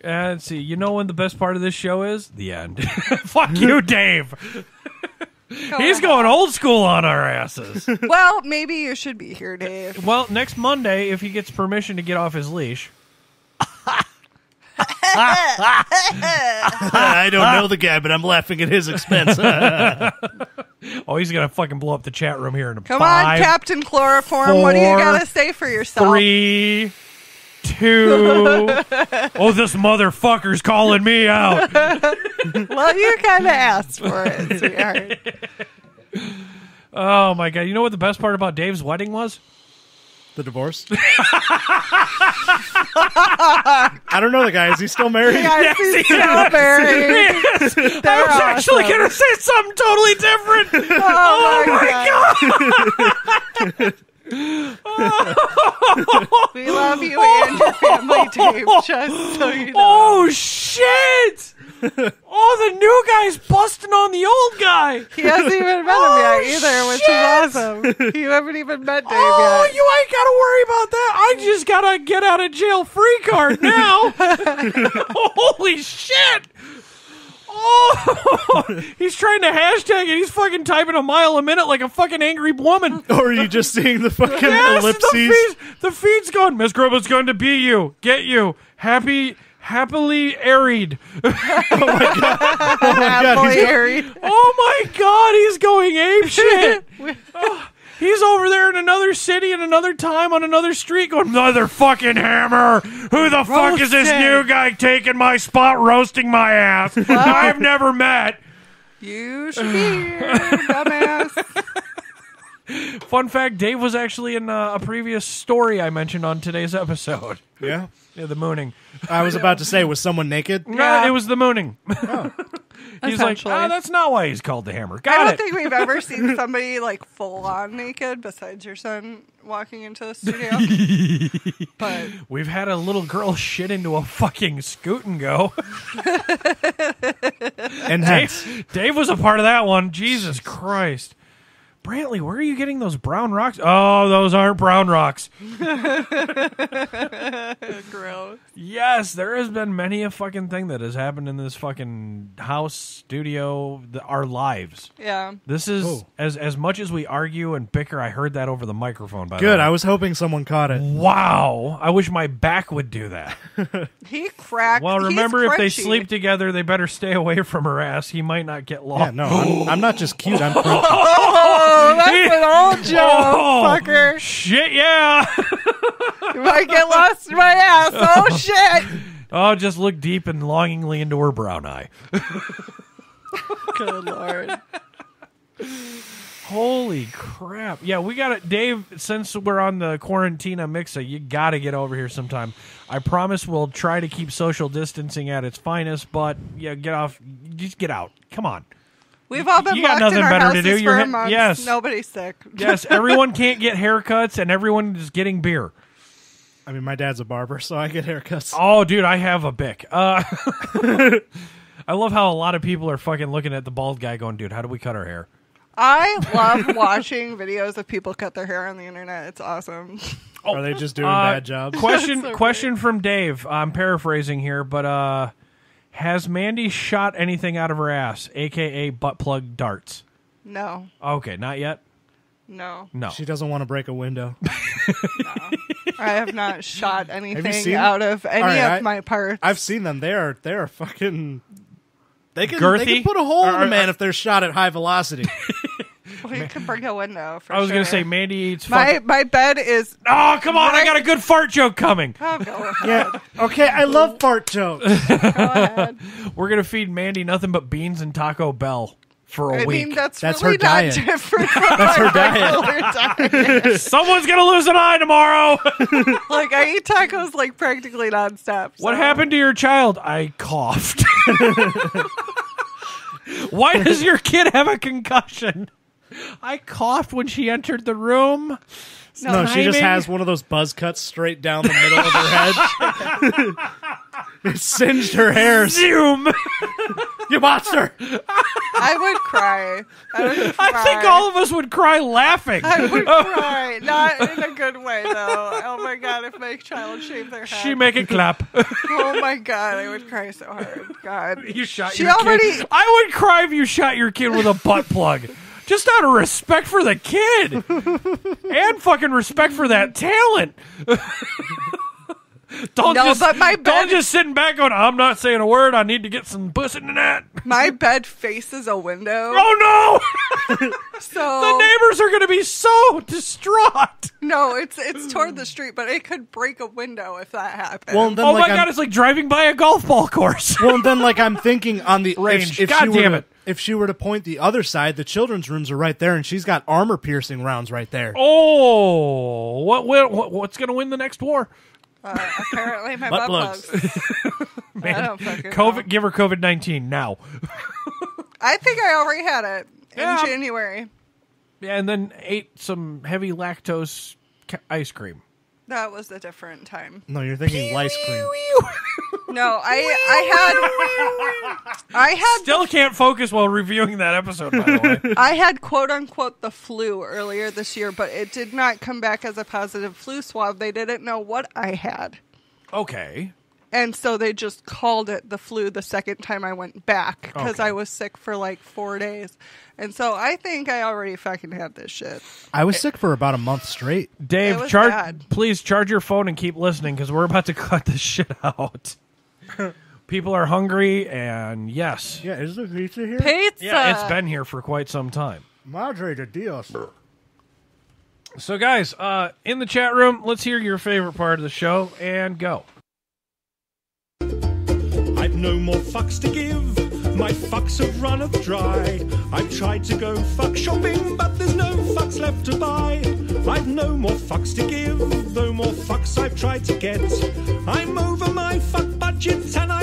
Let's see. You know when the best part of this show is? The end. Fuck you, Dave. He's going old school on our asses. Well, maybe you should be here, Dave. Well, next Monday, if he gets permission to get off his leash. I don't know the guy, but I'm laughing at his expense. Oh, he's going to fucking blow up the chat room here in a Come 5, on, Captain Chloroform. What do you 4, got to say for yourself? 3, 2. Oh, this motherfucker's calling me out. Well, you kind of asked for it, sweetheart. Oh, my God. You know what the best part about Dave's wedding was? The divorce? I don't know the guy. Is he still married? Yes, he's still married. I was They're actually awesome. going to say something totally different. Oh, my God. We love you and your family, Dave, just so you know. Oh, shit. Oh, the new guy's busting on the old guy. He hasn't even met him yet either, which is awesome. You haven't even met Dave yet. You ain't got to worry about that. I just got a get out of jail free card now. Holy shit. Oh, he's trying to hashtag it. He's fucking typing a mile a minute like a fucking angry woman. Or are you just seeing the fucking Yes, ellipses? the feed's going, Miss Grubba's going to be you. Get you. Happily airied. Oh my god, he's going ape shit. Oh, he's over there in another city in another time on another street going, motherfucking hammer. Who the fuck is this new guy taking my spot roasting my ass? I've never met. You should be here, dumbass. Fun fact, Dave was actually in a previous story I mentioned on today's episode. Yeah? Yeah, the mooning. I was about to say, was someone naked? No, it was the mooning. He's like, Essentially. that's not why he's called the hammer. I Got don't it. think we've ever seen somebody like full on naked besides your son walking into the studio. But We've had a little girl shit into a fucking scoot and go. And hence. Dave was a part of that one. Jesus Christ. Brantley, where are you getting those brown rocks? Oh, those aren't brown rocks. gross. Yes, there has been many a fucking thing that has happened in this fucking house, studio, our lives. Yeah. This is, as much as we argue and bicker, I heard that over the microphone, by the Good, way. I was hoping someone caught it. Wow. I wish my back would do that. He cracked. Well, remember, He's if they crunchy. sleep together, they better stay away from her ass. He might not get lost. Yeah, no, I'm not just cute, I'm crunchy. Oh, that's an old joke, fucker. Shit, yeah. You might get lost in my ass. Oh, shit. Oh, just look deep and longingly into her brown eye. Good Lord. Holy crap. Yeah, we got it. Dave, since we're on the Quarantina Mixa, you got to get over here sometime. I promise we'll try to keep social distancing at its finest, but yeah, get off. Just get out. Come on. We've all been You got locked in nothing our better to houses do. for a month. Yes. Nobody's sick. Yes, everyone can't get haircuts, and everyone is getting beer. I mean, my dad's a barber, so I get haircuts. Oh, dude, I have a Bic. I love how a lot of people are fucking looking at the bald guy going, dude, how do we cut our hair? I love watching videos of people cut their hair on the internet. It's awesome. Are they just doing bad jobs? Question from Dave. I'm paraphrasing here, but has Mandy shot anything out of her ass, a.k.a. butt plug darts? No. Okay, not yet? No. No. She doesn't want to break a window. I have not shot anything seen- out of any All right, of my parts. I've seen them. They are fucking. They can Girthy? put a hole in a man if they're shot at high velocity. Well, you can break a window for I was sure. going to say Mandy eats my bed is. Oh, come on. I got a good fart joke coming. Oh, go ahead. Yeah. Okay, I love fart jokes. Go ahead. We're going to feed Mandy nothing but beans and Taco Bell for a I week. mean, that's That's really her diet. not different from That's her my diet. regular diet. Someone's going to lose an eye tomorrow. Like, I eat tacos, like, practically nonstop. What so- happened to your child? I coughed. Why does your kid have a concussion? I coughed when she entered the room. No, she just Timing? has one of those buzz cuts straight down the middle of her head. It singed her hair. Zoom. You monster! I would cry. I think all of us would cry laughing. I would cry. Not in a good way, though. Oh, my God, if my child shaved their head. She make it clap. Oh, my God, I would cry so hard. God. You shot She your already- kid. I would cry if you shot your kid with a butt plug. Just out of respect for the kid. And fucking respect for that talent. Don't just sitting back going, I'm not saying a word. I need to get some puss in the net. My bed faces a window. Oh, no! So The neighbors are going to be so distraught. no, it's toward the street, but it could break a window if that happened. Well, then, Oh, like, my God, it's like driving by a golf ball course. Well, then, like, I'm thinking on the Range. If God she were damn to, it. If she were to point the other side, the children's rooms are right there, and she's got armor-piercing rounds right there. Oh, what's going to win the next war? Apparently my Butt butt plugs. I don't fucking know. Give her COVID-19 now. I think I already had it in Yeah. January. Yeah, and then ate some heavy lactose ice cream. That was a different time. No, you're thinking lice cream. No, I had Still can't focus while reviewing that episode, by the way. I had quote unquote the flu earlier this year, but it did not come back as a positive flu swab. They didn't know what I had. Okay. And so they just called it the flu the second time I went back because I was sick for like 4 days. And so I think I already fucking had this shit. I was sick for about a month straight. Dave, bad. Please charge your phone and keep listening because we're about to cut this shit out. People are hungry, and yes. Yeah, is there pizza here? Pizza! Yeah, it's been here for quite some time. Madre de Dios. So, guys, in the chat room, let's hear your favorite part of the show, and go. I've no more fucks to give. My fucks have runneth dry. I've tried to go fuck shopping, but there's no fucks left to buy. I've no more fucks to give. No more fucks I've tried to get. I'm over my fuck budget and I